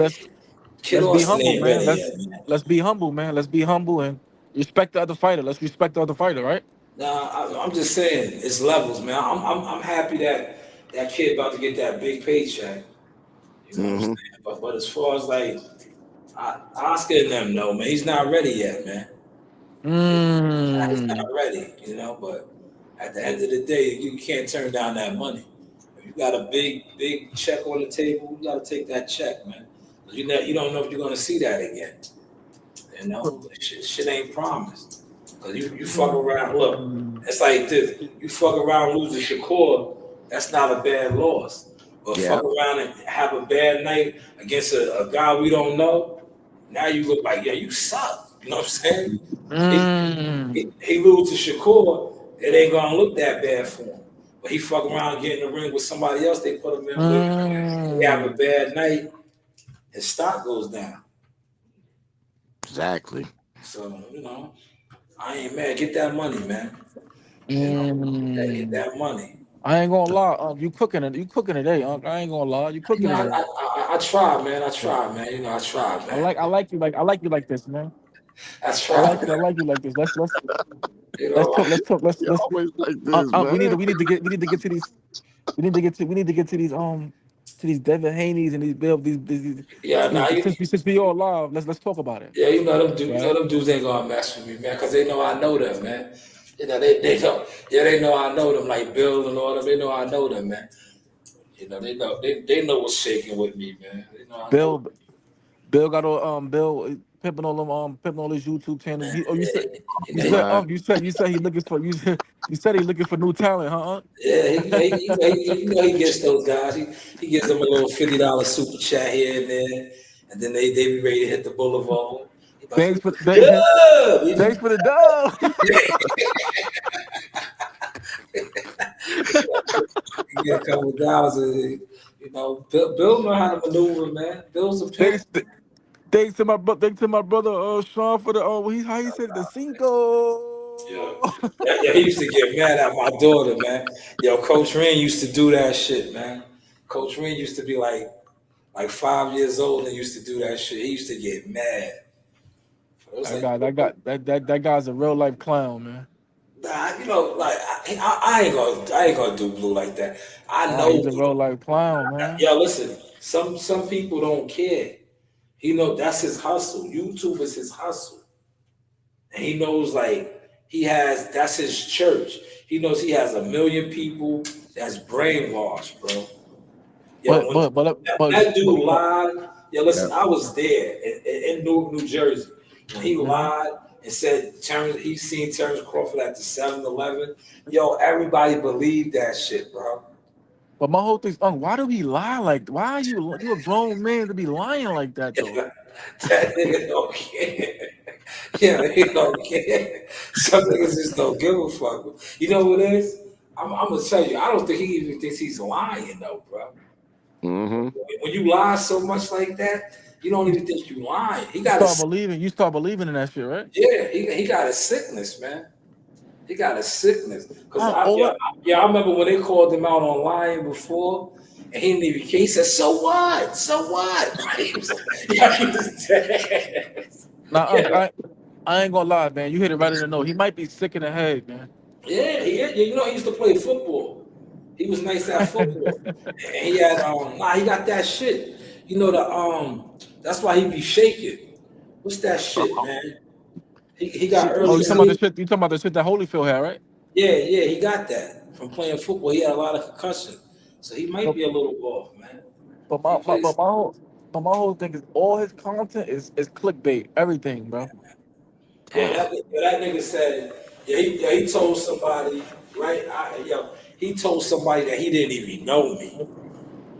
humble, man. Let's be humble, man. Let's be humble and respect the other fighter. Let's respect the other fighter, right? Nah, I'm just saying it's levels, man. I'm happy that kid about to get that big paycheck. You know what I'm saying? But as far as like Oscar and them, no, man, he's not ready yet, man. He's not ready, you know. But at the end of the day, you can't turn down that money. If you got a big check on the table, you got to take that check, man. You don't know if you're gonna see that again. You know, shit ain't promised. Cause you fuck around. Look, it's like this. You fuck around losing Shakur, that's not a bad loss. But fuck around and have a bad night against a guy we don't know. Now you look like, yeah, you suck. You know what I'm saying? He lose to Shakur, it ain't gonna look that bad for him. But he fuck around getting in the ring with somebody else. They put him in with. He have a bad night. His stock goes down. Exactly. So, you know, I ain't mad. Get that money, man. You know, get that money. I ain't gonna lie. You cooking it. You cooking today, Unc. I ain't gonna lie. You cooking today. I try, man. I try, man. You know, I try, man. I like you like this, man. That's right. I like you like this. Let's always like this, man. We need to get to these. We need to get to these Devin Haney's and these. Yeah, since we all live, let's talk about it. Yeah, you know them dudes. Right? You know them dudes ain't gonna mess with me, man, because they know I know them, man. You know they know. Yeah, they know I know them, like Bill and all them. They know I know them, man. You know they know what's shaking with me, man. They know Bill got all pimping all his YouTube channels. You said he looking for you said he looking for new talent, huh? Yeah, he gets those guys. He gives them a little $50 super chat here and there, and then they be ready to hit the boulevard. Thanks for the dub. You get a couple of dollars, you know. Bill know how to maneuver, man. Bill's a pimp. Thanks to my brother Sean for the how he said the cinco. Yeah, he used to get mad at my daughter, man. Yo, Coach Ren used to do that shit, man. Coach Ren used to be like 5 years old and used to do that shit. He used to get mad. That guy's a real life clown, man. Nah, you know, like I ain't gonna do Blue like that. I know he's a real life clown, man. Yo, listen. Some people don't care. He know that's his hustle. YouTube is his hustle. And he knows like that's his church. He knows he has 1 million people that's brainwashed, bro. Yo, But when but but that dude but lied, yo, listen, I was there in Newark, New Jersey. When he mhm. lied and said he's seen Terrence Crawford at the 7-Eleven, yo, everybody believed that shit, bro. But my whole thing's, why do he lie like? Why are you a grown man to be lying like that though? That nigga don't care. Yeah, he don't care. Some niggas just don't give a fuck. You know what it is? I'm gonna tell you, I don't think he even thinks he's lying though, bro. Mm-hmm. When you lie so much like that, you don't You, even think you lying. He you got start a believing. You start believing in that shit, right? yeah, he got a sickness, man. He got a sickness. Cause All that. I remember when they called him out on lying before, and he didn't even care. He said, "So what? So what?" He was, yeah, he was dead. Now, Yeah, I ain't gonna lie, man. You hit it right in the nose. He might be sick in the head, man. yeah, you know, he used to play football. He was nice at football, and he had he got that shit. You know that's why he be shaking. What's that shit, man? He got Oh, early you talking about the sleep. shit? You talking about the shit that Holyfield had, right? Yeah, he got that from playing football. He had a lot of concussion, so he might But be a little off, man. but He my, my plays. but my whole but my whole thing is all his content is clickbait. Everything, bro. Yeah, Damn. that nigga said. He told somebody, right? He told somebody that he didn't even know me.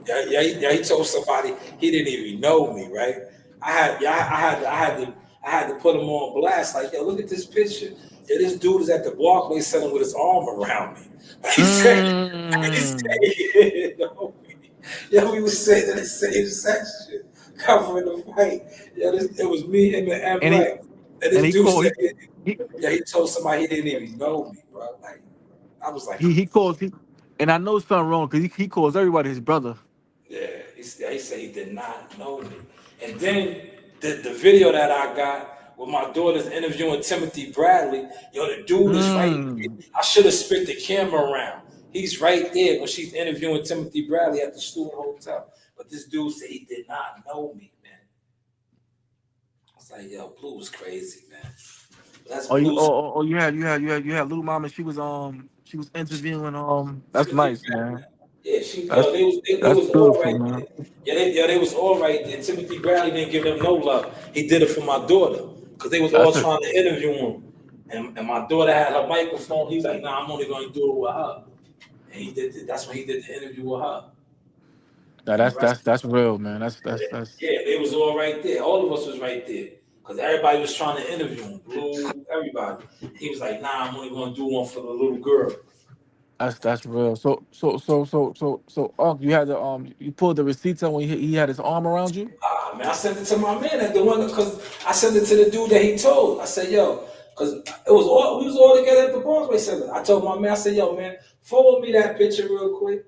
He told somebody he didn't even know me, right? I had to put him on blast. Like, yo, look at this picture. Yeah, this dude is at the Barclays Center with his arm around me. He said Mm. he didn't know me. Yeah, we was sitting in the same section, covering the fight. Yeah, it was me, him, and M. And he Right. And and this he dude called said, he yeah, he told somebody he didn't even know me, bro. Like, I was like, he calls he, and I know something wrong because he calls everybody his brother. yeah, he said he did not know me. And then the video that I got with my daughter's interviewing Timothy Bradley, yo, the dude is right. Mm. I should have spit the camera around. He's right there when she's interviewing Timothy Bradley at the Stewart Hotel. But this dude said he did not know me, man. I was like, yo, Blue was crazy, man. That's Blue's. You had little mama. She was interviewing That's Timothy nice, man. Bradley. Yeah, they That's was all beautiful, right man. there. Yeah, they was all right there. Timothy Bradley didn't give them no love. He did it for my daughter because they was all That's it. trying to interview him, and my daughter had her microphone. He's like, "Nah, I'm only going to do it with her." And he did. That's when he did the interview with her. Now And the rest, that's real, man. That's yeah, they was all right there. All of us was right there because everybody was trying to interview him. Blue, everybody. He was like, "Nah, I'm only going to do one for the little girl." that's real. So, you had you pulled the receipts out when he had his arm around you. Ah, man, I sent it to my man at the one because I sent it to the dude that he told. I said, yo, because we was all together at the Barclays Center. I told my man, I said, yo, man, forward me that picture real quick.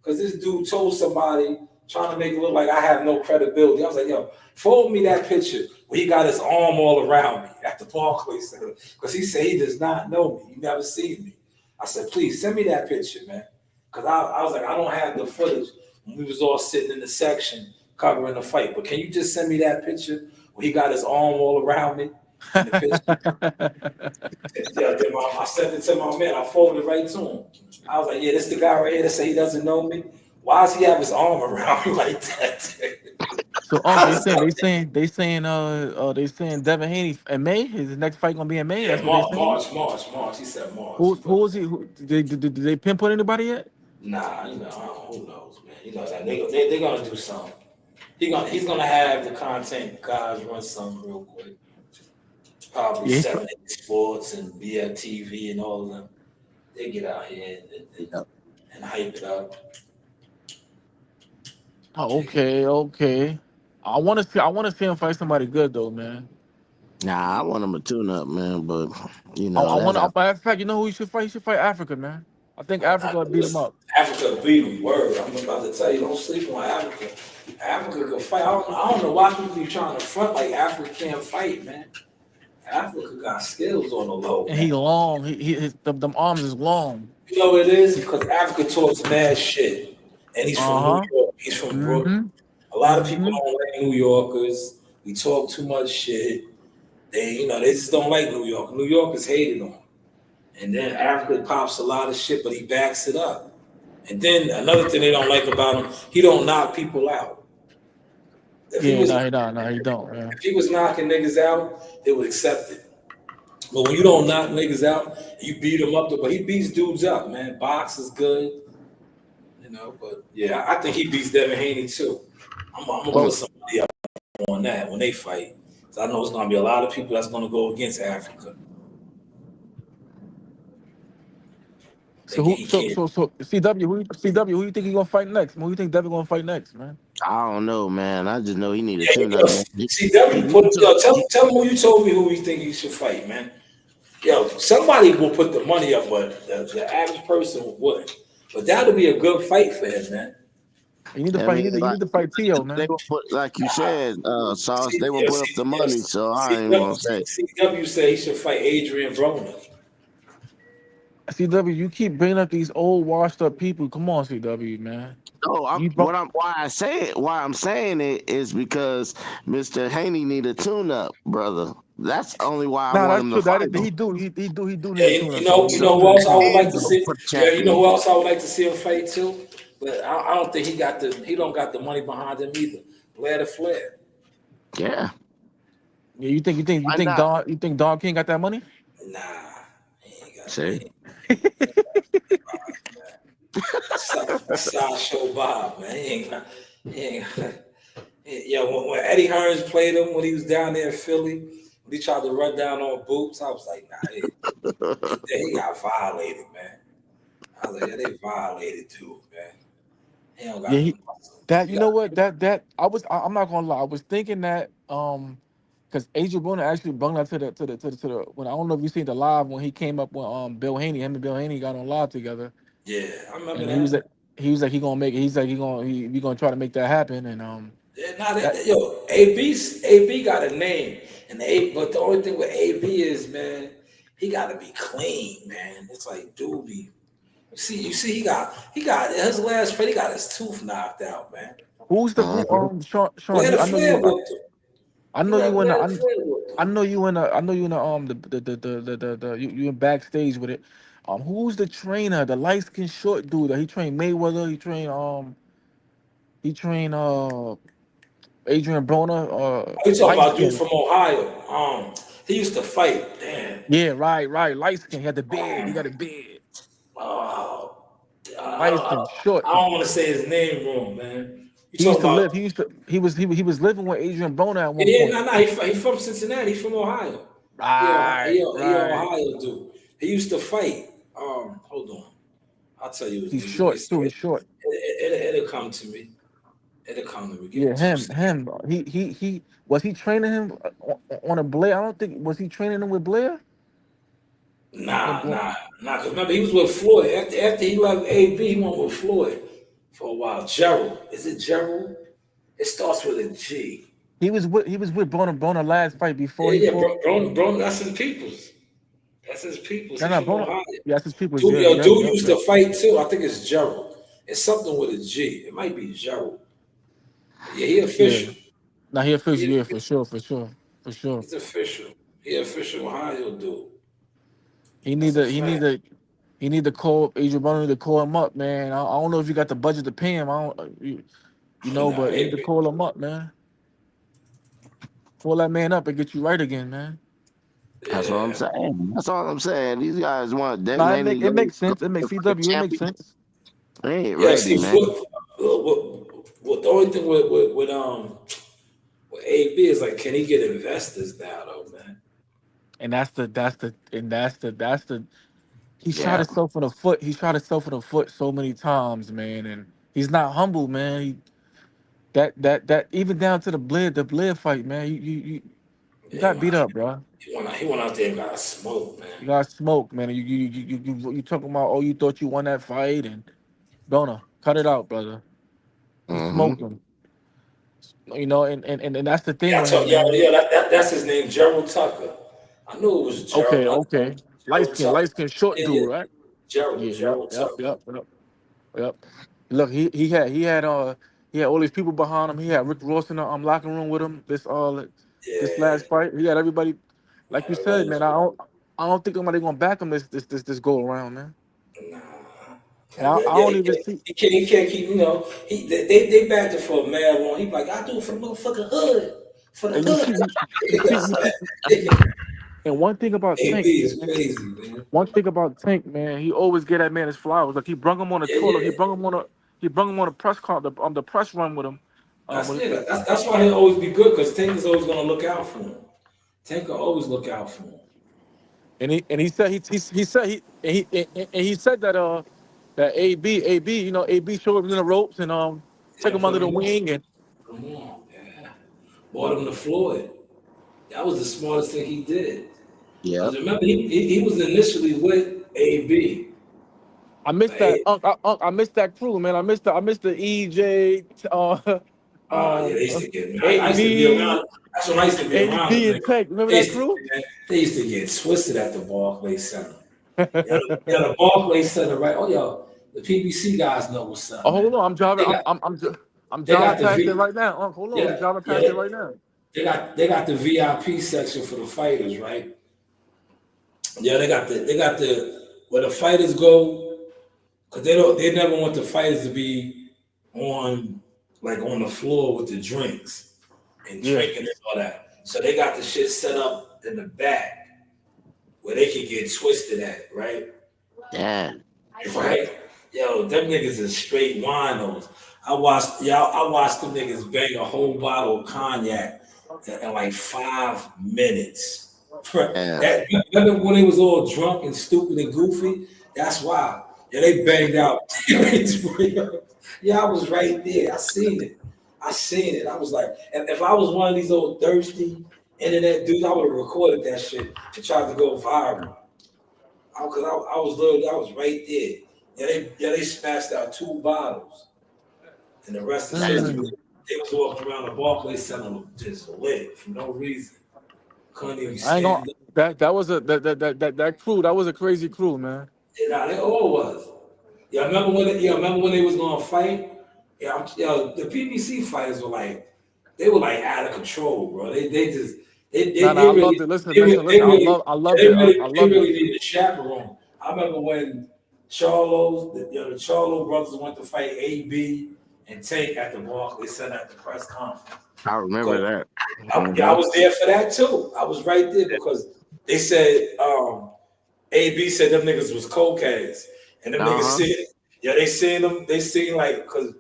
Because this dude told somebody trying to make it look like I have no credibility. I was like, yo, forward me that picture where he got his arm all around me at the Barclays Center. Because he said he does not know me. He never seen me. I said, please send me that picture, man. Because I was like, I don't have the footage when we was all sitting in the section covering the fight. But can you just send me that picture where he got his arm all around me in the picture? Yeah, then I sent it to my man. I forwarded it right to him. I was like, yeah, this the guy right here that say he doesn't know me. Why does he have his arm around me like that? So, I they was saying like, they saying Devin Haney in May. His next fight gonna be in May. yeah, That's what they saying. March. He said March. Who But was he? Did they pinpoint anybody yet? nah, who knows, man. You know that they gonna do something. He's gonna have the content guys run something real quick. Probably Yeah. 7 Sports and BFTV and all of them. They get out here and hype it up. Oh, okay. I want to see him fight somebody good though, man. Nah, I want him to tune up, man. But I that's want to. how. Matter of fact, you know who he should fight? He should fight Africa, man. I think Africa would beat him Listen, up. Africa beat him. Word. I'm about to tell you, don't sleep on Africa. Africa can fight. I don't know why people be trying to front like Africa can't fight, man. Africa got skills on the low, And he man. long. Them arms is long. You know what it is? Because Africa talks mad shit. And he's from New Uh huh. York. He's from Brooklyn. Mm-hmm. lot of people don't like New Yorkers. We talk too much shit. They just don't like New York. New York is hated on. And then Africa pops a lot of shit, but he backs it up. And then another thing they don't like about him, he don't knock people out. If he Yeah, was no, he don't. Yeah. if he was knocking niggas out, they would accept it. But when you don't knock niggas out, you beat them up. But he beats dudes up, man. Box is good, But yeah, I think he beats Devin Haney too. I'm gonna put somebody up on that when they fight. So I know it's gonna be a lot of people that's gonna go against Africa. So CW, who you think he gonna fight next? Who you think Devin gonna fight next, man? I don't know, man. I just know he need a Yeah, tune up, man. Tell him who you told me who you think he should fight, man. Yo, somebody will put the money up, but the average person wouldn't. But that'll be a good fight for him, man. You need to fight. You need to fight Tio, man. They will put, like you said, Sauce. They will put up the money, so I ain't gonna say. CW say he should fight Adrian Broner. CW, you keep bringing up these old, washed up people. Come on, CW, man. No, why I'm saying it is because Mr. Haney need a tune up, brother. That's only why I want him to fight. He do need a tune up. You know who else I would like to see? Yeah, you know who else I would like to see him fight too? But I don't think he don't got the money behind him either. Blair the Flair. Yeah. Yeah, you think Don King got that money? Nah, he ain't got See? Sideshow Bob, man. He ain't yeah, when Eddie Hearns played him when he was down there in Philly, when he tried to run down on Boots, I was like, nah, he got violated, man. I was like, yeah, they violated too, man. He don't got you know what? I'm not gonna lie. I was thinking that because Adrian Broner actually brought that to the when I don't know if you seen the live when he came up with Bill Haney. Him and Bill Haney got on live together. Yeah, I remember and that. He was like he gonna make it. He's like we gonna try to make that happen. And AB got a name, but the only thing with AB is, man, he got to be clean, man. It's like, dude, you see, he got his last fight. He got his tooth knocked out, man. Who's the Sean? I know you in you in backstage with it. Who's the trainer? The light skinned short dude that he trained Mayweather. He trained Adrian Broner. You talking about dude from Ohio? He used to fight. Damn. Yeah, right. Light skin. He had the beard. He got a beard. Light skin, short. I don't want to say his name wrong, man. He was living with Adrian Broner at one point. He from Cincinnati. He's from Ohio. Right. He Ohio dude. He used to fight. Hold on. I'll tell you. He's short too. He's short. It'll come to me. It'll come to me. Yeah, him. He was he training him on a Blair? I don't think was he training him with Blair? Nah. Because remember he was with Floyd. After he left AB, he went with Floyd for a while. Gerald. Is it Gerald? It starts with a G. He was with Broner last fight before. Broner. That's his peoples. That's his peoples. Yeah, that's his peoples. Dude used to fight too. I think it's Gerald. It's something with a G. It might be Gerald. Yeah, he official. Yeah. Now he official. Yeah, for sure. He's official. He official Ohio dude. He need to call Adrian Broner to call him up, man. I don't know if you got the budget to pay him. But you need to call him up, man. Call that man up and get you right again, man. That's what I'm saying. That's all I'm saying. These guys want that. It makes sense. It makes CW. It makes sense. They ain't ready, man. What the only thing with AB is like, can he get investors now, though, man? And that's the. He shot himself in the foot. He shot himself in the foot so many times, man, and he's not humble, man. That even down to the Blair fight, man. You got beat up, bro. He went out there and got smoked, man. You got smoked, man. You talking about you thought you won that fight and Broner, cut it out, brother. You smoked him. And that's the thing. That's his name, Gerald Tucker. I knew it was Gerald. Okay. Light skin, short dude, right? Gerald Tucker. Yep. Look, he had He had all these people behind him. He had Rick Ross in the locker room with him. This Yeah. last fight, he had everybody. Like you said, Right. man, I don't think somebody gonna back him this go around, man. Nah. And Yeah, I don't he even can't, see. he can't keep, they backed it for a mad long. He be like, I do it for the motherfucking hood. For the And hood. you see. And one thing about AB Tank, is man, crazy, man. one thing about Tank, man, he always get that man his flowers. Like he brung him on a Yeah, tour. yeah. He brung him on a press con, the press run with him. That's why he'll always be good, because Tank is always gonna look out for him. Tank will always look out for him. And he said he said that AB showed him the ropes and took Yeah, him put under the him on. wing and Put him on. Yeah. Bought him to Floyd. That was the smartest thing he did. Yeah. Because remember, he was initially with AB. I missed that. I missed that crew, man. I missed the EJ, Yeah, they used to get. I used to be AB, around. That's when I used to be around them. AB and Tech. Remember that crew? They used to get twisted at the Barclays Center. The Barclays Center, right? Oh, yo, the PBC guys know what's up. Oh, hold on. I'm driving. They got, I'm they driving got the past it V. right now. Hold on. I'm Yeah, driving past yeah. it right now. They got the VIP section for the fighters, right? Yeah, they got the where the fighters go, because they never want the fighters to be on the floor with the drinks and drinking and all that. So they got the shit set up in the back where they can get twisted at, right? Yeah. Right? Yo, them niggas is straight winos. I watched them niggas bang a whole bottle of cognac in like 5 minutes. Yeah. Remember when they was all drunk and stupid and goofy? That's why. Yeah, they banged out. Yeah, I was right there. I seen it. I was like, if I was one of these old thirsty internet dudes, I would have recorded that shit and tried to go viral. Because I was right there. Yeah, they smashed out 2 bottles. And the rest is history. They was walking around the Barclays Center just lit for no reason. Couldn't even stand up. That was that crew. That was a crazy crew, man. Yeah, they all was. Yeah, remember when they was gonna fight? Yeah, the PBC fighters were like out of control, bro. They I loved it. Listen. I loved it. They really needed a chaperone. I remember when the Charlo brothers went to fight AB and Tank at the Barclays Center at the press conference. I remember that. I was there for that too. I was right there because they said AB said them niggas was cokeheads. And them niggas seen them. They seen like, because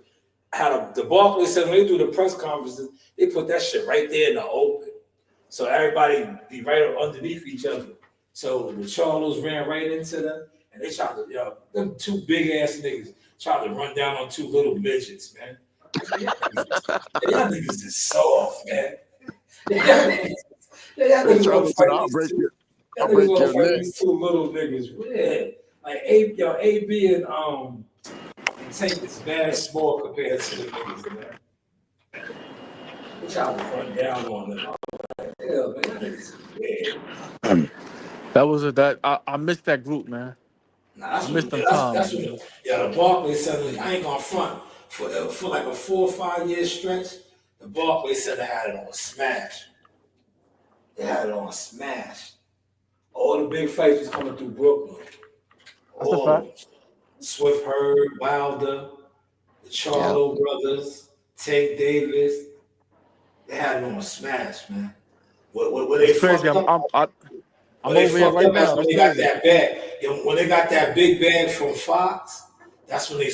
how the Barclays Center, when they do the press conferences, they put that shit right there in the open. So everybody be right underneath each other. So the Charlos ran right into them, and they tried to, them 2 big ass niggas tried to run down on 2 little midgets, man. Y'all niggas is soft, man. Y'all niggas fight these 2 little niggas. Yeah. Like AB and Tank is bad small compared to the niggas, man. They tried to run down on them. Hell, man, that niggas is bad. I missed that group, man. Nah, I missed them times. The Barclays Center, I ain't gonna front. For like a 4 or 5 year stretch, the Barclays Center had it on smash. They had it on smash. All the big fights was coming through Brooklyn. All of them. Swift Hurd, Wilder, the Charlo brothers, Tank Davis. They had it on smash, man. Where they fucked up. I'm over here right now. When they got that bag. When they got that big bag from Fox, that's when they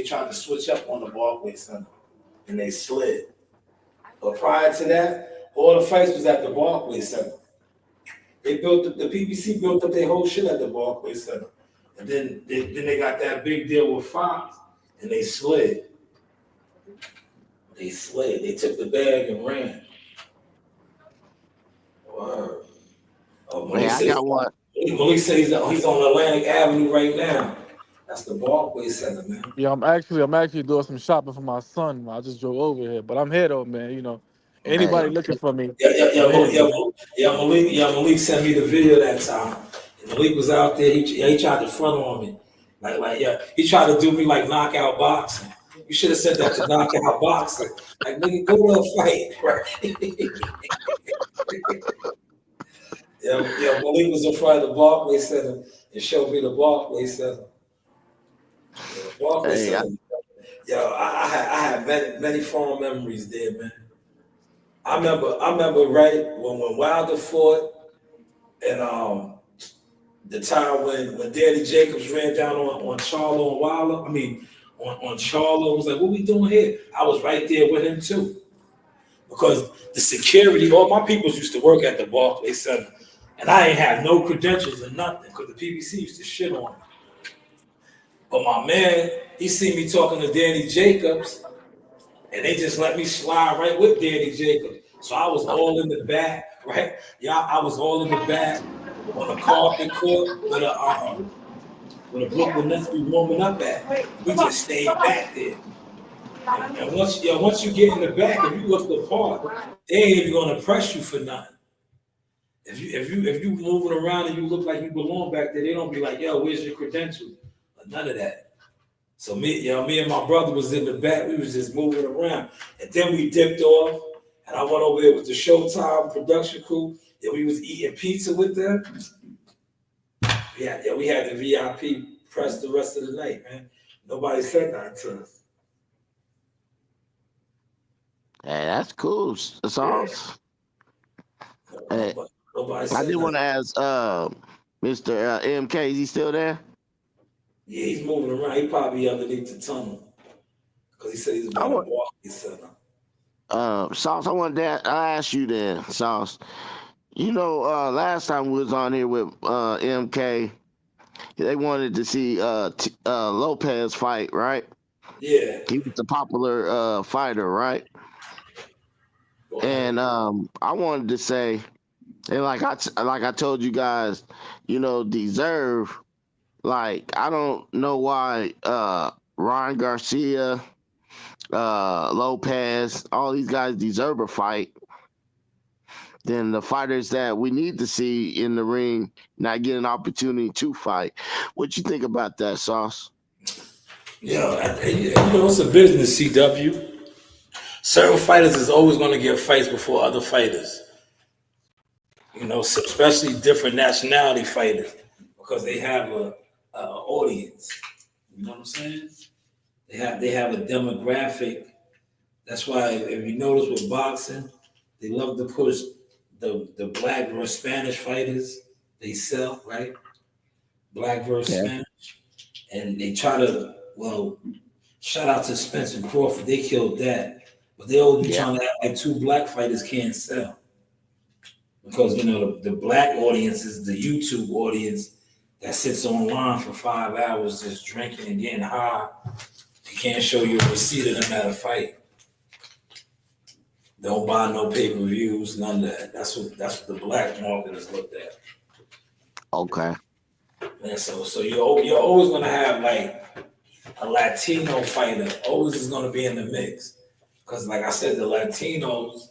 tried to switch up on the Barclays Center, and they slid. But prior to that, all the fights was at the Barclays Center. They built the PBC built up their whole shit at the Barclays Center, and then they got that big deal with Fox, and they slid. They took the bag and ran. Word. I got one. Malik said he's on Atlantic Avenue right now. That's the Barclays Center, man. Yeah, I'm actually doing some shopping for my son. I just drove over here, but I'm here though, man. Anybody looking for me? Malik sent me the video that time. And Malik was out there. He tried to front on me, he tried to do me like knockout boxing. You should have said that to knock out boxing. Like, nigga, go to a fight, right? Yeah, Malik was in front of the Barclays Center and showed me the Barclays Center. Yeah, the Barclays Hey, Center. Yo, I had many fond memories there, man. I remember right when Wilder fought, and the time when Danny Jacobs ran down on Charlo and Wilder. I mean, on Charlo, was like, what we doing here? I was right there with him too, because the security, all my peoples used to work at the Barclays Center, and I ain't have no credentials or nothing because the PBC used to shit on me. But my man, he seen me talking to Danny Jacobs, and they just let me slide right with Danny Jacobs. So I was all in the back, right? Yeah, I was all in the back on a carpet court with a Brooklyn Nets be warming up at. We just stayed back there. And once you get in the back, if you look the part, they ain't even gonna press you for nothing. If you moving around and you look like you belong back there, they don't be like, yo, where's your credentials? None of that. So me and my brother was in the back. We was just moving around, and then we dipped off, and I went over there with the Showtime production crew, and we was eating pizza with them. Yeah, we had the VIP press the rest of the night, man. Nobody said nothing to us. hey, that's cool, Sauce. Hey, Nobody I said did want to nothing. ask Mr. MK, is he still there? Yeah, he's moving around. He probably underneath the tunnel because he said he's I about to want, walk. He said, Sauce, I wanted to ask you then, Sauce. You know, last time we was on here with MK, they wanted to see Lopez fight, right? yeah. He was the popular fighter, right? And I wanted to say, and like I told you guys, you know, deserve. Like I don't know why Ryan Garcia, Lopez, all these guys deserve a fight. Then the fighters that we need to see in the ring not get an opportunity to fight. What you think about that, Sauce? Yeah, you know, it's a business, CW. Certain fighters is always going to get fights before other fighters. You know, especially different nationality fighters because they have a audience. You know what I'm saying? They have a demographic. That's why if you notice with boxing, they love to push the black versus Spanish fighters. They sell, right? Black versus Yeah. Spanish. And they try to, shout out to Spencer Crawford. They killed that. But they always be Yeah. trying to act like two black fighters can't sell. Because, you know, the black audience is the YouTube audience that sits online for 5 hours just drinking and getting high. They can't show you a receipt of them at a fight. Don't buy no pay-per-views, none of that. That's what the black market is looked at. Okay. And so you're always gonna have like a Latino fighter always is gonna be in the mix. Because like I said, the Latinos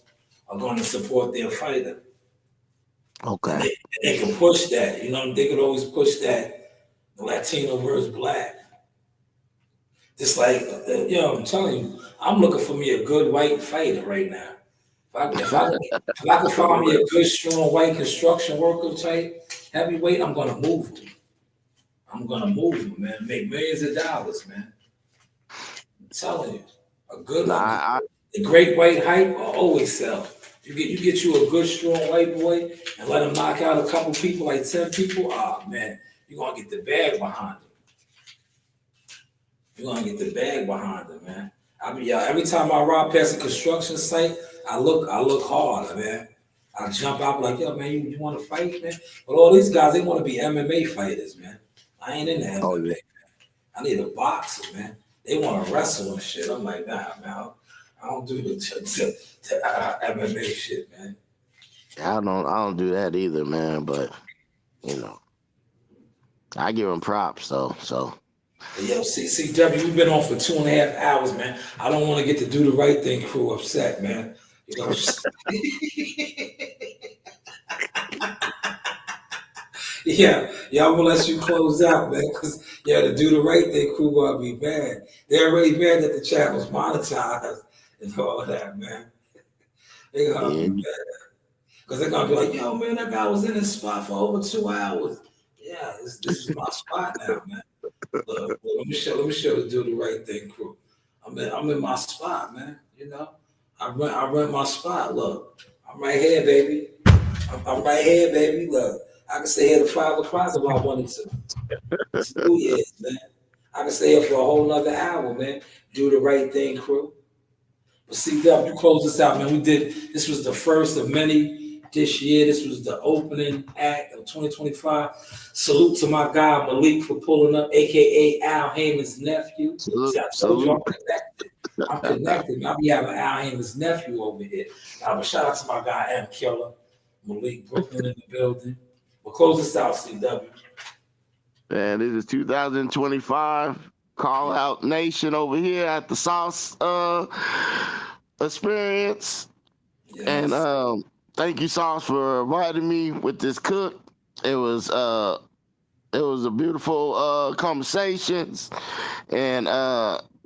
are gonna support their fighter. Okay. And they can push that, you know, they could always push that Latino versus black. Just like, you know, I'm telling you, I'm looking for me a good white fighter right now. If I can find me a good, strong white construction worker type heavyweight, I'm gonna move him. I'm gonna move him, man. Make millions of dollars, man. I'm telling you, the great white hype will always sell. You get you a good, strong white boy and let him knock out a couple people, like 10 people. Ah, man, you're gonna get the bag behind him. You're gonna get the bag behind him, man. Every time I ride past a construction site, I look hard, man. I jump out like, yo, man, you want to fight, man? But all these guys, they want to be MMA fighters, man. I ain't into MMA. Oh, yeah. Man. I need a boxer, man. They want to wrestle and shit. I'm like, nah, man. I don't do the MMA shit, man. I don't do that either, man. But you know, I give him props, though. So. Yo, CCW, we've been on for 2.5 hours, man. I don't want to get to do the right thing crew upset, man. You know, Yeah, y'all will let you close out, man, because yeah, to do the right thing, crew gonna be mad. They're already mad that the channel's monetized and all of that, man. They gonna be Yeah. mad because they're gonna be like, yo, man, that guy was in his spot for over 2 hours. Yeah, this is my spot now, man. Look, let me show the do the right thing, crew. I'm in my spot, man. You know, I rent my spot. Look, I'm right here, baby. I'm right here, baby. Look, I can stay here to 5 o'clock if I wanted to. It's New Year's, man. I can stay here for a whole nother hour, man. Do the right thing, crew. But see, Dub, you close this out, man. This was the first of many this year. This was the opening act of 2025. Salute to my guy Malik for pulling up, aka Al Heyman's nephew. See, I told you I'm connected. I'm connected. I'll be having Al Heyman's nephew over here. But shout out to my guy M Killer, Malik Brooklyn in the building. We'll close this out, CW. Man, this is 2025. Call out nation over here at the Sauce Experience. Yes. And thank you, Sauce, for inviting me with this cook. It was a beautiful conversations. And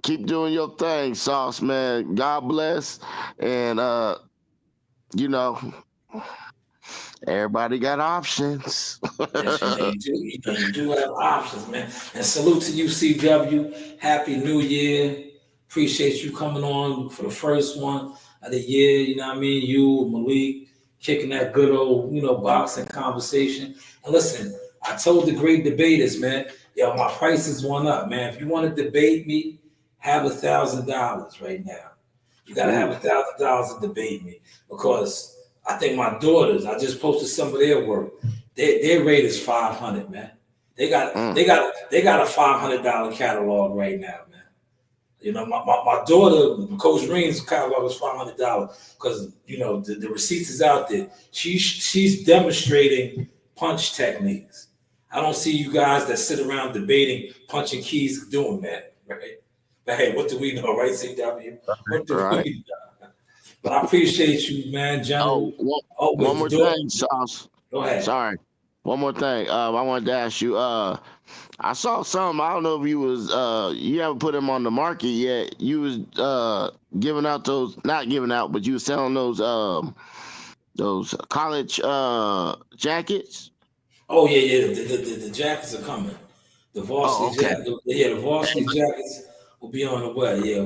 keep doing your thing, Sauce, man. God bless. And you know, everybody got options. Yes, you do have options, man. And salute to you, CW. Happy New Year. Appreciate you coming on for the first one of the year. You know what I mean? You, Malik, kicking that good old, boxing conversation. And listen, I told the great debaters, man, yo, my prices went up, man. If you want to debate me, have $1,000 right now. You gotta have $1,000 to debate me because I think my daughters, I just posted some of their work. Their rate is 500, man. They got a $500 catalog right now, man. You know, my daughter, Coach Green's catalog is $500 because the receipts is out there. She's demonstrating punch techniques. I don't see you guys that sit around debating punching keys doing that, right? But hey, what do we know, right, CW? What do we know? But I appreciate you, man, General. One more thing, Sauce. Go ahead. Sorry. One more thing. I wanted to ask you. I saw some. I don't know if you was. You haven't put them on the market yet. You was giving out those. Not giving out, but you was selling those. Those college jackets. Oh yeah. The jackets are coming. The varsity the varsity jackets will be on the way. Yeah,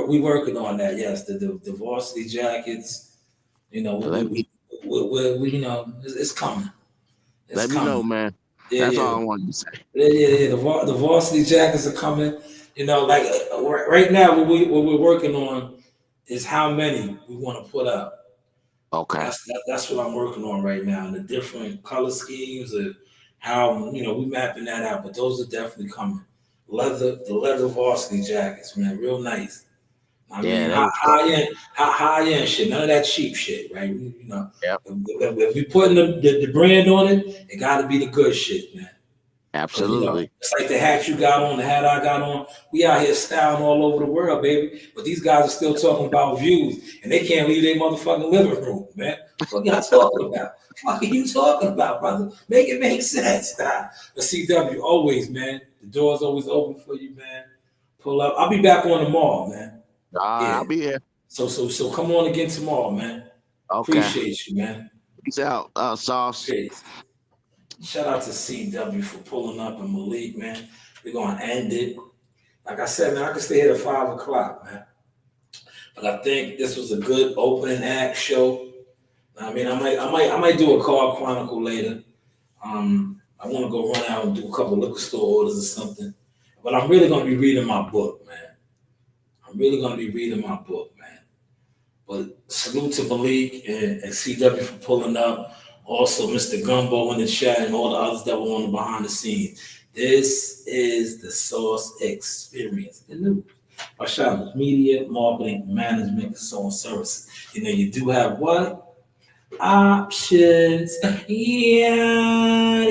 we working on that. Yes, the varsity jackets. It's coming. Let me know, man. Yeah, That's all I wanted to say. Yeah. The varsity jackets are coming. Like right now, what we're working on is how many we want to put up. Okay. That's what I'm working on right now. And the different color schemes of how we mapping that out. But those are definitely coming. The leather varsity jackets, man, real nice. I mean, high end shit. None of that cheap shit, right? If we putting the brand on it, it got to be the good shit, man. Absolutely. It's like the hat you got on, the hat I got on. We out here styling all over the world, baby. But these guys are still talking about views, and they can't leave their motherfucking living room, man. What y'all talking about? What are you talking about, brother? Make it make sense. Nah. But CW, always, man. The door's always open for you, man. Pull up. I'll be back on tomorrow, man. I'll be here. So come on again tomorrow, man. Okay. Appreciate you, man. Peace out, Sauce. Peace. Shout out to CW for pulling up and Malik, man. We're gonna end it. Like I said, man, I can stay here at 5 o'clock, man. But I think this was a good opening act show. I mean, I might do a car chronicle later. I want to go run out and do a couple liquor store orders or something. But I'm really gonna be reading my book, man. But salute to Malik and CW for pulling up. Also, Mr. Gumbo in the chat and all the others that were on the behind the scenes. This is the Source Experience, the news. By Shanewz, media, marketing, management, and so on services. You do have what? Options. Yeah.